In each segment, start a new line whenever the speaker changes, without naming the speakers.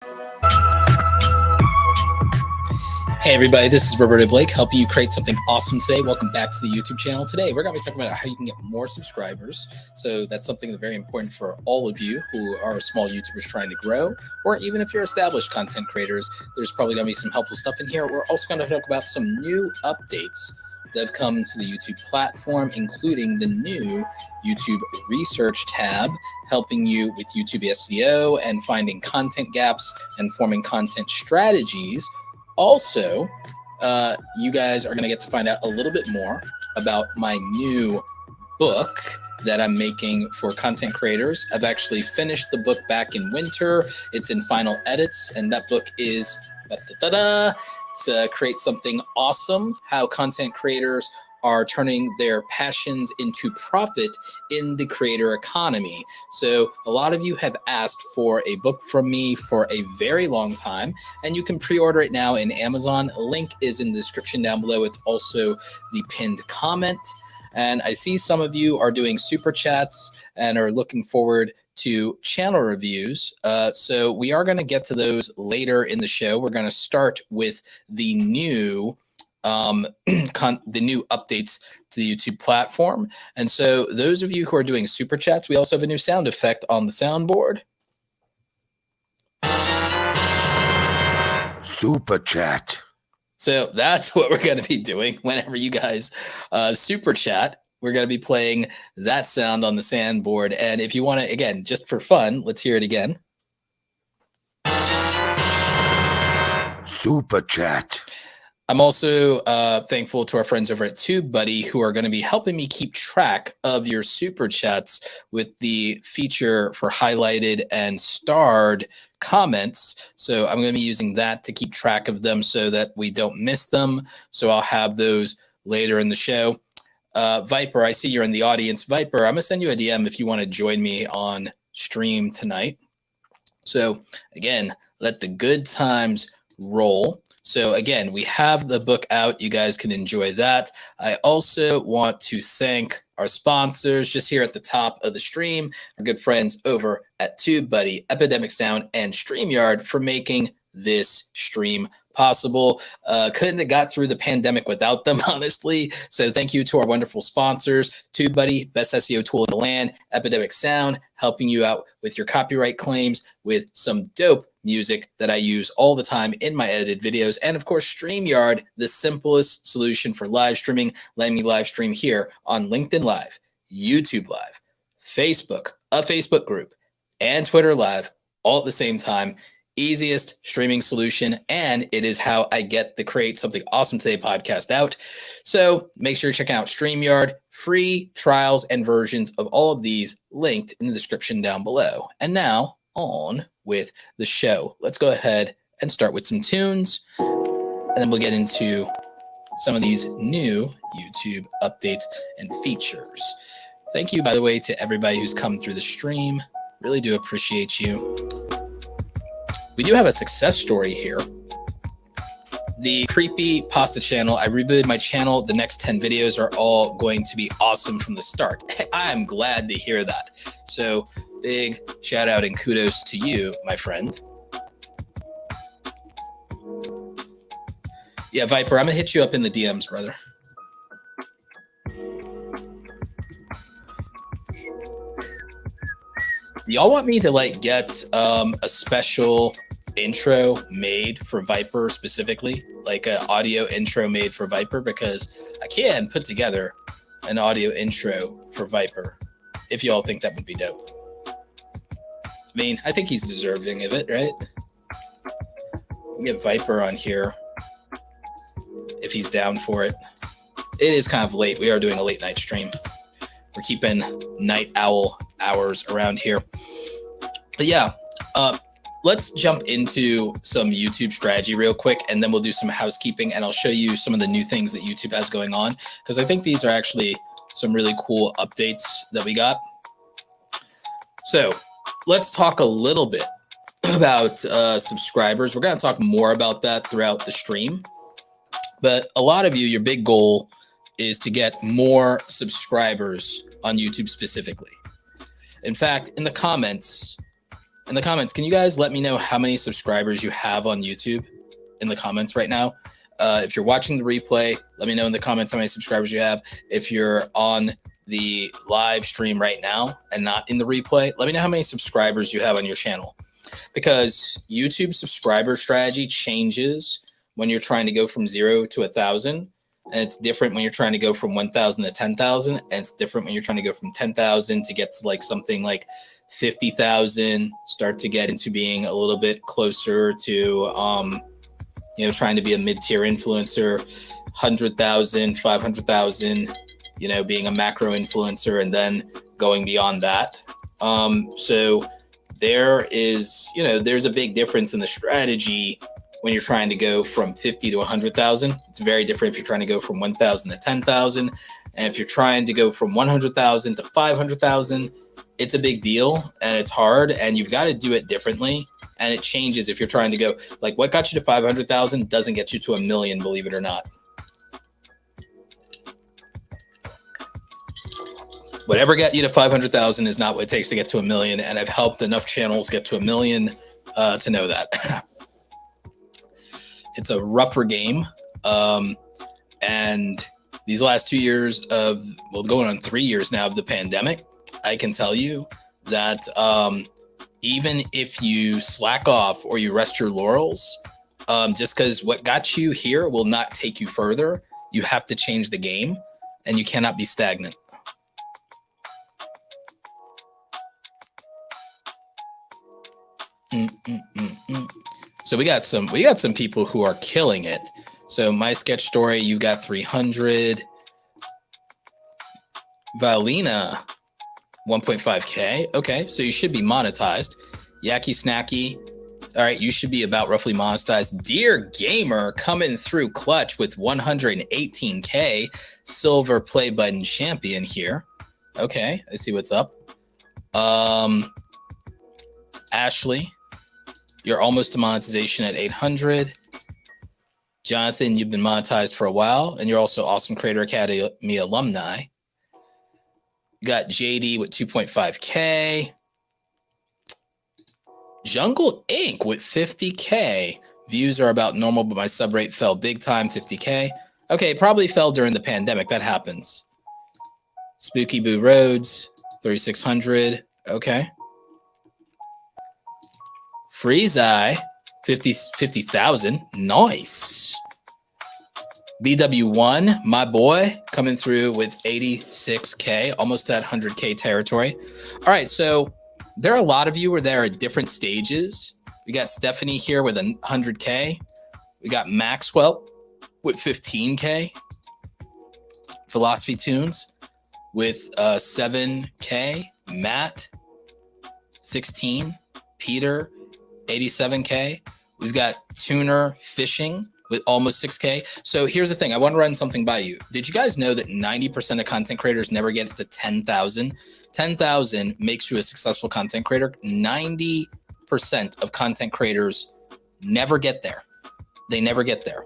Hey everybody, this is Roberto Blake, helping you create something awesome today. Welcome back to the YouTube channel. Today, we're going to be talking about how you can get more subscribers. So that's something that's very important for all of you who are small YouTubers trying to grow, or even if you're established content creators, there's probably going to be some helpful stuff in here. We're also going to talk about some new updates that have come to the YouTube platform, including the new YouTube research tab, helping you with YouTube SEO and finding content gaps and forming content strategies. Also, you guys are going to get to find out a little bit more about my new book that I'm making for content creators. I've actually finished the book back in winter. It's in final edits, and that book is to create something awesome, how content creators are turning their passions into profit in the creator economy. So a lot of you have asked for a book from me for a very long time, and you can pre-order it now in Amazon. Link is in the description down below. It's also the pinned comment. And I see some of you are doing super chats and are looking forward to channel reviews. So we are going to get to those later in the show. We're going to start with the new updates to the YouTube platform. And so those of you who are doing super chats, we also have a new sound effect on the soundboard.
Super chat.
So that's what we're going to be doing whenever you guys super chat. We're going to be playing that sound on the soundboard. And if you want to, again, just for fun, let's hear it again.
Super chat.
I'm also thankful to our friends over at Tubebuddy who are going to be helping me keep track of your super chats with the feature for highlighted and starred comments. So I'm going to be using that to keep track of them so that we don't miss them. So I'll have those later in the show. Viper, I see you're in the audience. Viper, I'm going to send you a DM if you want to join me on stream tonight. So again, let the good times roll. So again, we have the book out. You guys can enjoy that. I also want to thank our sponsors just here at the top of the stream, our good friends over at Tubebuddy, Epidemic Sound, and Streamyard for making this stream possible. Couldn't have got through the pandemic without them, honestly. So thank you to our wonderful sponsors, TubeBuddy, best SEO tool in the land, Epidemic Sound, helping you out with your copyright claims with some dope music that I use all the time in my edited videos. And of course, StreamYard, the simplest solution for live streaming, letting me live stream here on LinkedIn Live, YouTube Live, Facebook, a Facebook group, and Twitter Live all at the same time. Easiest streaming solution, and it is how I get the Create Something Awesome Today podcast out. So make sure to check out StreamYard. Free trials and versions of all of these linked in the description down below. And now on with the show. Let's go ahead and start with some tunes, and then we'll get into some of these new YouTube updates and features. Thank you, by the way, to everybody who's come through the stream. Really do appreciate you. We do have a success story here. The Creepy Pasta channel, I rebooted my channel. The next 10 videos are all going to be awesome from the start. I am glad to hear that. So big shout out and kudos to you, my friend. Yeah, Viper, I'm gonna hit you up in the DMs, brother. Y'all want me to like get a special intro made for Viper specifically, like an audio intro made for Viper, because I can put together an audio intro for Viper if y'all think that would be dope. I mean, I think he's deserving of it, right? We'll get Viper on here if he's down for it. It is kind of late. We are doing a late night stream. We're keeping night owl hours around here. But yeah, let's jump into some YouTube strategy real quick, and then we'll do some housekeeping, and I'll show you some of the new things that YouTube has going on, because I think these are actually some really cool updates that we got. So let's talk a little bit about subscribers. We're going to talk more about that throughout the stream. But a lot of you, your big goal is to get more subscribers on YouTube specifically. In fact, in the comments, in the comments, can you guys let me know how many subscribers you have on YouTube in the comments right now? If you're watching the replay, let me know in the comments how many subscribers you have. If you're on the live stream right now and not in the replay, let me know how many subscribers you have on your channel, because YouTube subscriber strategy changes when you're trying to go from 0 to 1,000. And it's different when you're trying to go from 1,000 to 10,000. And it's different when you're trying to go from 10,000 to get to like something like 50,000, start to get into being a little bit closer to, trying to be a mid-tier influencer, 100,000, 500,000, being a macro influencer, and then going beyond that. So there is, there's a big difference in the strategy when you're trying to go from 50 to 100,000. It's very different if you're trying to go from 1,000 to 10,000. And if you're trying to go from 100,000 to 500,000, it's a big deal and it's hard and you've got to do it differently. And it changes if you're trying to go, like what got you to 500,000 doesn't get you to 1 million, believe it or not. Whatever got you to 500,000 is not what it takes to get to 1 million. And I've helped enough channels get to 1 million to know that. It's a rougher game. And these last 2 years of, going on 3 years now of the pandemic, I can tell you that even if you slack off or you rest your laurels, just because what got you here will not take you further, you have to change the game and you cannot be stagnant. So we got some people who are killing it. So my sketch story, you got 300. Valina, 1.5K. Okay, so you should be monetized. Yacky Snacky. All right, you should be about roughly monetized. Dear Gamer coming through clutch with 118K. Silver play button champion here. Okay, I see what's up. Ashley, you're almost to monetization at 800. Jonathan, you've been monetized for a while, and you're also Awesome Creator Academy alumni. You got JD with 2.5K. Jungle Inc. with 50K. Views are about normal, but my sub rate fell big time, 50K. Okay, probably fell during the pandemic. That happens. Spooky Boo Roads, 3,600. Okay. Freeze Eye, 50,000. Nice. BW1, my boy, coming through with 86K, almost at 100K territory. All right, so there are a lot of you who are there at different stages. We got Stephanie here with 100K. We got Maxwell with 15K. Philosophy Tunes with 7K. Matt, 16. Peter, 87K. We've got Tuner Fishing with almost 6K. So here's the thing. I want to run something by you. Did you guys know that 90% of content creators never get to 10,000? 10,000 makes you a successful content creator. 90% of content creators never get there. They never get there.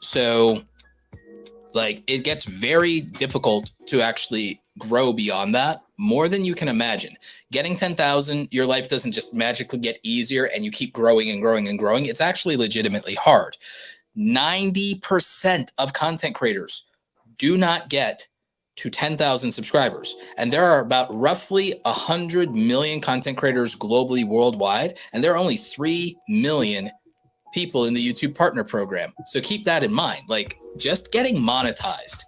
So like it gets very difficult to actually grow beyond that, more than you can imagine. Getting 10,000, your life doesn't just magically get easier and you keep growing and growing and growing. It's actually legitimately hard. 90% of content creators do not get to 10,000 subscribers. And there are about roughly 100 million content creators globally worldwide. And there are only 3 million people in the YouTube partner program. So keep that in mind. Like just getting monetized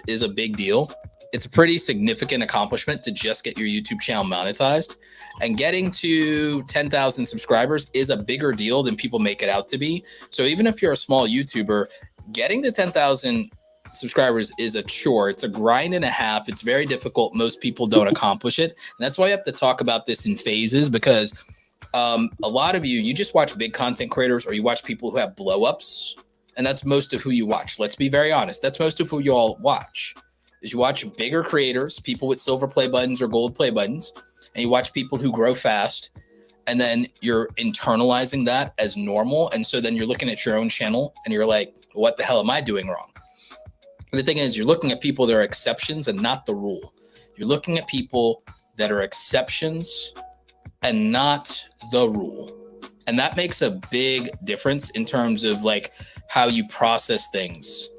is a big deal. It's a pretty significant accomplishment to just get your YouTube channel monetized, and getting to 10,000 subscribers is a bigger deal than people make it out to be. So even if you're a small YouTuber, getting to 10,000 subscribers is a chore. It's a grind and a half. It's very difficult. Most people don't accomplish it. And that's why I have to talk about this in phases, because a lot of you just watch big content creators, or you watch people who have blow ups. And that's most of who you watch. Let's be very honest. That's most of who you all watch. Is you watch bigger creators, people with silver play buttons or gold play buttons, and you watch people who grow fast, and then you're internalizing that as normal. And so then you're looking at your own channel and you're like, what the hell am I doing wrong? And the thing is, you're looking at people that are exceptions and not the rule. You're looking at people that are exceptions and not the rule. And that makes a big difference in terms of like how you process things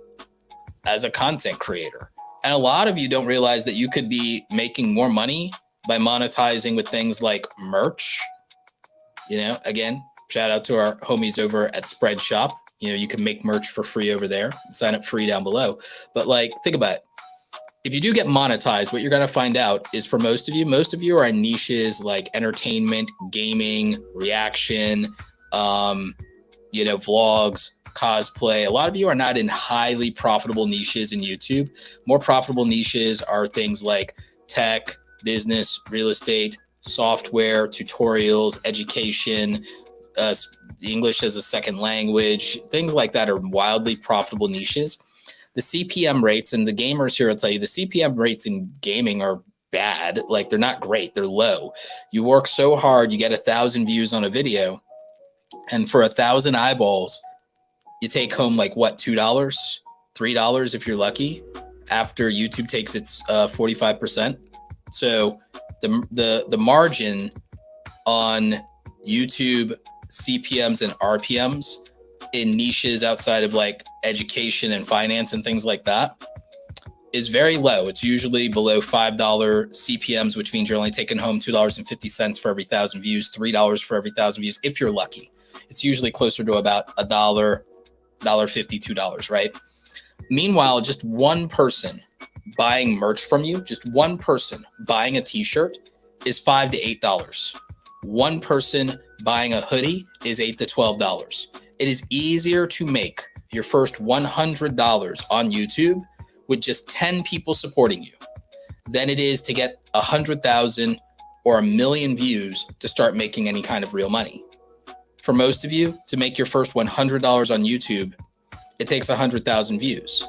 as a content creator. And a lot of you don't realize that you could be making more money by monetizing with things like merch. You know, again, shout out to our homies over at Spread Shop. You know, you can make merch for free over there. Sign up free down below. But like, think about it. If you do get monetized, what you're going to find out is for most of you are in niches like entertainment, gaming, reaction, you know, vlogs, cosplay. A lot of you are not in highly profitable niches in YouTube. More profitable niches are things like tech, business, real estate, software, tutorials, education, English as a second language. Things like that are wildly profitable niches. The CPM rates, and the gamers here will tell you, the CPM rates in gaming are bad. Like, they're not great. They're low. You work so hard, you get 1,000 views on a video, and for 1,000 eyeballs, you take home like what, $2, $3 if you're lucky, after YouTube takes its 45%. So the margin on YouTube CPMs and RPMs in niches outside of like education and finance and things like that is very low. It's usually below $5 CPMs, which means you're only taking home $2.50 for every 1,000 views, $3 for every 1,000 views if you're lucky. It's usually closer to about $1, $1.50, $2, right? Meanwhile, just one person buying merch from you, just one person buying a t-shirt is $5 to $8. One person buying a hoodie is $8 to $12. It is easier to make your first $100 on YouTube with just 10 people supporting you than it is to get 100,000 or 1,000,000 views to start making any kind of real money. For most of you, to make your first $100 on YouTube, it takes 100,000 views.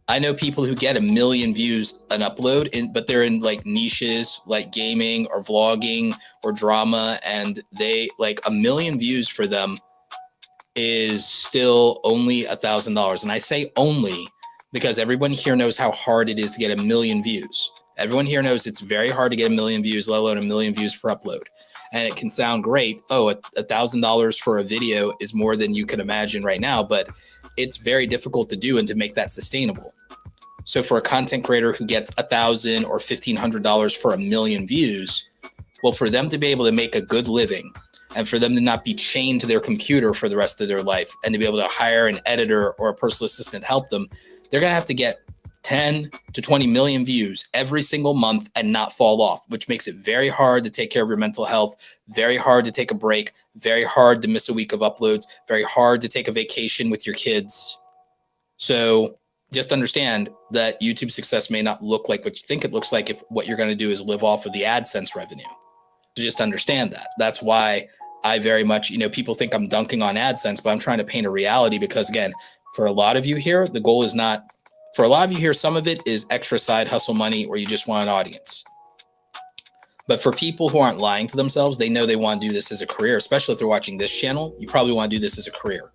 I know people who get 1,000,000 views an upload, but they're in like niches like gaming or vlogging or drama, and they like 1,000,000 views for them is still only $1,000. And I say only because everyone here knows how hard it is to get 1,000,000 views. Everyone here knows it's very hard to get 1,000,000 views, let alone 1,000,000 views per upload. And it can sound great. Oh, $1,000 for a video is more than you can imagine right now, but it's very difficult to do and to make that sustainable. So for a content creator who gets $1,000 or $1,500 for 1,000,000 views, well, for them to be able to make a good living and for them to not be chained to their computer for the rest of their life and to be able to hire an editor or a personal assistant help them, they're going to have to get 10 to 20 million views every single month and not fall off, which makes it very hard to take care of your mental health, very hard to take a break, very hard to miss a week of uploads, very hard to take a vacation with your kids. So just understand that YouTube success may not look like what you think it looks like if what you're going to do is live off of the AdSense revenue. So just understand that. That's why I very much, you know, people think I'm dunking on AdSense, but I'm trying to paint a reality because, again, for a lot of you here, the goal is not, for a lot of you here, some of it is extra side hustle money or you just want an audience. But for people who aren't lying to themselves, they know they want to do this as a career, especially if they're watching this channel. You probably want to do this as a career.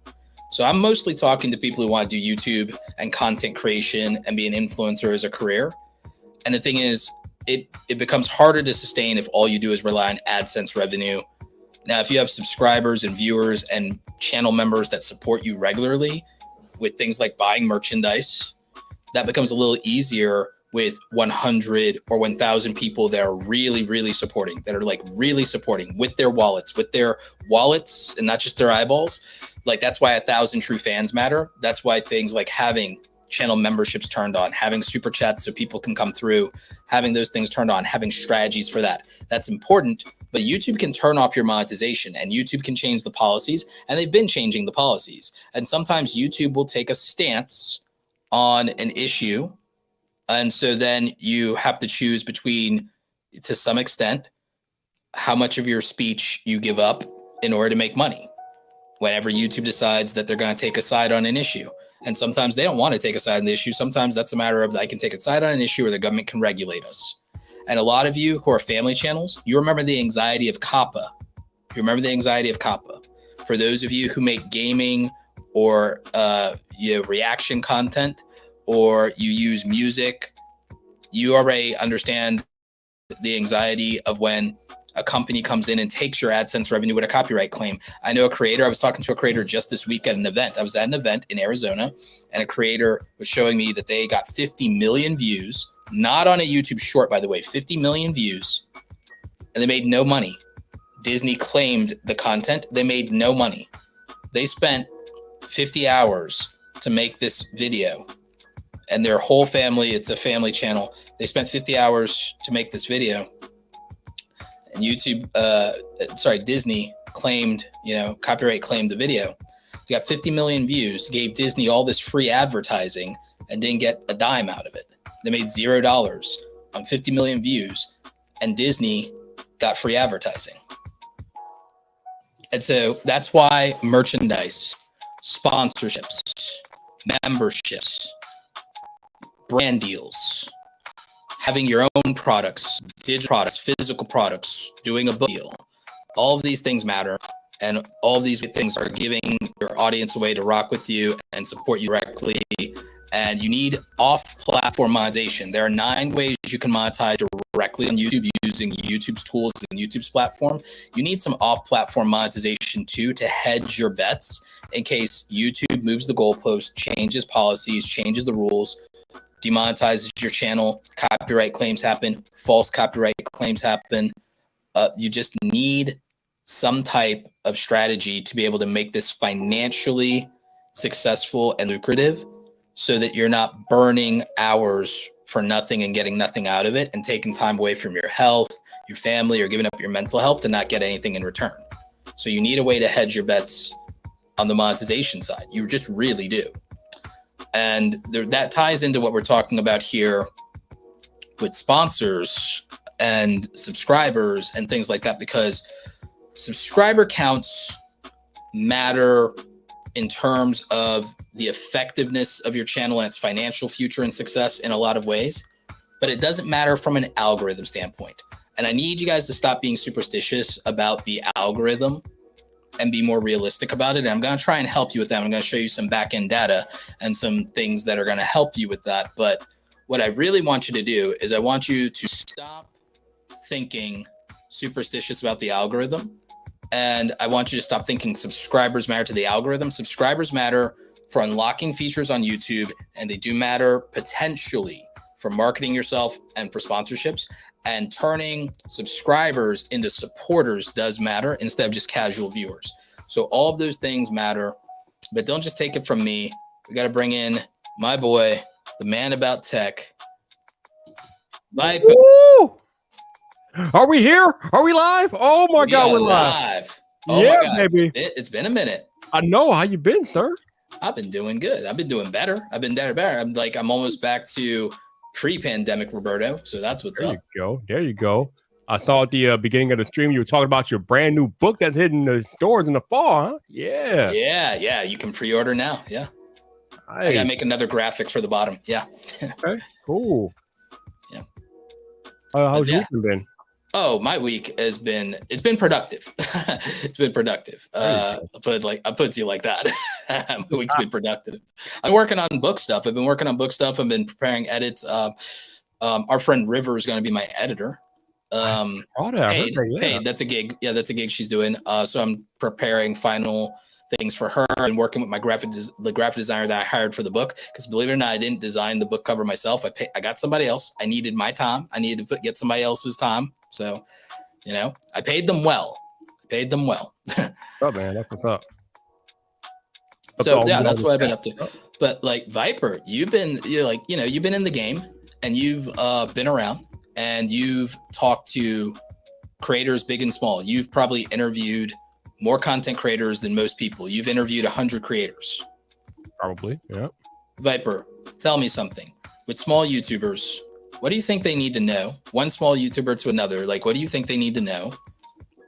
So I'm mostly talking to people who want to do YouTube and content creation and be an influencer as a career. And the thing is, it becomes harder to sustain if all you do is rely on AdSense revenue. Now, if you have subscribers and viewers and channel members that support you regularly with things like buying merchandise, that becomes a little easier with 100 or 1,000 people that are really, really supporting, that are like really supporting with their wallets and not just their eyeballs. Like, that's why 1,000 true fans matter. That's why things like having channel memberships turned on, having super chats so people can come through, having those things turned on, having strategies for that. That's important, but YouTube can turn off your monetization and YouTube can change the policies, and they've been changing the policies. And sometimes YouTube will take a stance on an issue. And so then you have to choose between, to some extent, how much of your speech you give up in order to make money. Whenever YouTube decides that they're going to take a side on an issue. And sometimes they don't want to take a side on the issue. Sometimes that's a matter of, I can take a side on an issue or the government can regulate us. And a lot of you who are family channels, you remember the anxiety of COPPA. You remember the anxiety of COPPA. For those of you who make gaming or reaction content, or you use music, you already understand the anxiety of when a company comes in and takes your AdSense revenue with a copyright claim. I know a creator, I was talking to a creator just this week at an event. I was at an event in Arizona, and a creator was showing me that they got 50 million views, not on a YouTube short, by the way, 50 million views, and they made no money. Disney claimed the content. They made no money. They spent 50 hours to make this video, and their whole family, it's a family channel. They spent 50 hours to make this video. And Disney claimed, copyright claimed the video. You got 50 million views, gave Disney all this free advertising and didn't get a dime out of it. They made $0 on 50 million views, and Disney got free advertising. And so that's why merchandise, sponsorships, memberships, brand deals, having your own products, digital products, physical products, doing a book deal, all of these things matter. And all of these things are giving your audience a way to rock with you and support you directly. And you need off-platform monetization. There are 9 ways you can monetize directly on YouTube using YouTube's tools and YouTube's platform. You need some off-platform monetization too to hedge your bets in case YouTube moves the goalpost, changes policies, changes the rules, demonetizes your channel, copyright claims happen, false copyright claims happen. You just need some type of strategy to be able to make this financially successful and lucrative, so that you're not burning hours for nothing and getting nothing out of it and taking time away from your health, your family, or giving up your mental health to not get anything in return. So you need a way to hedge your bets on the monetization side. You just really do. And that ties into what we're talking about here with sponsors and subscribers and things like that, because subscriber counts matter in terms of the effectiveness of your channel and its financial future and success in a lot of ways, but it doesn't matter from an algorithm standpoint. And I need you guys to stop being superstitious about the algorithm and be more realistic about it. And I'm going to try and help you with that. I'm going to show you some back-end data and some things that are going to help you with that. But what I really want you to do is I want you to stop thinking superstitious about the algorithm. And I want you to stop thinking subscribers matter to the algorithm. Subscribers matter for unlocking features on YouTube, and they do matter potentially for marketing yourself and for sponsorships. And turning subscribers into supporters does matter instead of just casual viewers. So all of those things matter, but don't just take it from me. We got to bring in my boy, the man about tech. Bye.
Are we here? Are we live? Oh my God, we're live.
Oh
yeah,
my God.
Baby.
It's been a minute.
I know. How you been, sir?
I've been doing good. I've been doing better. I'm almost back to pre-pandemic Roberto. So that's what's up.
There you go. I saw at the beginning of the stream, you were talking about your brand new book that's hitting the stores in the fall, huh? Yeah.
Yeah. You can pre-order now. Yeah. I gotta make another graphic for the bottom. Yeah.
Okay. Cool.
Yeah.
How's your week been?
Oh, my week has been, it's been productive. It's been productive. I'll put it to you like that. My week's been productive. I'm working on book stuff. I've been preparing edits. Our friend River is going to be my editor. Paid. That's a gig. Yeah, that's a gig she's doing. So I'm preparing final things for her and working with the graphic designer that I hired for the book. Because believe it or not, I didn't design the book cover myself. I got somebody else. I needed my time. I needed to get somebody else's time. So, I paid them well.
Oh man, that's what's up.
So yeah, that's what I've been up to. But like Viper, you've been in the game, and you've been around, and you've talked to creators big and small. You've probably interviewed more content creators than most people. You've interviewed 100 creators.
Probably, yeah.
Viper, tell me something. With small YouTubers, what do you think they need to know? One small YouTuber to another, what do you think they need to know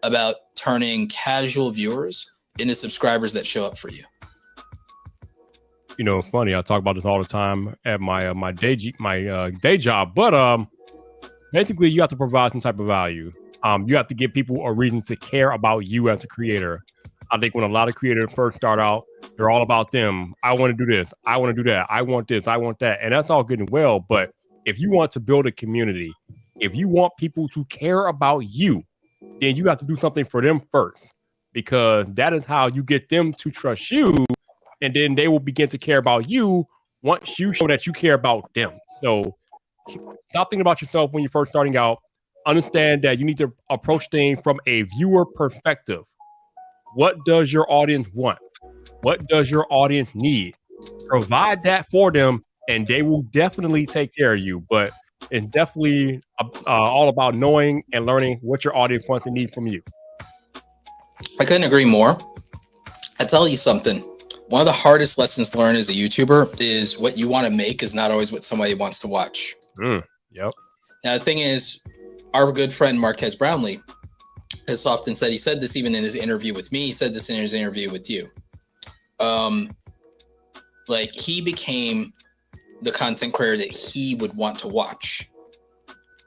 about turning casual viewers into subscribers that show up for you?
Funny. I talk about this all the time at my day job, but basically you have to provide some type of value. You have to give people a reason to care about you as a creator. I think when a lot of creators first start out, they're all about them. I want to do this. I want to do that. I want this. I want that. And that's all good and well. But if you want to build a community, if you want people to care about you, then you have to do something for them first, because that is how you get them to trust you. And then they will begin to care about you once you show that you care about them. So stop thinking about yourself when you're first starting out. Understand that you need to approach things from a viewer perspective. What does your audience want? What does your audience need? Provide that for them, and they will definitely take care of you. But it's definitely all about knowing and learning what your audience wants and needs from you.
I couldn't agree more. I tell you something. One of the hardest lessons to learn as a YouTuber is what you want to make is not always what somebody wants to watch.
Yep.
Now, the thing is, our good friend Marquez Brownlee has often said, he said this even in his interview with me, he said this in his interview with you. Like, he became the content creator that he would want to watch.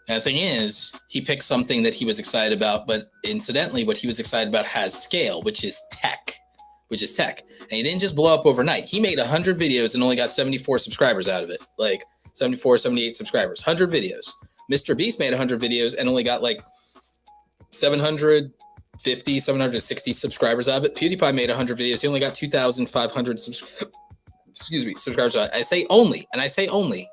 And the thing is, he picked something that he was excited about, but incidentally, what he was excited about has scale, which is tech. And he didn't just blow up overnight. He made 100 videos and only got 74 subscribers out of it. Like 74, 78 subscribers, 100 videos. Mr. Beast made 100 videos and only got like 750, 760 subscribers out of it. PewDiePie made 100 videos. He only got 2,500 subscribers. I say only, and I say only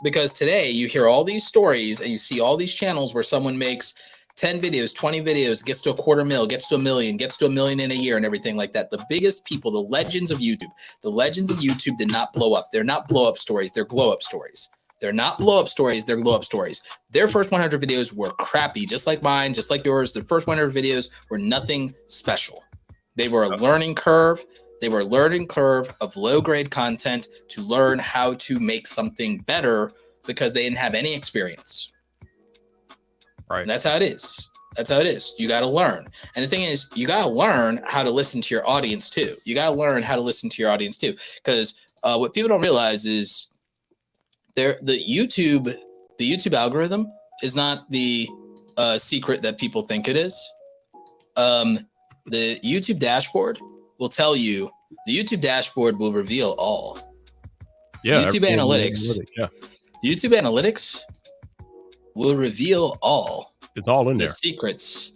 because today you hear all these stories and you see all these channels where someone makes 10 videos, 20 videos, gets to $250,000, gets to $1 million, gets to $1 million in a year and everything like that. The biggest people, the legends of YouTube did not blow up. They're not blow up stories. They're glow up stories. They're not blow up stories. They're glow up stories. Their first 100 videos were crappy, just like mine, just like yours. The first 100 videos were nothing special. They were a learning curve. They were a learning curve of low grade content to learn how to make something better because they didn't have any experience.
Right.
And that's how it is. That's how it is. You got to learn. And the thing is, you got to learn how to listen to your audience too. You got to learn how to listen to your audience too. Because what people don't realize is the YouTube algorithm is not the secret that people think it is. The YouTube dashboard will tell you, the YouTube dashboard will reveal all.
Yeah.
YouTube analytics. Yeah. YouTube analytics will reveal all.
It's all in there.
The secrets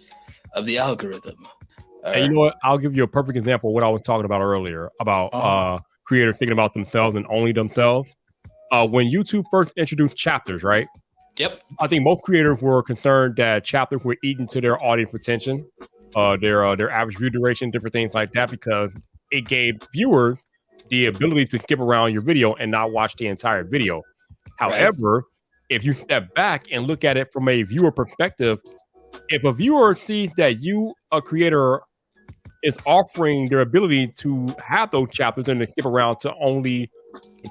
of the algorithm.
And you know what? I'll give you a perfect example of what I was talking about earlier about creators thinking about themselves and only themselves. When YouTube first introduced chapters, right?
Yep.
I think most creators were concerned that chapters were eating to their audience retention, their average view duration, different things like that, because it gave viewers the ability to skip around your video and not watch the entire video. However, if you step back and look at it from a viewer perspective, if a viewer sees that you, a creator, is offering their ability to have those chapters and to skip around to only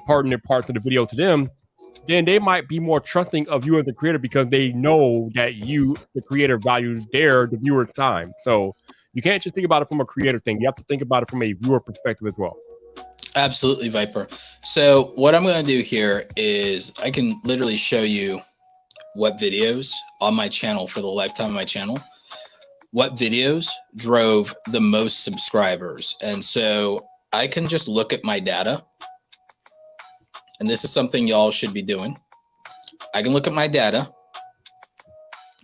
pertinent parts of the video to them, then they might be more trusting of you as a creator because they know that you, the creator, values the viewer's time. So you can't just think about it from a creator thing. You have to think about it from a viewer perspective as well.
Absolutely, Viper. So what I'm going to do here is I can literally show you what videos on my channel for the lifetime of my channel, what videos drove the most subscribers. And so I can just look at my data. And this is something y'all should be doing. I can look at my data.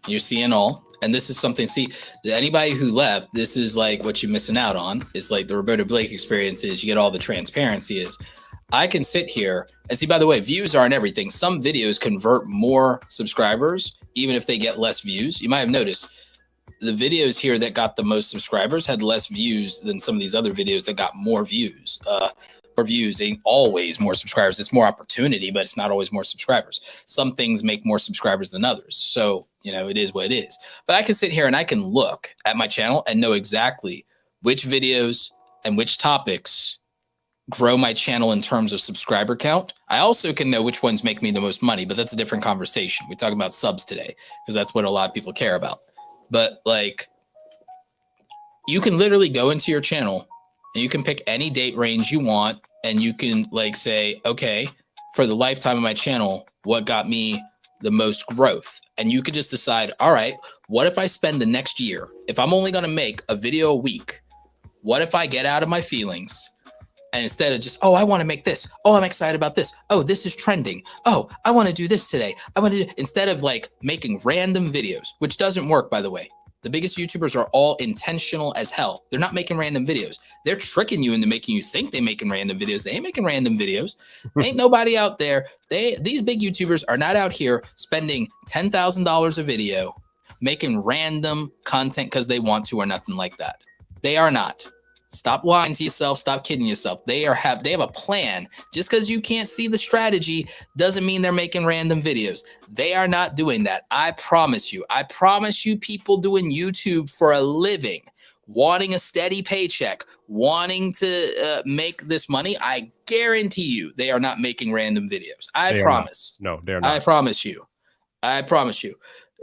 You're seeing all. And this is something, see, anybody who left, this is like what you're missing out on. It's like the Roberto Blake experience is you get all the transparency is. I can sit here and see, by the way, views aren't everything. Some videos convert more subscribers, even if they get less views. You might have noticed the videos here that got the most subscribers had less views than some of these other videos that got more views. Views ain't always more subscribers. It's more opportunity, but it's not always more subscribers. Some things make more subscribers than others. So, you know, it is what it is. But I can sit here and I can look at my channel and know exactly which videos and which topics grow my channel in terms of subscriber count. I also can know which ones make me the most money, but that's a different conversation. We talk about subs today because that's what a lot of people care about. But like, you can literally go into your channel and you can pick any date range you want. And you can like say, okay, for the lifetime of my channel, what got me the most growth? And you could just decide, all right, what if I spend the next year, if I'm only going to make a video a week, what if I get out of my feelings And instead of just, oh, I want to make this. Oh, I'm excited about this. Oh, this is trending. Oh, I want to do this today. I want to do, instead of like making random videos, which doesn't work, by the way. The biggest YouTubers are all intentional as hell. They're not making random videos. They're tricking you into making you think they're making random videos. They ain't making random videos. Ain't nobody out there. These big YouTubers are not out here spending $10,000 a video making random content because they want to or nothing like that. They are not. Stop lying to yourself. Stop kidding yourself. They have a plan. Just because you can't see the strategy doesn't mean they're making random videos. They are not doing that. I promise you. I promise you, people doing YouTube for a living, wanting a steady paycheck, wanting to make this money, I guarantee you they are not making random videos. I promise.
No, they're not.
I promise you. I promise you.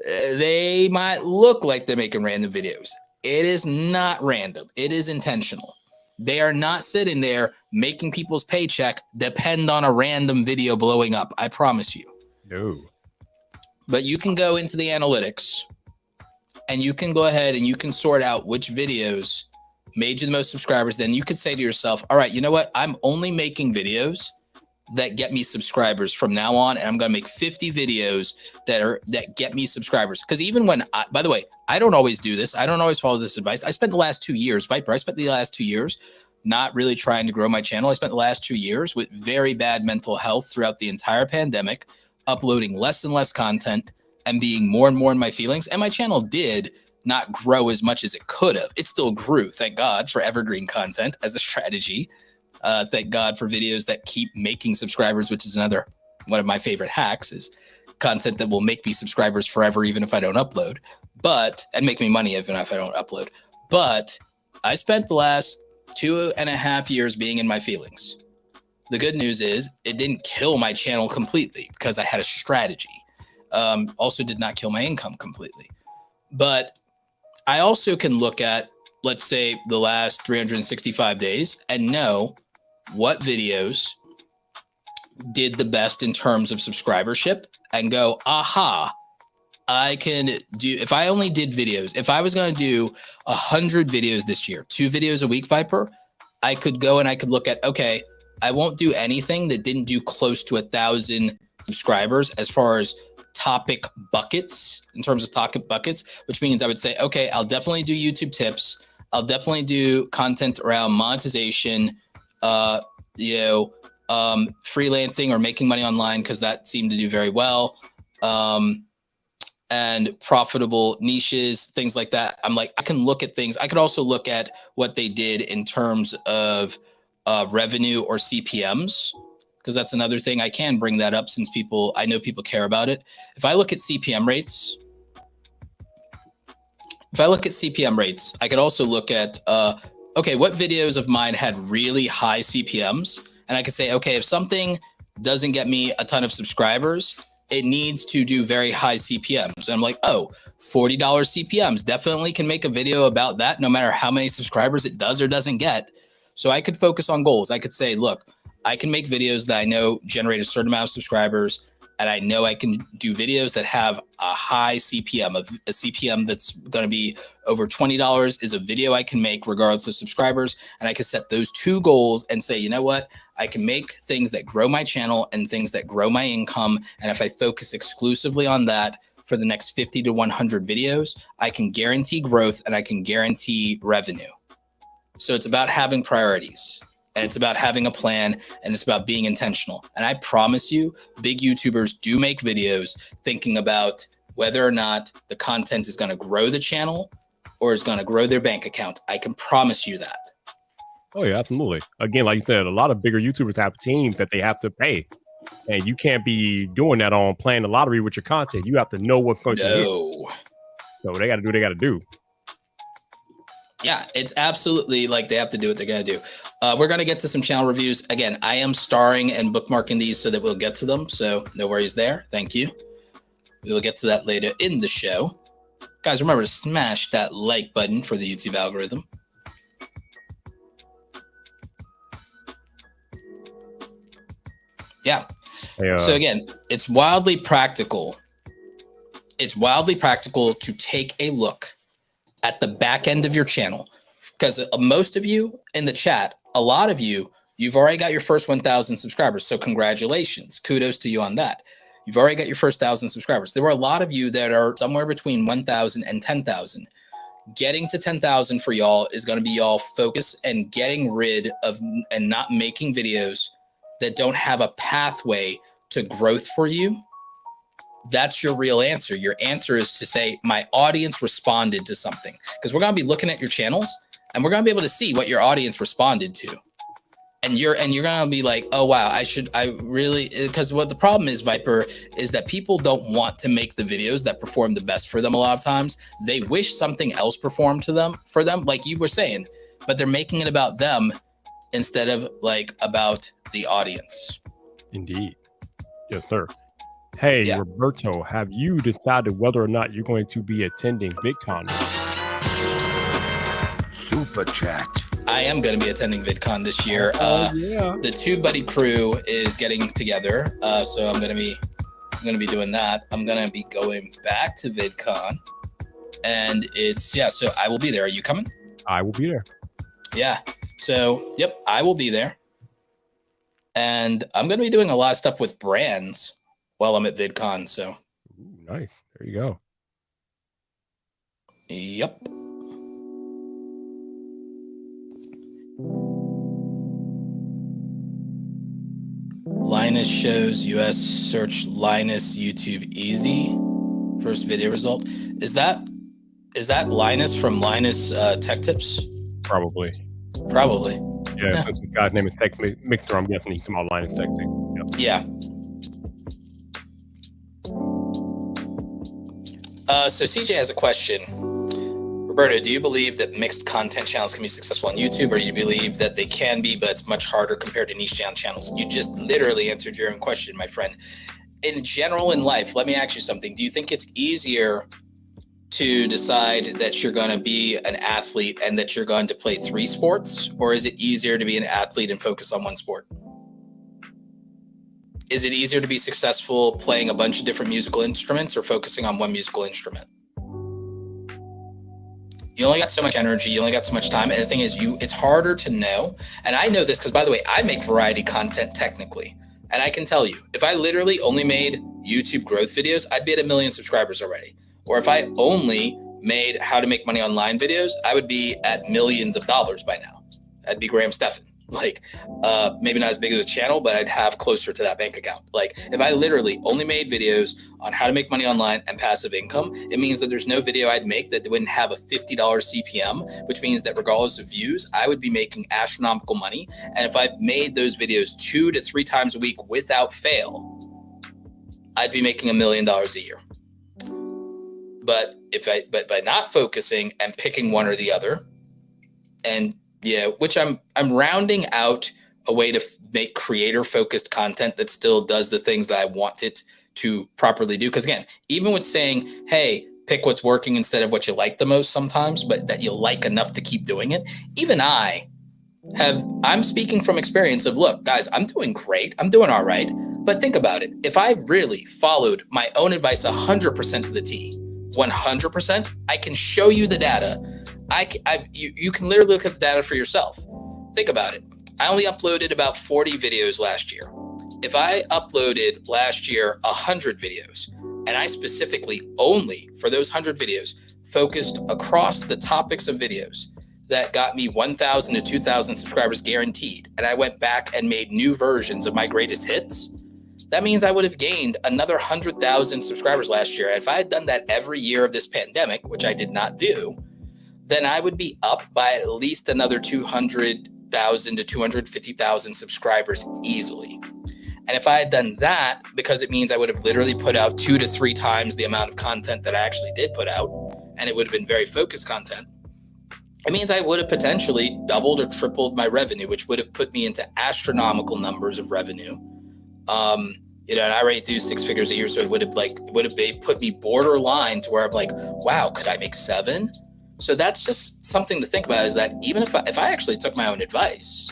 They might look like they're making random videos. It is not random. It is intentional. They are not sitting there making people's paycheck depend on a random video blowing up. I promise you.
No.
But you can go into the analytics and you can go ahead and you can sort out which videos made you the most subscribers. Then you could say to yourself, all right, you know what? I'm only making videos that get me subscribers from now on, and I'm going to make 50 videos that get me subscribers. Because even when by the way, I don't always do this. I don't always follow this advice. I spent the last 2 years, Viper, I spent the last 2 years not really trying to grow my channel. I spent the last 2 years with very bad mental health throughout the entire pandemic, uploading less and less content and being more and more in my feelings. And my channel did not grow as much as it could have. It still grew. Thank God for evergreen content as a strategy. Thank God for videos that keep making subscribers, which is another one of my favorite hacks, is content that will make me subscribers forever, even if I don't upload, and make me money even if I don't upload. But I spent the last 2.5 years being in my feelings. The good news is it didn't kill my channel completely because I had a strategy. Also did not kill my income completely. But I also can look at, let's say, the last 365 days and know what videos did the best in terms of subscribership and go, aha, I can do, if I only did videos, if I was going to do 100 videos this year, 2 videos a week, Viper, I could go and I could look at, okay, I won't do anything that didn't do close to 1,000 subscribers as far as topic buckets, in terms of topic buckets, which means I would say, okay, I'll definitely do YouTube tips. I'll definitely do content around monetization, freelancing or making money online, because that seemed to do very well. And profitable niches, things like that. I'm like, I can look at things. I could also look at what they did in terms of revenue or CPMs, because that's another thing. I can bring that up since I know people care about it. If I look at CPM rates, I could also look at, okay, what videos of mine had really high CPMs? And I could say, okay, if something doesn't get me a ton of subscribers, it needs to do very high CPMs. And I'm like, oh, $40 CPMs, definitely can make a video about that no matter how many subscribers it does or doesn't get. So I could focus on goals. I could say, look, I can make videos that I know generate a certain amount of subscribers, and I know I can do videos that have a high CPM. A CPM that's going to be over $20 is a video I can make regardless of subscribers. And I can set those 2 goals and say, you know what? I can make things that grow my channel and things that grow my income. And if I focus exclusively on that for the next 50 to 100 videos, I can guarantee growth and I can guarantee revenue. So it's about having priorities. And it's about having a plan, and it's about being intentional. And I promise you, big YouTubers do make videos thinking about whether or not the content is going to grow the channel or is going to grow their bank account. I can promise you that.
Oh, yeah, absolutely. Again, like you said, a lot of bigger YouTubers have teams that they have to pay. And you can't be doing that on playing the lottery with your content. You have to know what's going to hit. So they got to do what they got to do.
Yeah, it's absolutely like they have to do what they're going to do. We're going to get to some channel reviews. Again, I am starring and bookmarking these so that we'll get to them. So no worries there. Thank you. We will get to that later in the show. Guys, remember to smash that like button for the YouTube algorithm. Yeah. So again, it's wildly practical. It's wildly practical to take a look at the back end of your channel, because most of you in the chat, a lot of you You've already got your first 1,000 subscribers. So congratulations. Kudos to you on that. You've already got your first 1,000 subscribers. There were a lot of you that are somewhere between 1,000 and 10,000. Getting to 10,000 for y'all is going to be y'all focus and getting rid of and not making videos that don't have a pathway to growth for you. That's your real answer. Your answer is to say, my audience responded to something, because we're going to be looking at your channels and we're going to be able to see what your audience responded to. And you're going to be like, oh, wow, because what the problem is, Viper, is that people don't want to make the videos that perform the best for them a lot of times. They wish something else performed for them, like you were saying, but they're making it about them instead of like about the audience. Indeed.
Yes, sir. Hey, yeah. Roberto, have you decided whether or not you're going to be attending VidCon?
Super chat.
I am going to be attending VidCon this year. The Tubebuddy crew is getting together, so I'm going to be doing that. I'm going to be going back to VidCon, and so I will be there. Are you coming?
I will be there.
Yeah. So, yep, I will be there, and I'm going to be doing a lot of stuff with brands while I'm at VidCon. So,
ooh, nice. There you go.
Yep. Linus shows US search Linus YouTube easy. First video result. Is that Linus from Linus Tech Tips?
Probably. Yeah. Since the guy's name is Tech Mixer, I'm guessing he's talking about Linus Tech Tips. Yep.
Yeah. So CJ has a question. Roberto, do you believe that mixed content channels can be successful on YouTube, or do you believe that they can be, but it's much harder compared to niche channels? You just literally answered your own question, my friend. In general, in life, let me ask you something. Do you think it's easier to decide that you're going to be an athlete and that you're going to play 3 sports, or is it easier to be an athlete and focus on 1 sport? Is it easier to be successful playing a bunch of different musical instruments or focusing on 1 musical instrument? You only got so much energy. You only got so much time. And the thing is, it's harder to know. And I know this because, by the way, I make variety content technically. And I can tell you, if I literally only made YouTube growth videos, I'd be at 1 million subscribers already. Or if I only made how to make money online videos, I would be at millions of dollars by now. I'd be Graham Stephan. Like, maybe not as big of a channel, but I'd have closer to that bank account. Like, if I literally only made videos on how to make money online and passive income, it means that there's no video I'd make that wouldn't have a $50 CPM, which means that regardless of views, I would be making astronomical money. And if I made those videos 2 to 3 times a week without fail, I'd be making $1 million a year. But by not focusing and picking one or the other, and yeah, which I'm rounding out a way to make creator-focused content that still does the things that I want it to properly do. Because again, even with saying, hey, pick what's working instead of what you like the most sometimes, but that you like enough to keep doing it, even I'm speaking from experience of, look, guys, I'm doing great. I'm doing all right. But think about it. If I really followed my own advice 100% to the T, 100%, I can show you the data. You can literally look at the data for yourself. Think about it. I only uploaded about 40 videos last year. If I uploaded last year 100 videos, and I specifically only for those 100 videos focused across the topics of videos that got me 1,000 to 2,000 subscribers guaranteed, and I went back and made new versions of my greatest hits, that means I would have gained another 100,000 subscribers last year. And if I had done that every year of this pandemic, which I did not do, then I would be up by at least another 200,000 to 250,000 subscribers easily. And if I had done that, because it means I would have literally put out 2 to 3 times the amount of content that I actually did put out, and it would have been very focused content, it means I would have potentially doubled or tripled my revenue, which would have put me into astronomical numbers of revenue. And I already do 6 figures a year, so it would have put me borderline to where I'm like, wow, could I make 7? So that's just something to think about, is that even if I actually took my own advice,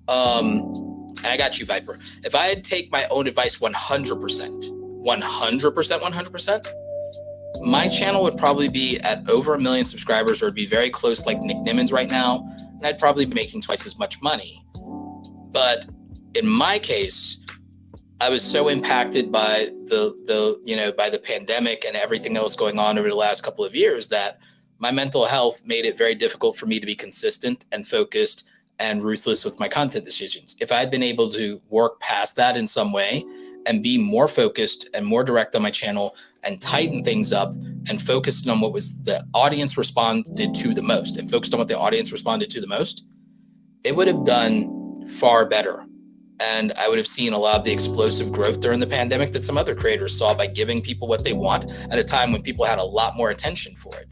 and I got you, Viper, if I had take my own advice 100%, my channel would probably be at over 1 million subscribers, or it'd be very close like Nick Nimmons right now, and I'd probably be making twice as much money. But in my case, I was so impacted by by the pandemic and everything else going on over the last couple of years that my mental health made it very difficult for me to be consistent and focused and ruthless with my content decisions. If I had been able to work past that in some way and be more focused and more direct on my channel and tighten things up and focused on what was the audience responded to the most and focused on what the audience responded to the most, it would have done far better. And I would have seen a lot of the explosive growth during the pandemic that some other creators saw by giving people what they want at a time when people had a lot more attention for it.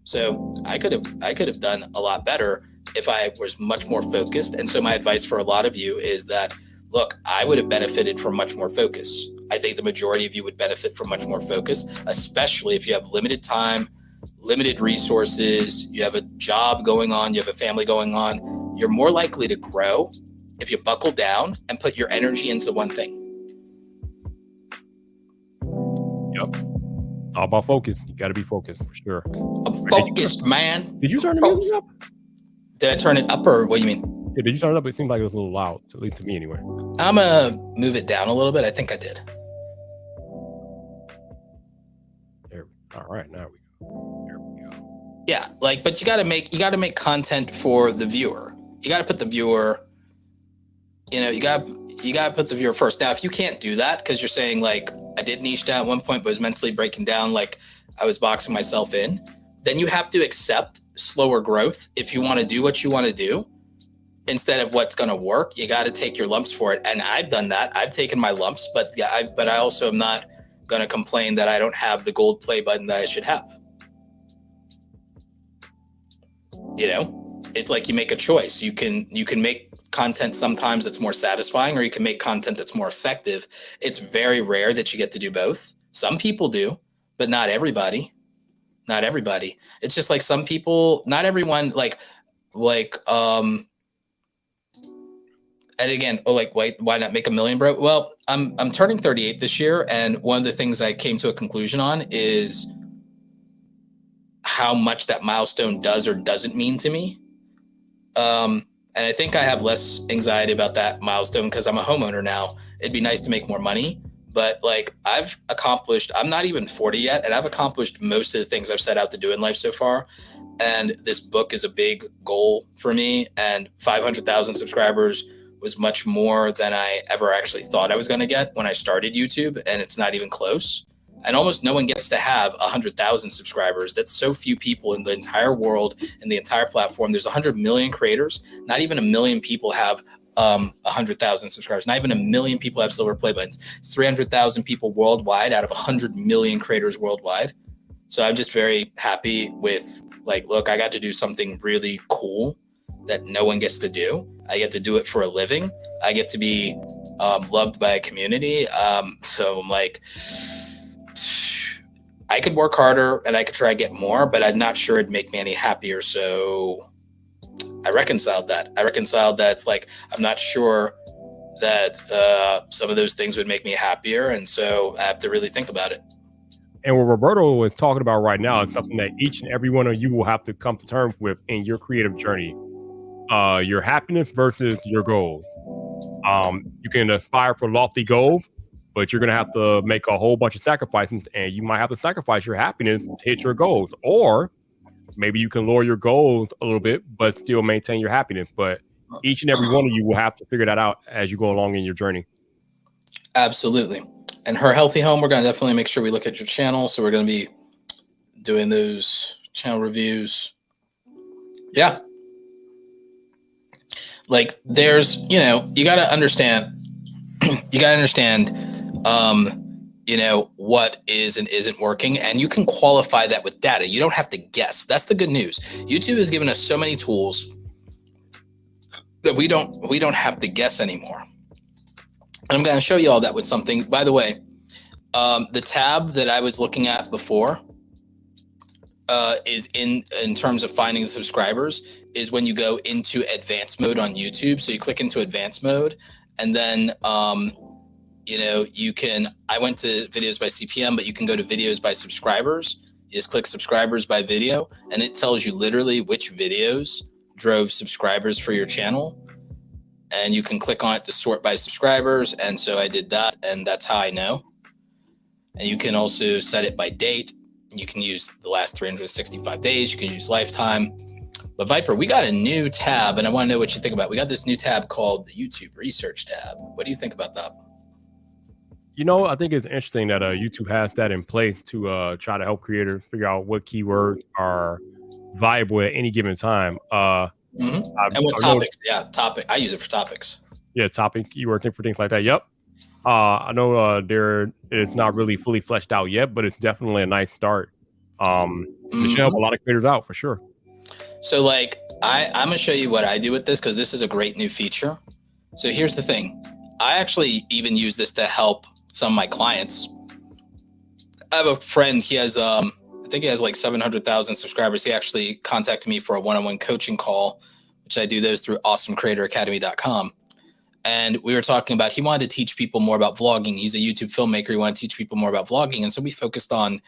So I could have done a lot better if I was much more focused. And so my advice for a lot of you is that, look, I would have benefited from much more focus. I think the majority of you would benefit from much more focus, especially if you have limited time, limited resources, you have a job going on, you have a family going on. You're more likely to grow if you buckle down and put your energy into one thing.
Yep. All about focus. You got to be focused for sure.
I'm focused, man.
Did you turn the music up?
Did I turn it up, or what do you mean?
Yeah, did you turn it up? It seemed like it was a little loud, at least to me anyway.
I'm going to move it down a little bit. I think I did.
All right, now we go. There we go.
Yeah, but you got to make content for the viewer. You got to put the viewer, you got to put the viewer first. Now, if you can't do that because you're saying I did niche down at one point, but was mentally breaking down, I was boxing myself in, then you have to accept slower growth if you want to do what you want to do. Instead of what's going to work, you got to take your lumps for it. And I've done that. I've taken my lumps, but I also am not going to complain that I don't have the gold play button that I should have. It's like you make a choice. You can make content sometimes that's more satisfying, or you can make content that's more effective. It's very rare that you get to do both. Some people do, but not everybody. Not everybody. It's just some people, not everyone, and again, why not make $1 million, bro? Well, I'm turning 38 this year, and one of the things I came to a conclusion on is how much that milestone does or doesn't mean to me. And I think I have less anxiety about that milestone because I'm a homeowner now. It'd be nice to make more money, but I've accomplished, I'm not even 40 yet, and I've accomplished most of the things I've set out to do in life so far. And this book is a big goal for me, and 500,000 subscribers was much more than I ever actually thought I was going to get when I started YouTube, and it's not even close. And almost no one gets to have 100,000 subscribers. That's so few people in the entire world, in the entire platform. There's 100 million creators. Not even 1 million people have 100,000 subscribers. Not even 1 million people have silver play buttons. It's 300,000 people worldwide out of 100 million creators worldwide. So I'm just very happy with look, I got to do something really cool that no one gets to do. I get to do it for a living. I get to be loved by a community. So I'm I could work harder and I could try to get more, but I'm not sure it'd make me any happier. So I reconciled that. It's I'm not sure that some of those things would make me happier. And so I have to really think about it.
And what Roberto is talking about right now is something that each and every one of you will have to come to terms with in your creative journey. Your happiness versus your goals. You can aspire for lofty goals, but you're going to have to make a whole bunch of sacrifices, and you might have to sacrifice your happiness to hit your goals. Or maybe you can lower your goals a little bit, but still maintain your happiness. But each and every one of you will have to figure that out as you go along in your journey.
Absolutely. And Her Healthy Home, we're going to definitely make sure we look at your channel. So we're going to be doing those channel reviews. Yeah. There's, you got to understand, what is and isn't working, and you can qualify that with data. You don't have to guess. That's the good news. YouTube has given us so many tools that we don't have to guess anymore. And I'm going to show you all that with something. By the way, the tab that I was looking at before is in terms of finding the subscribers is when you go into advanced mode on YouTube. So you click into advanced mode, and then you can, I went to videos by CPM, but you can go to videos by subscribers. You just click subscribers by video, and it tells you literally which videos drove subscribers for your channel. and you can click on it to sort by subscribers. And so I did that, and that's how I know. And you can also set it by date. You can use the last 365 days. You can use lifetime. But Viper, we got a new tab, and I want to know what you think about it. We got this new tab called the YouTube Research tab. What do you think about that?
You know, I think it's interesting that YouTube has that in place to try to help creators figure out what keywords are viable at any given time.
And what topics? Topic. I use it for topics.
Yeah, topic, keyword, for things like that. Yep. I know it's not really fully fleshed out yet, but it's definitely a nice start. It should help a lot of creators out for sure.
So like, I'm going to show you what I do with this because this is a great new feature. So here's the thing. I actually even use this to help some of my clients. I have a friend, he has, I think he has like 700,000 subscribers. He actually contacted me for a one-on-one coaching call, which I do those through awesomecreatoracademy.com. And we were talking about, he wanted to teach people more about vlogging. He's a YouTube filmmaker. He wanted to teach people more about vlogging. And so we focused on,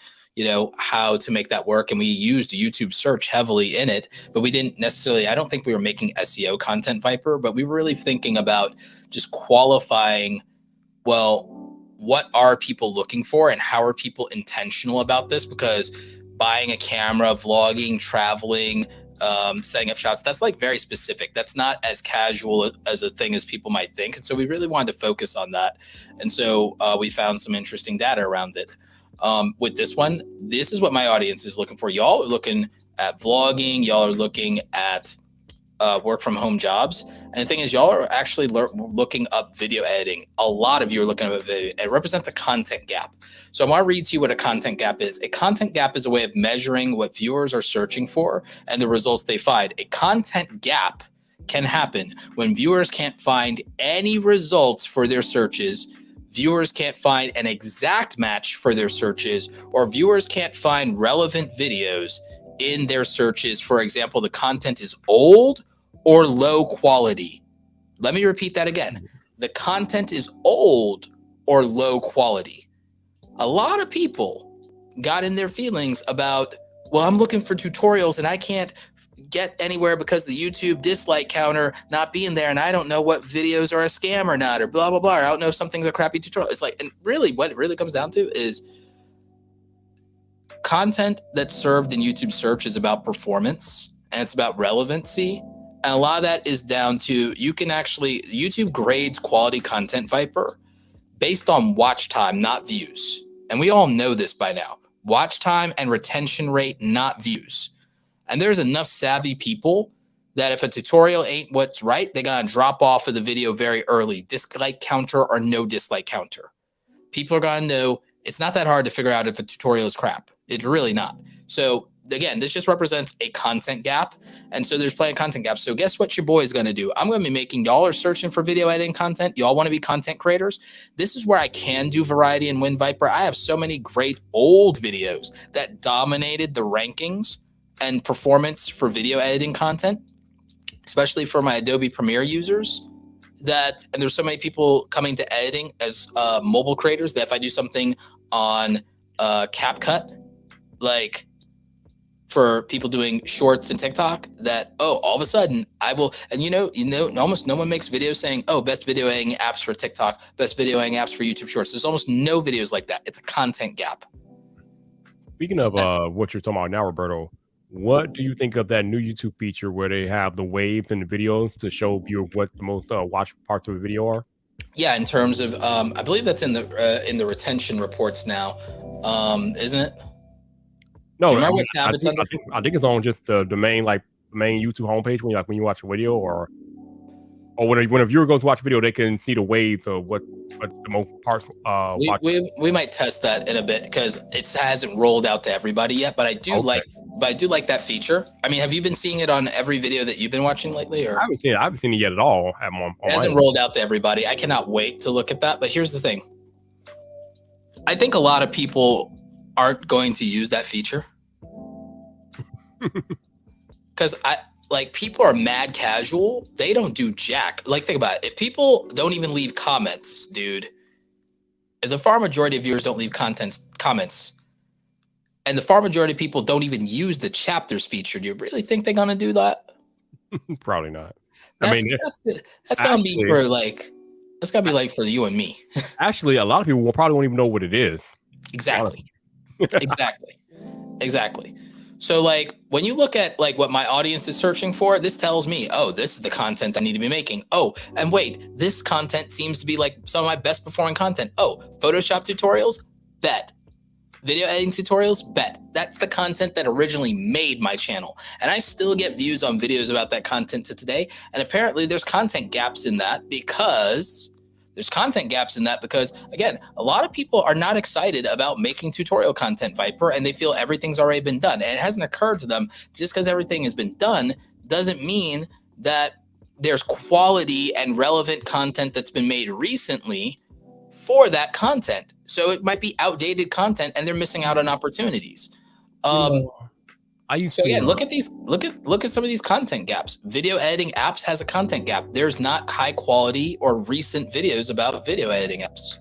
how to make that work. And we used YouTube search heavily in it, but we didn't necessarily, I don't think we were making SEO content, Viper, but we were really thinking about just qualifying, well, what are people looking for and how are people intentional about this? Because buying a camera, vlogging, traveling, setting up shots, that's like very specific. That's not as casual as a thing as people might think. And so we really wanted to focus on that. And so we found some interesting data around it. With this one, this is what my audience is looking for. Y'all are looking at vlogging. Y'all are looking at work from home jobs. And the thing is, y'all are actually looking up video editing. A lot of you are looking up video. It represents a content gap. So I want to read to you what a content gap is. A content gap is a way of measuring what viewers are searching for and the results they find. A content gap can happen when viewers can't find any results for their searches, viewers can't find an exact match for their searches, or viewers can't find relevant videos in their searches. For example, the content is old or low quality. Let me repeat that again. The content is old or low quality. A lot of people got in their feelings about, well, I'm looking for tutorials and I can't get anywhere because the YouTube dislike counter not being there, and I don't know what videos are a scam or not, or blah, blah, blah. Or I don't know if something's a crappy tutorial. It's like, and really what it really comes down to is content that's served in YouTube search is about performance and it's about relevancy. And a lot of that is down to, YouTube grades quality content, Viper, based on watch time, not views. And we all know this by now. Watch time and retention rate, not views. And there's enough savvy people that if a tutorial ain't what's right, they're going to drop off of the video very early. Dislike counter or no dislike counter. People are going to know it's not that hard to figure out if a tutorial is crap. It's really not. So again, this just represents a content gap. And so there's plenty of content gaps. So guess what your boy is going to do? I'm going to be making, y'all are searching for video editing content. Y'all want to be content creators. This is where I can do variety and win, Viper. I have so many great old videos that dominated the rankings and performance for video editing content, especially for my Adobe Premiere users, and there's so many people coming to editing as mobile creators that if I do something on CapCut, like for people doing shorts and TikTok, that, all of a sudden I will, and almost no one makes videos saying, best video editing apps for TikTok, best video editing apps for YouTube Shorts. There's almost no videos like that. It's a content gap.
Speaking of what you're talking about now, Roberto, what do you think of that new YouTube feature where they have the waves in the videos to show viewers what the most watched parts of a video are?
Yeah, in terms of, I believe that's in the retention reports now, isn't it?
No,
I
think it's on just the main YouTube homepage when you watch a video, or when a viewer goes to watch a video, they can see the waves of what the most parts.
We might test that in a bit because it hasn't rolled out to everybody yet. But I do like that feature. I mean, have you been seeing it on every video that you've been watching lately? Or
I haven't seen it yet at all.
It hasn't rolled out to everybody. I cannot wait to look at that. But here's the thing. I think a lot of people aren't going to use that feature because people are mad casual. They don't do jack. Like, think about it. If people don't even leave comments, dude, if the far majority of viewers don't leave comments, and the far majority of people don't even use the chapters feature, do you really think they're going to do that?
Probably not. I mean,
That's gonna be for like, that's gonna be like for you and me.
Actually, a lot of people probably won't even know what it is.
Exactly. Exactly. So like when you look at like what my audience is searching for, this tells me, oh, this is the content I need to be making. Oh, and wait, this content seems to be like some of my best performing content. Oh, Photoshop tutorials, bet. Video editing tutorials, bet. That's the content that originally made my channel. And I still get views on videos about that content to today. And apparently there's content gaps in that because again, a lot of people are not excited about making tutorial content, Viper, and they feel everything's already been done. And it hasn't occurred to them just because everything has been done doesn't mean that there's quality and relevant content that's been made recently for that content. So it might be outdated content and they're missing out on opportunities. So again, look at some of these content gaps. Video editing apps has a content gap. There's not high quality or recent videos about video editing apps.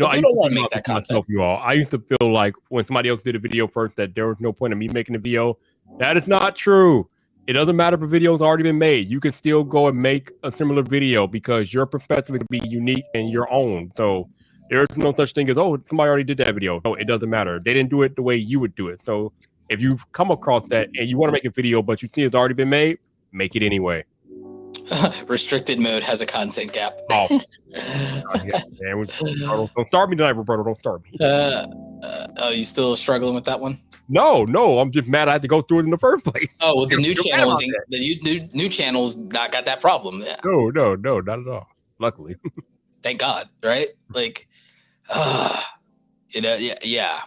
I don't want to make that content. You all. I used to feel like when somebody else did a video first that there was no point in me making a video. That is not true. It doesn't matter if a video has already been made. You can still go and make a similar video because your perspective can be unique and your own. So there's no such thing as, oh, somebody already did that video. No, it doesn't matter. They didn't do it the way you would do it. So if you've come across that and you want to make a video, but you see it's already been made, make it anyway.
Restricted mode has a content gap.
Oh, don't start me tonight, Roberto. Don't start me.
Are you still struggling with that one?
No. I'm just mad I had to go through it in the first place.
Oh, well, the new channel's not got that problem. Yeah.
No, not at all. Luckily.
Thank God, right? Like, yeah.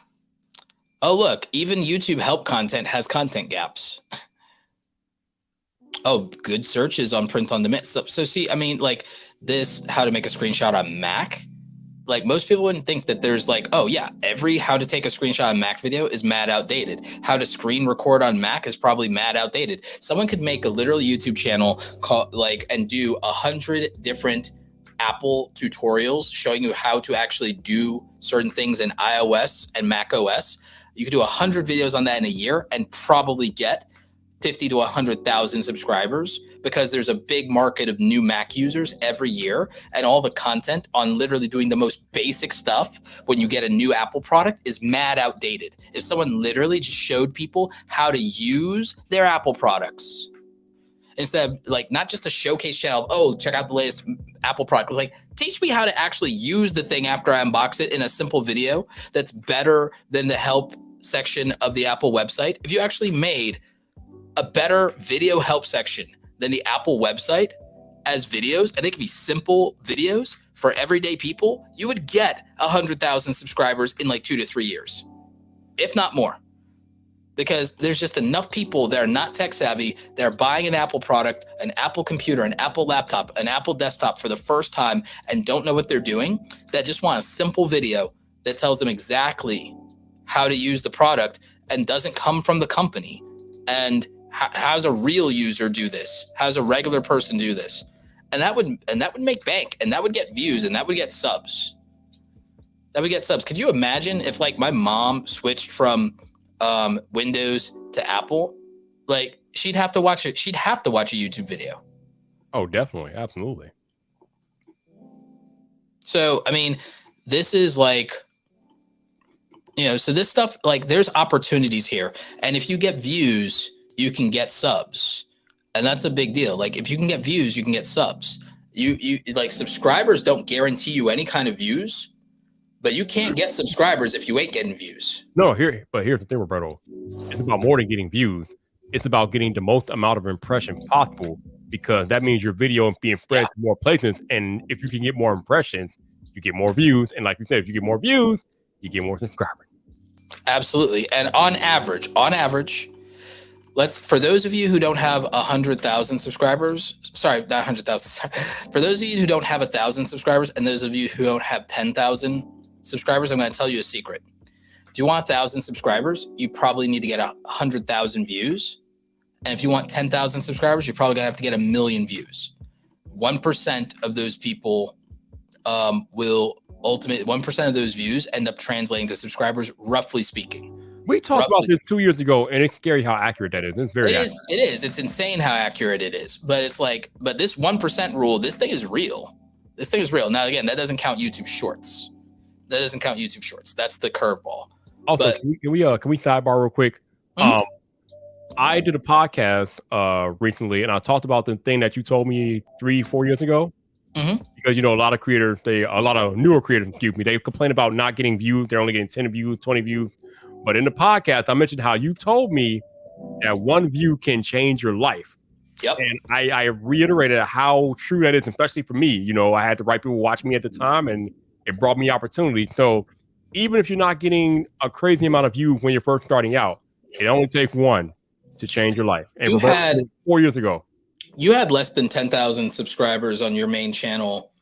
Oh, look, even YouTube help content has content gaps. Oh, good searches on print on demand. So see, I mean, like this, how to make a screenshot on Mac. Like most people wouldn't think that there's like, oh yeah, every how to take a screenshot on Mac video is mad outdated. How to screen record on Mac is probably mad outdated. Someone could make a literal YouTube channel and do 100 different Apple tutorials showing you how to actually do certain things in iOS and Mac OS. You could do 100 videos on that in a year and probably get 50 to 100,000 subscribers because there's a big market of new Mac users every year, and all the content on literally doing the most basic stuff when you get a new Apple product is mad outdated. If someone literally just showed people how to use their Apple products instead of like not just a showcase channel of, oh, check out the latest Apple product. Like, teach me how to actually use the thing after I unbox it in a simple video that's better than the help section of the Apple website. If you actually made a better video help section than the Apple website as videos, and they could be simple videos for everyday people, you would get 100,000 subscribers in like 2 to 3 years, if not more. Because there's just enough people that are not tech savvy. They're buying an Apple product, an Apple computer, an Apple laptop, an Apple desktop for the first time and don't know what they're doing, that just want a simple video that tells them exactly how to use the product and doesn't come from the company. And how's a real user do this? How's a regular person do this? And that would make bank, and that would get views, and that would get subs. Could you imagine if like my mom switched from Windows to Apple? Like she'd have to watch a YouTube video.
Oh, definitely. Absolutely.
So, I mean, this is like, so this stuff, like there's opportunities here. And if you get views, you can get subs. And that's a big deal. Like if you can get views, you can get subs. You like subscribers don't guarantee you any kind of views, but you can't get subscribers if you ain't getting views.
No, here's the thing, Roberto. It's about more than getting views. It's about getting the most amount of impressions possible, because that means your video is being spread to more places. And if you can get more impressions, you get more views. And like you said, if you get more views, you get more subscribers.
Absolutely. And on average, for those of you who don't have 100,000 subscribers, sorry, not 100,000. For those of you who don't have 1,000 subscribers and those of you who don't have 10,000 subscribers, I'm going to tell you a secret. If you want 1,000 subscribers, you probably need to get 100,000 views. And if you want 10,000 subscribers, you're probably going to have to get 1 million views. 1% of those people will ultimately, 1% of those views end up translating to subscribers, roughly speaking.
We talked about this 2 years ago, and it's scary how accurate that is. It's very accurate.
It is. It's insane how accurate it is. But it's like, but this 1% rule, this thing is real. This thing is real. Now, again, that doesn't count YouTube Shorts. That's the curveball.
Also,
but,
can we sidebar real quick? I did a podcast recently, and I talked about the thing that you told me 3-4 years ago. Because a lot of creators, a lot of newer creators, they complain about not getting views. They're only getting 10 views, 20 views. But in the podcast, I mentioned how you told me that one view can change your life.
Yep.
And I reiterated how true that is, especially for me. I had the right people watch me at the time, and it brought me opportunity. So even if you're not getting a crazy amount of views when you're first starting out, it only takes one to change your life. And
you had
4 years ago.
You had less than 10,000 subscribers on your main channel,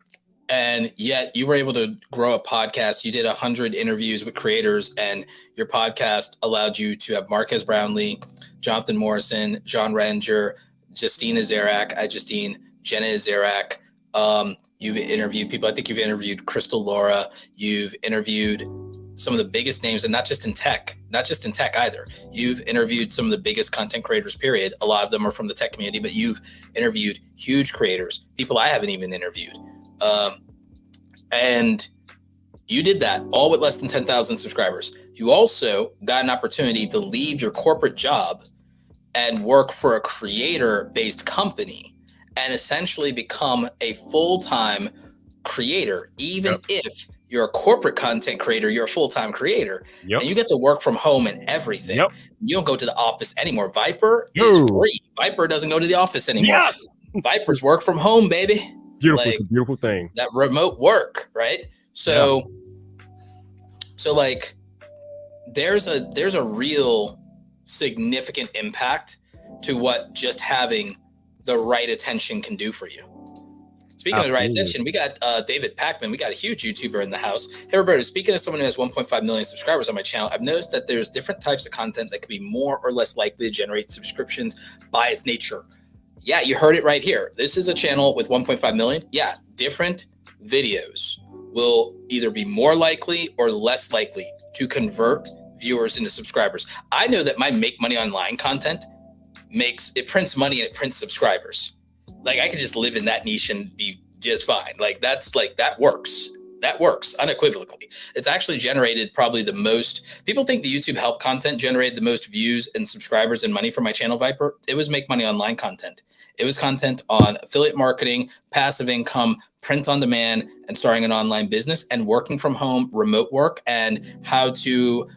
and yet you were able to grow a podcast. You did 100 interviews with creators, and your podcast allowed you to have Marquez Brownlee, Jonathan Morrison, John Renger, Justina Zarak, Jenna Zarak. You've interviewed people. I think you've interviewed Crystal Laura. You've interviewed some of the biggest names, and not just in tech either. You've interviewed some of the biggest content creators, period. A lot of them are from the tech community, but you've interviewed huge creators, people I haven't even interviewed. And you did that all with less than 10,000 subscribers. You also got an opportunity to leave your corporate job and work for a creator-based company and essentially become a full-time creator, even if you're a corporate content creator, you're a full-time creator, and you get to work from home and everything. You don't go to the office anymore. Viper is free. Viper doesn't go to the office anymore. Vipers work from home, baby.
Beautiful, it's a beautiful thing.
That remote work, right? So like, there's a real significant impact to what just having the right attention can do for you. Speaking of the right attention, we got David Packman. We got a huge YouTuber in the house. Hey, Roberto, speaking of someone who has 1.5 million subscribers on my channel, I've noticed that there's different types of content that could be more or less likely to generate subscriptions by its nature. Yeah, you heard it right here. This is a channel with 1.5 million. Yeah, different videos will either be more likely or less likely to convert viewers into subscribers. I know that my Make Money Online content prints money and it prints subscribers. Like, I could just live in that niche and be just fine. Like, that works. That works unequivocally. It's actually generated probably the most. People think the YouTube help content generated the most views and subscribers and money for my channel, Viper. It was Make Money Online content. It was content on affiliate marketing, passive income, print on demand, and starting an online business and working from home, remote work, and how to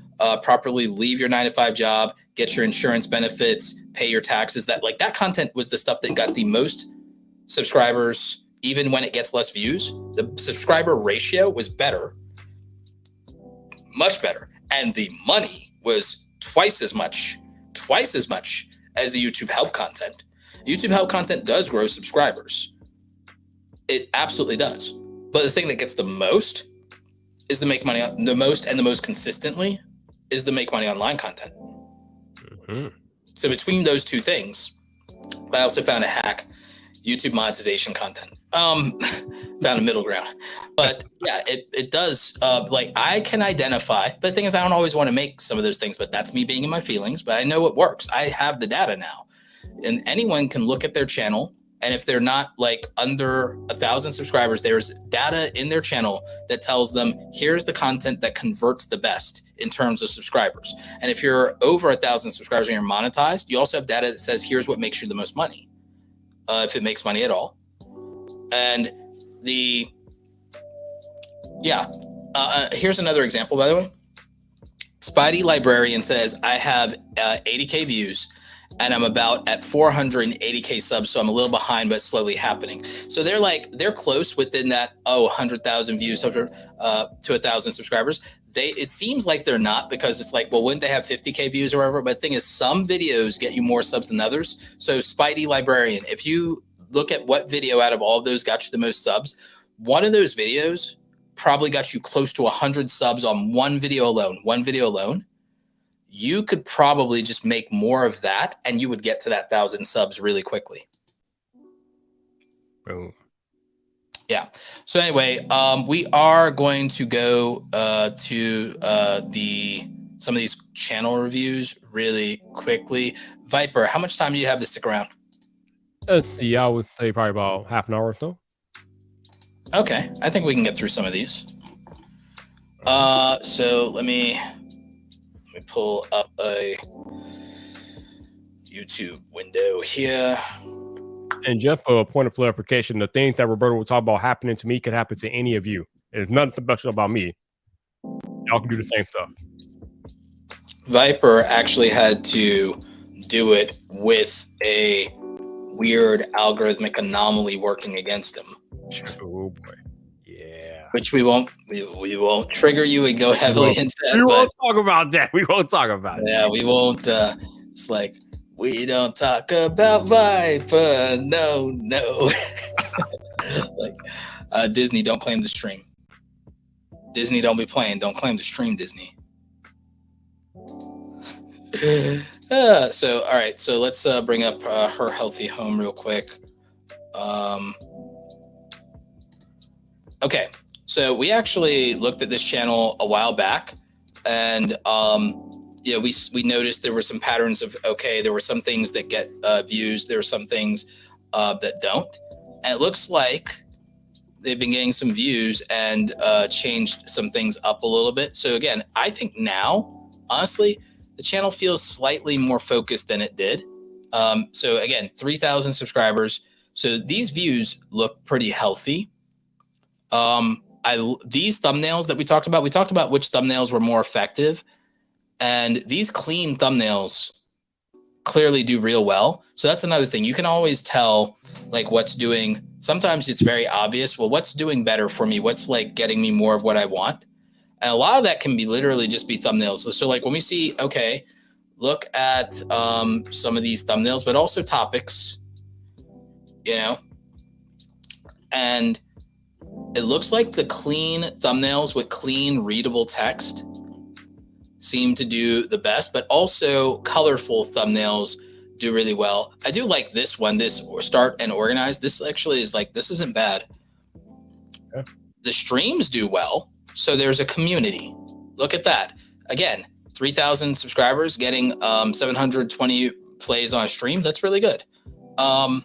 properly leave your 9-to-5 job, get your insurance benefits, pay your taxes. That content was the stuff that got the most subscribers. Even when it gets less views, the subscriber ratio was better, much better. And the money was twice as much as the YouTube help content. YouTube help content does grow subscribers. It absolutely does. But the thing that gets the most is the most consistently is the Make Money Online content. So between those two things, I also found a hack, YouTube monetization content. Found a middle ground. But yeah, it does. I can identify, but the thing is, I don't always want to make some of those things, but that's me being in my feelings, but I know it works. I have the data now, and anyone can look at their channel. And if they're not under 1,000 subscribers, there's data in their channel that tells them, here's the content that converts the best in terms of subscribers. And if you're over 1,000 subscribers and you're monetized, you also have data that says, here's what makes you the most money, if it makes money at all. And here's another example, by the way. Spidey Librarian says, I have 80K views and I'm about at 480K subs. So I'm a little behind, but slowly happening. So they're close within that, 100,000 views to 1,000 subscribers. It seems like they're not, because it's like, well, wouldn't they have 50K views or whatever? But the thing is, some videos get you more subs than others. So Spidey Librarian, if you look at what video out of all of those got you the most subs, one of those videos probably got you close to 100 subs on one video alone. You could probably just make more of that and you would get to that 1,000 subs really quickly.
Boom.
Yeah. So anyway, we are going to go to the some of these channel reviews really quickly. Viper, how much time do you have to stick around?
Let's see, I would say probably about half an hour or so.
Okay, I think we can get through some of these. So let me pull up a YouTube window here.
And just for a point of clarification, the things that Roberto will talk about happening to me could happen to any of you. It's nothing special about me. Y'all can do the same stuff.
Viper actually had to do it with a weird algorithmic anomaly working against him.
Oh boy. Yeah.
Which we won't trigger you and go heavily into that.
We won't talk about that. We won't talk about it.
Yeah, we won't. It's like, we don't talk about Viper. No. Like, Disney, don't claim the stream. Disney, don't be playing. Don't claim the stream, Disney. So, all right. So let's bring up her healthy home real quick. Okay. So we actually looked at this channel a while back, and we noticed there were some patterns of, okay, there were some things that get views, there were some things that don't, and it looks like they've been getting some views and changed some things up a little bit. So again, I think now, honestly, the channel feels slightly more focused than it did. So again, 3,000 subscribers. So these views look pretty healthy. These thumbnails that we talked about which thumbnails were more effective, and these clean thumbnails clearly do real well. So that's another thing. You can always tell like what's doing. Sometimes it's very obvious. Well, what's doing better for me? What's like getting me more of what I want? And a lot of that can be literally just be thumbnails. So like when we see, okay, look at some of these thumbnails, but also topics, and it looks like the clean thumbnails with clean readable text seem to do the best, but also colorful thumbnails do really well. I do like this one, this start and organize. This actually is like, this isn't bad.
Yeah.
The streams do well. So there's a community. Look at that. Again, 3,000 subscribers getting 720 plays on a stream. That's really good. And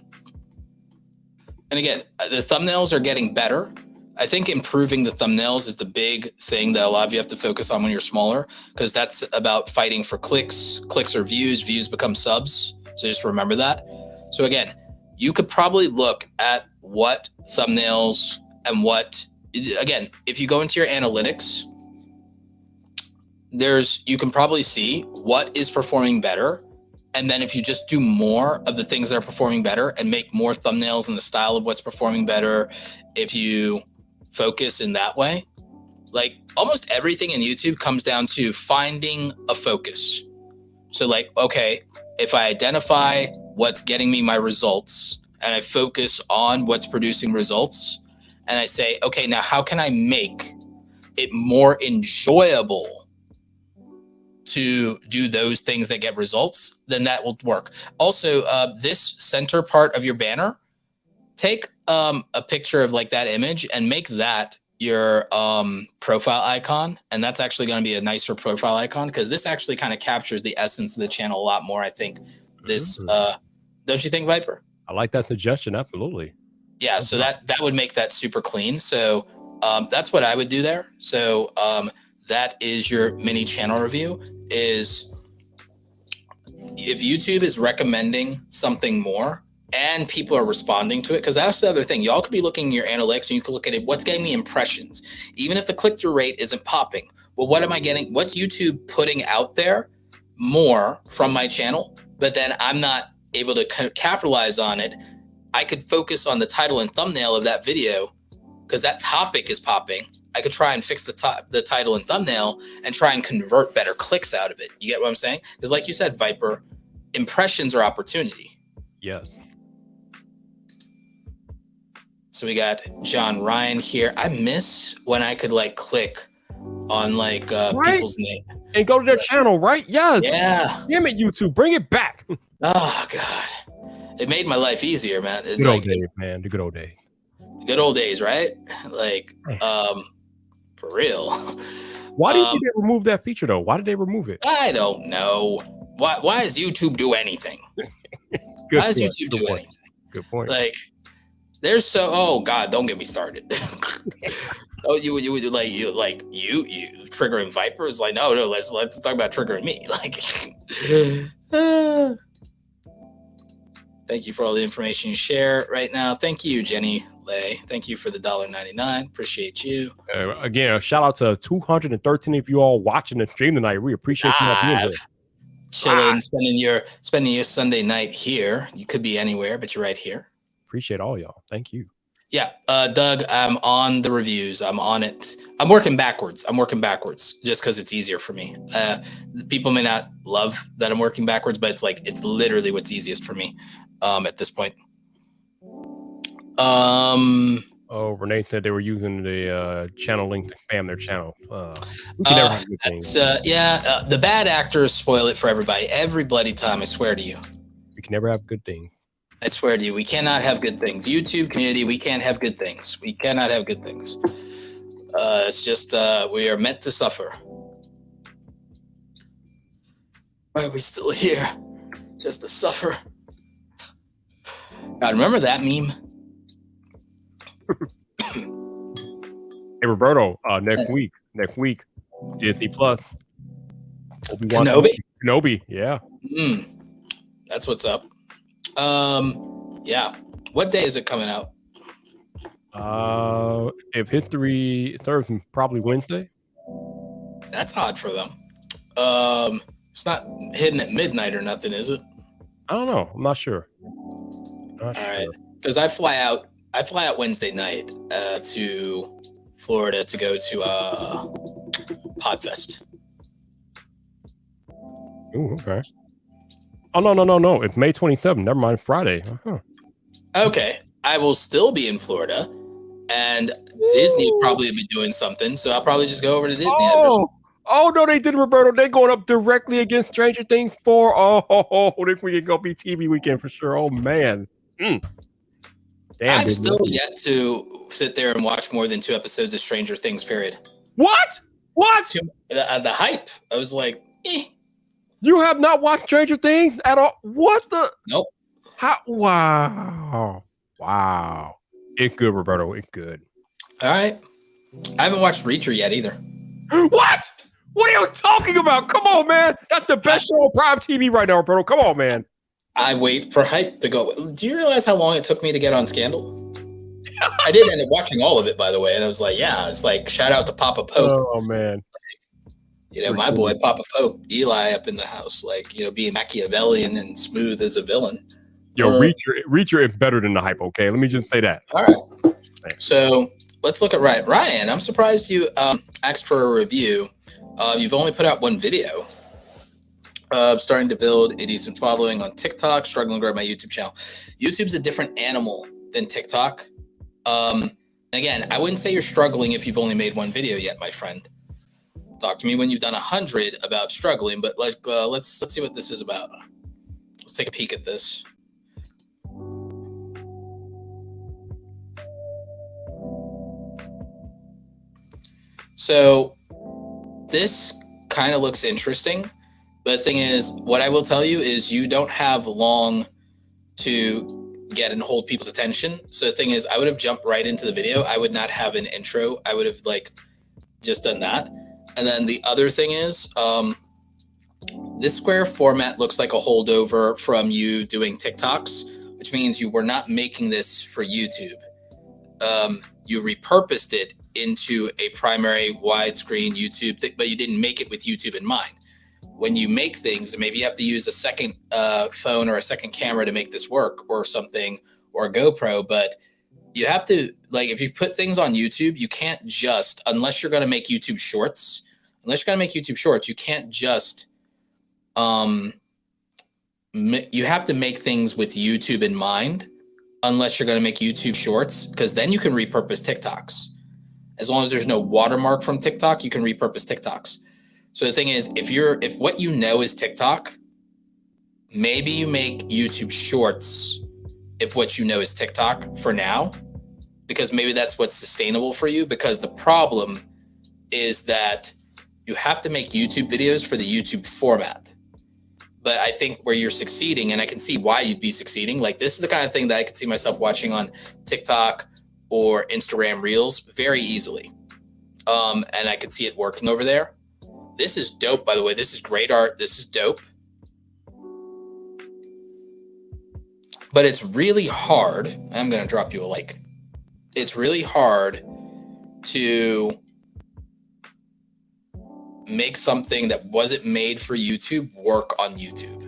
again, the thumbnails are getting better. I think improving the thumbnails is the big thing that a lot of you have to focus on when you're smaller, because that's about fighting for clicks. Clicks or views. Views become subs. So just remember that. So again, you could probably look at what thumbnails and what, again, if you go into your analytics, you can probably see what is performing better. And then if you just do more of the things that are performing better and make more thumbnails in the style of what's performing better, if you focus in that way, like almost everything in YouTube comes down to finding a focus. So like, okay, if I identify what's getting me my results and I focus on what's producing results, and I say, okay, now how can I make it more enjoyable to do those things that get results, then that will work. Also, this center part of your banner, take a picture of like that image and make that your profile icon. And that's actually going to be a nicer profile icon, because this actually kind of captures the essence of the channel a lot more. I think this, don't you think, Viper?
I like that suggestion. Absolutely.
Yeah. So that would make that super clean. So that's what I would do there. So that is your mini channel review. Is if YouTube is recommending something more and people are responding to it, because that's the other thing. Y'all could be looking at your analytics and you could look at it. What's getting me impressions? Even if the click-through rate isn't popping. Well, what am I getting? What's YouTube putting out there more from my channel? But then I'm not able to capitalize on it. I could focus on the title and thumbnail of that video because that topic is popping. I could try and fix the title and thumbnail and try and convert better clicks out of it. You get what I'm saying? Because like you said, Viper, impressions are opportunity.
Yes.
So we got John Ryan here. I miss when I could like click on like people's name
and go to their channel, right? Yes.
Yeah.
Damn it, YouTube, bring it back.
Oh God, it made my life easier, man.
Good old days, man. The good old days.
Good old days, right? Like, for real.
Why did they remove that feature though? Why did they remove it?
I don't know. Why does YouTube do anything? Why does YouTube do anything?
Good point.
Like, there's oh God, don't get me started. Oh, you triggering vipers? Like, no, let's talk about triggering me. Like, thank you for all the information you share right now. Thank you, Jenny Lay. Thank you for the $1.99. Appreciate you.
Again, a shout out to 213 of you all watching the stream tonight. We appreciate you all being here.
Chilling, spending your Sunday night here. You could be anywhere, but you're right here.
Appreciate all y'all. Thank you.
Yeah, Doug, I'm on the reviews. I'm on it. I'm working backwards just because it's easier for me. People may not love that I'm working backwards, but it's literally what's easiest for me at this point.
Oh, Renee said they were using the channel link to spam their channel. We can never have good things.
The bad actors spoil it for everybody every bloody time. I swear to you.
We can never have good things.
I swear to you, we cannot have good things. YouTube community, we can't have good things. We cannot have good things. It's just we are meant to suffer. Why are we still here? Just to suffer. God, remember that meme?
Hey, Roberto, next week, Disney Plus. Kenobi, yeah.
That's what's up. Yeah. What day is it coming out?
If history serves, probably Wednesday.
That's odd for them. It's not hidden at midnight or nothing, is it?
I don't know. I'm not sure.
All right, because I fly out Wednesday night to Florida to go to Podfest.
Oh, okay. Oh, no. It's May 27th. Never mind. Friday. Uh-huh.
Okay. I will still be in Florida, and Disney will probably be doing something, so I'll probably just go over to Disney.
Oh, no, they didn't, Roberto. They're going up directly against Stranger Things 4. This weekend going to be TV weekend for sure. Oh, man. Damn,
I've still yet to sit there and watch more than 2 episodes of Stranger Things, period.
What?
The hype. I was like, eh.
You have not watched Stranger Things at all? What the?
Nope.
How? Wow. It's good, Roberto. It's good.
All right. I haven't watched Reacher yet either.
What? What are you talking about? Come on, man. That's the best show on Prime TV right now, Roberto. Come on, man.
I wait for hype to go. Do you realize how long it took me to get on Scandal? I did end up watching all of it, by the way. And I was like, yeah, it's like, shout out to Papa Pope.
Oh, man.
You know, my boy, Papa Pope, Eli up in the house, like, you know, being Machiavellian and smooth as a villain.
Yo, Reacher is better than the hype, okay? Let me just say that.
All right. So let's look at Ryan. Ryan, I'm surprised you asked for a review. You've only put out 1 video. Starting to build a decent following on TikTok, struggling to grow my YouTube channel. YouTube's a different animal than TikTok. Again, I wouldn't say you're struggling if you've only made 1 video yet, my friend. Talk to me when you've done 100 about struggling, but let's see what this is about. Let's take a peek at this. So this kind of looks interesting, but the thing is, what I will tell you is you don't have long to get and hold people's attention. So the thing is, I would have jumped right into the video. I would not have an intro. I would have just done that. And then the other thing is, this square format looks like a holdover from you doing TikToks, which means you were not making this for YouTube. You repurposed it into a primary widescreen YouTube thing, but you didn't make it with YouTube in mind. When you make things, and maybe you have to use a second phone or a second camera to make this work or something, or a GoPro, but you have to, if you put things on YouTube, you can't just, unless you're going to make YouTube shorts, you can't just, you have to make things with YouTube in mind, unless you're going to make YouTube shorts, because then you can repurpose TikToks. As long as there's no watermark from TikTok, you can repurpose TikToks. So the thing is, if what you know is TikTok, maybe you make YouTube shorts if what you know is TikTok for now, because maybe that's what's sustainable for you. Because the problem is that You have to make YouTube videos for the YouTube format. But I think where you're succeeding, and I can see why you'd be succeeding, like this is the kind of thing that I could see myself watching on TikTok or Instagram Reels very easily. And I could see it working over there. This is dope, by the way. This is great art. This is dope. But it's really hard. I'm going to drop you a like. It's really hard to make something that wasn't made for YouTube work on YouTube.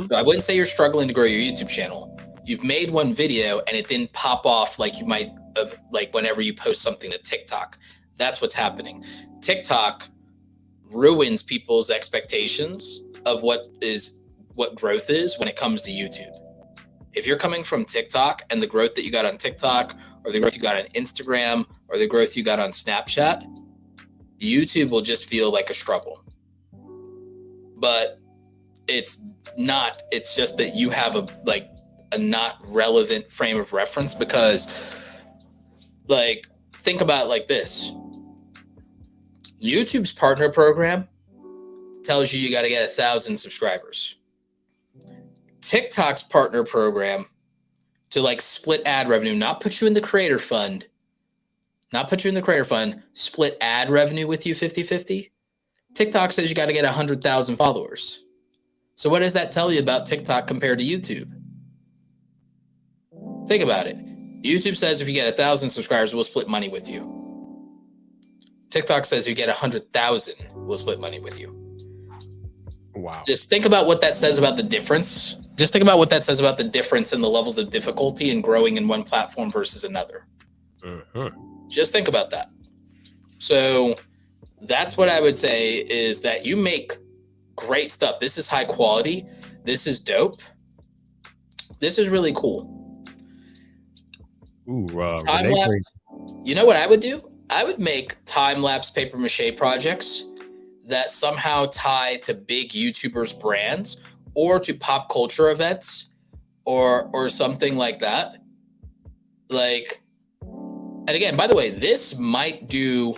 So I wouldn't say you're struggling to grow your YouTube channel. You've made one video and it didn't pop off like you might have, like whenever you post something to TikTok. That's what's happening. TikTok ruins people's expectations of what growth is when it comes to YouTube. If you're coming from TikTok and the growth that you got on TikTok or the growth you got on Instagram or the growth you got on Snapchat, YouTube will just feel like a struggle. But it's not. It's just that you have a not relevant frame of reference because, like, think about it like this. YouTube's partner program tells you got to get 1,000 subscribers. TikTok's partner program to like split ad revenue, not put you in the creator fund, split ad revenue with you 50-50. TikTok says you got to get 100,000 followers. So what does that tell you about TikTok compared to YouTube? Think about it. YouTube says if you get 1,000 subscribers, we'll split money with you. TikTok says you get 100,000, we'll split money with you.
Wow.
Just think about what that says about the difference. Just think about what that says about the difference in the levels of difficulty in growing in one platform versus another. Just think about that. So that's what I would say is that you make great stuff. This is high quality. This is dope. This is really cool. Time lapse. You know what I would do? I would make time-lapse paper mache projects that somehow tie to big YouTubers' brands or to pop culture events or something like that. Like, and again, by the way, this might do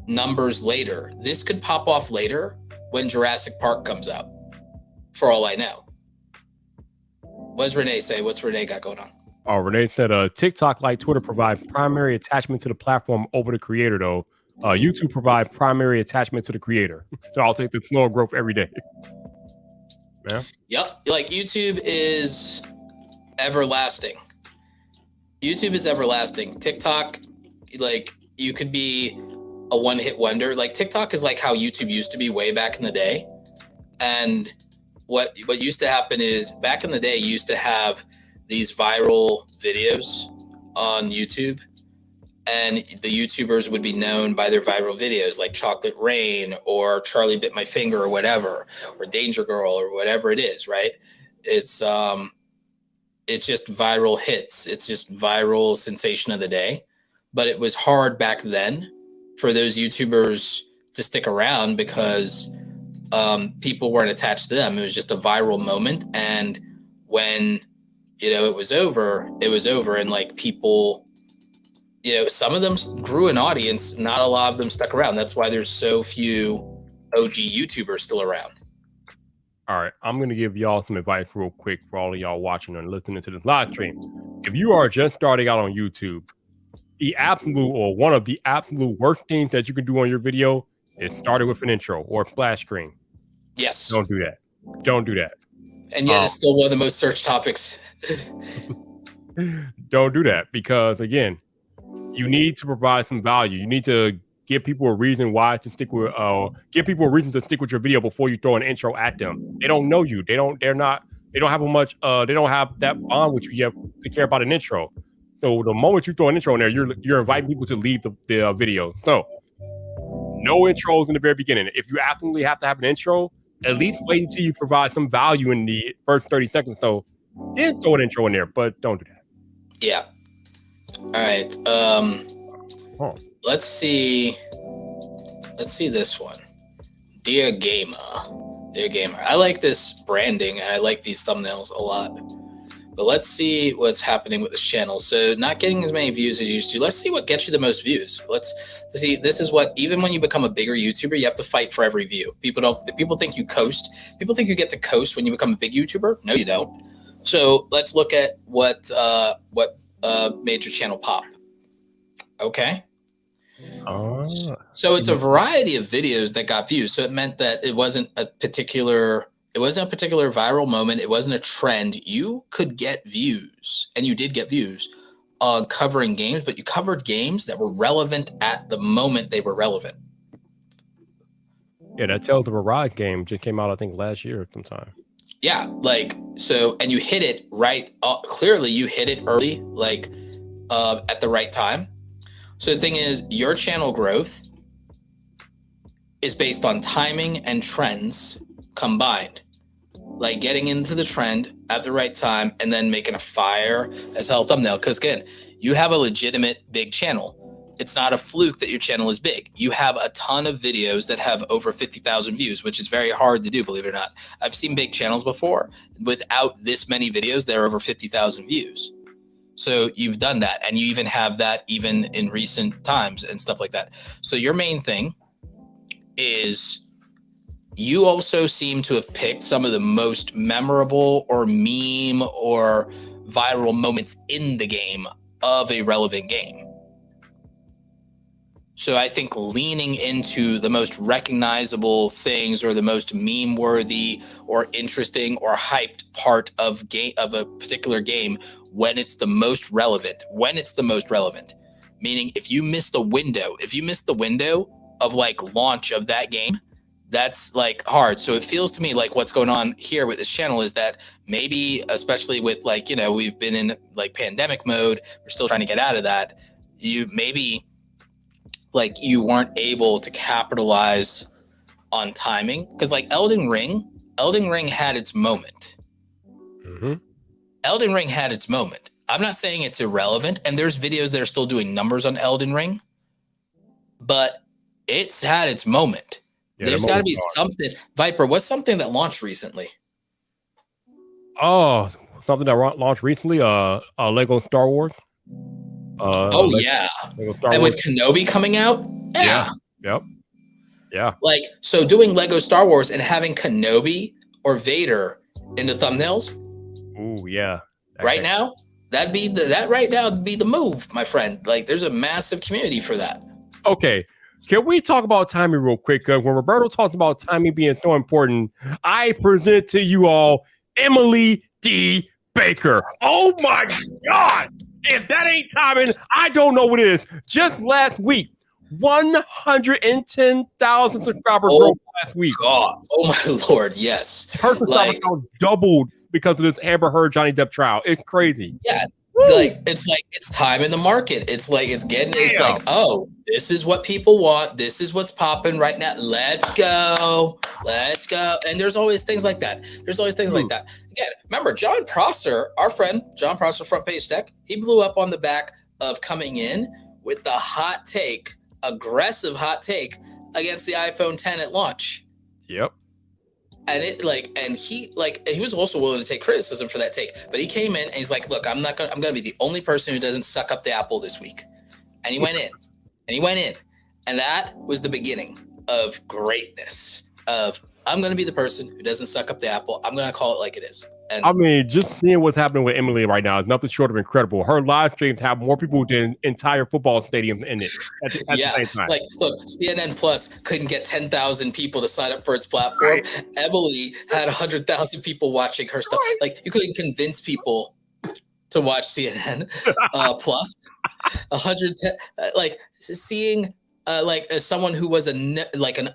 numbers later. This could pop off later when Jurassic Park comes out, for all I know. What does Renee say? What's Renee got going on?
Oh, Renee said, TikTok, like Twitter, provide primary attachment to the platform over the creator, though. YouTube provide primary attachment to the creator. So I'll take the slow growth every day. Yeah.
Yep. Like YouTube is everlasting. YouTube is everlasting. TikTok, like you could be a one-hit wonder. Like TikTok is like how YouTube used to be way back in the day. And what used to happen is back in the day, you used to have these viral videos on YouTube, and the YouTubers would be known by their viral videos like Chocolate Rain or Charlie Bit My Finger or whatever, or Danger Girl or whatever it is, right? It's just viral hits. It's just viral sensation of the day. But it was hard back then for those YouTubers to stick around because people weren't attached to them. It was just a viral moment. And when, it was over, and like people, some of them grew an audience, not a lot of them stuck around. That's why there's so few OG YouTubers still around.
All right, I'm going to give y'all some advice real quick for all of y'all watching and listening to this live stream. If you are just starting out on YouTube, one of the absolute worst things that you can do on your video is start it with an intro or a splash screen.
Yes.
Don't do that. Don't do that.
And yet it's still one of the most searched topics.
Don't do that because, again, you need to provide some value. You need to give people a reason why to stick with, give people a reason to stick with your video before you throw an intro at them. They don't know you. They don't have that bond with you yet to care about an intro. So the moment you throw an intro in there, you're inviting people to leave the video. So no intros in the very beginning. If you absolutely have to have an intro, at least wait until you provide some value in the first 30 seconds. So then throw an intro in there, but don't do that.
Yeah. All right. Let's see this one. Dear Gamer. I like this branding and I like these thumbnails a lot. But let's see what's happening with this channel. So not getting as many views as you used to. Let's see what gets you the most views. Let's see. This is what, even when you become a bigger YouTuber, you have to fight for every view. People think you coast. People think you get to coast when you become a big YouTuber. No, you don't. So let's look at what made your channel pop. Okay. So it's a variety of videos that got views. So it meant that it wasn't a particular viral moment. It wasn't a trend. You could get views, and you did get views covering games, but you covered games that were relevant at the moment they were relevant.
Yeah, that Tales of Arise game just came out, I think, last year sometime.
Yeah, like, so, and you hit it right. Clearly, you hit it early, like at the right time. So the thing is, your channel growth is based on timing and trends combined, like getting into the trend at the right time and then making a fire as hell thumbnail. Because again, you have a legitimate big channel. It's not a fluke that your channel is big. You have a ton of videos that have over 50,000 views, which is very hard to do, believe it or not. I've seen big channels before without this many videos, they're over 50,000 views. So you've done that, and you even have that even in recent times and stuff like that. So your main thing is you also seem to have picked some of the most memorable or meme or viral moments in the game of a relevant game. So I think leaning into the most recognizable things or the most meme worthy or interesting or hyped part of a particular game when it's the most relevant, meaning if you miss the window of like launch of that game, that's like hard. So it feels to me like what's going on here with this channel is that maybe, especially with like, you know, we've been in like pandemic mode, we're still trying to get out of that. You weren't able to capitalize on timing, because like Elden Ring had its moment.
Mm-hmm.
Elden Ring had its moment. I'm not saying it's irrelevant, and there's videos that are still doing numbers on Elden Ring, but it's had its moment. Yeah, there's got to be something. Viper, what's something that launched recently?
Oh, something that launched recently? Lego Star Wars.
Yeah. And with Kenobi coming out? Yeah.
Yep. Yeah.
Like, so doing Lego Star Wars and having Kenobi or Vader in the thumbnails.
Ooh, yeah.
Right now, that'd be the move, my friend. Like, there's a massive community for that.
Okay. Can we talk about timing real quick? When Roberto talked about timing being so important, I present to you all Emily D. Baker. Oh my God. If that ain't timing, I don't know what is. Just last week, 110,000 subscribers broke last week.
God. Oh my Lord, yes.
Her subscriber count doubled because of this Amber Heard Johnny Depp trial. It's crazy.
Yeah. It's time in the market. It's like oh, this is what people want. This is what's popping right now. Let's go. And there's always things like that. Again, remember John Prosser, our friend John Prosser, Front Page Tech. He blew up on the back of coming in with the aggressive hot take against the iPhone 10 at launch.
Yep.
And he was also willing to take criticism for that take, but he came in and he's like, look, I'm gonna be the only person who doesn't suck up the apple this week. And he went in, and that was the beginning of greatness. I'm gonna be the person who doesn't suck up the apple. I'm gonna call it like it is. And
I mean, just seeing what's happening with Emily right now is nothing short of incredible. Her live streams have more people than entire football stadiums in it at the same time.
Like, look, CNN Plus couldn't get 10,000 people to sign up for its platform. Right. Emily had 100,000 people watching her stuff. Right. Like, you couldn't convince people to watch CNN Plus. 110, seeing. As someone who was an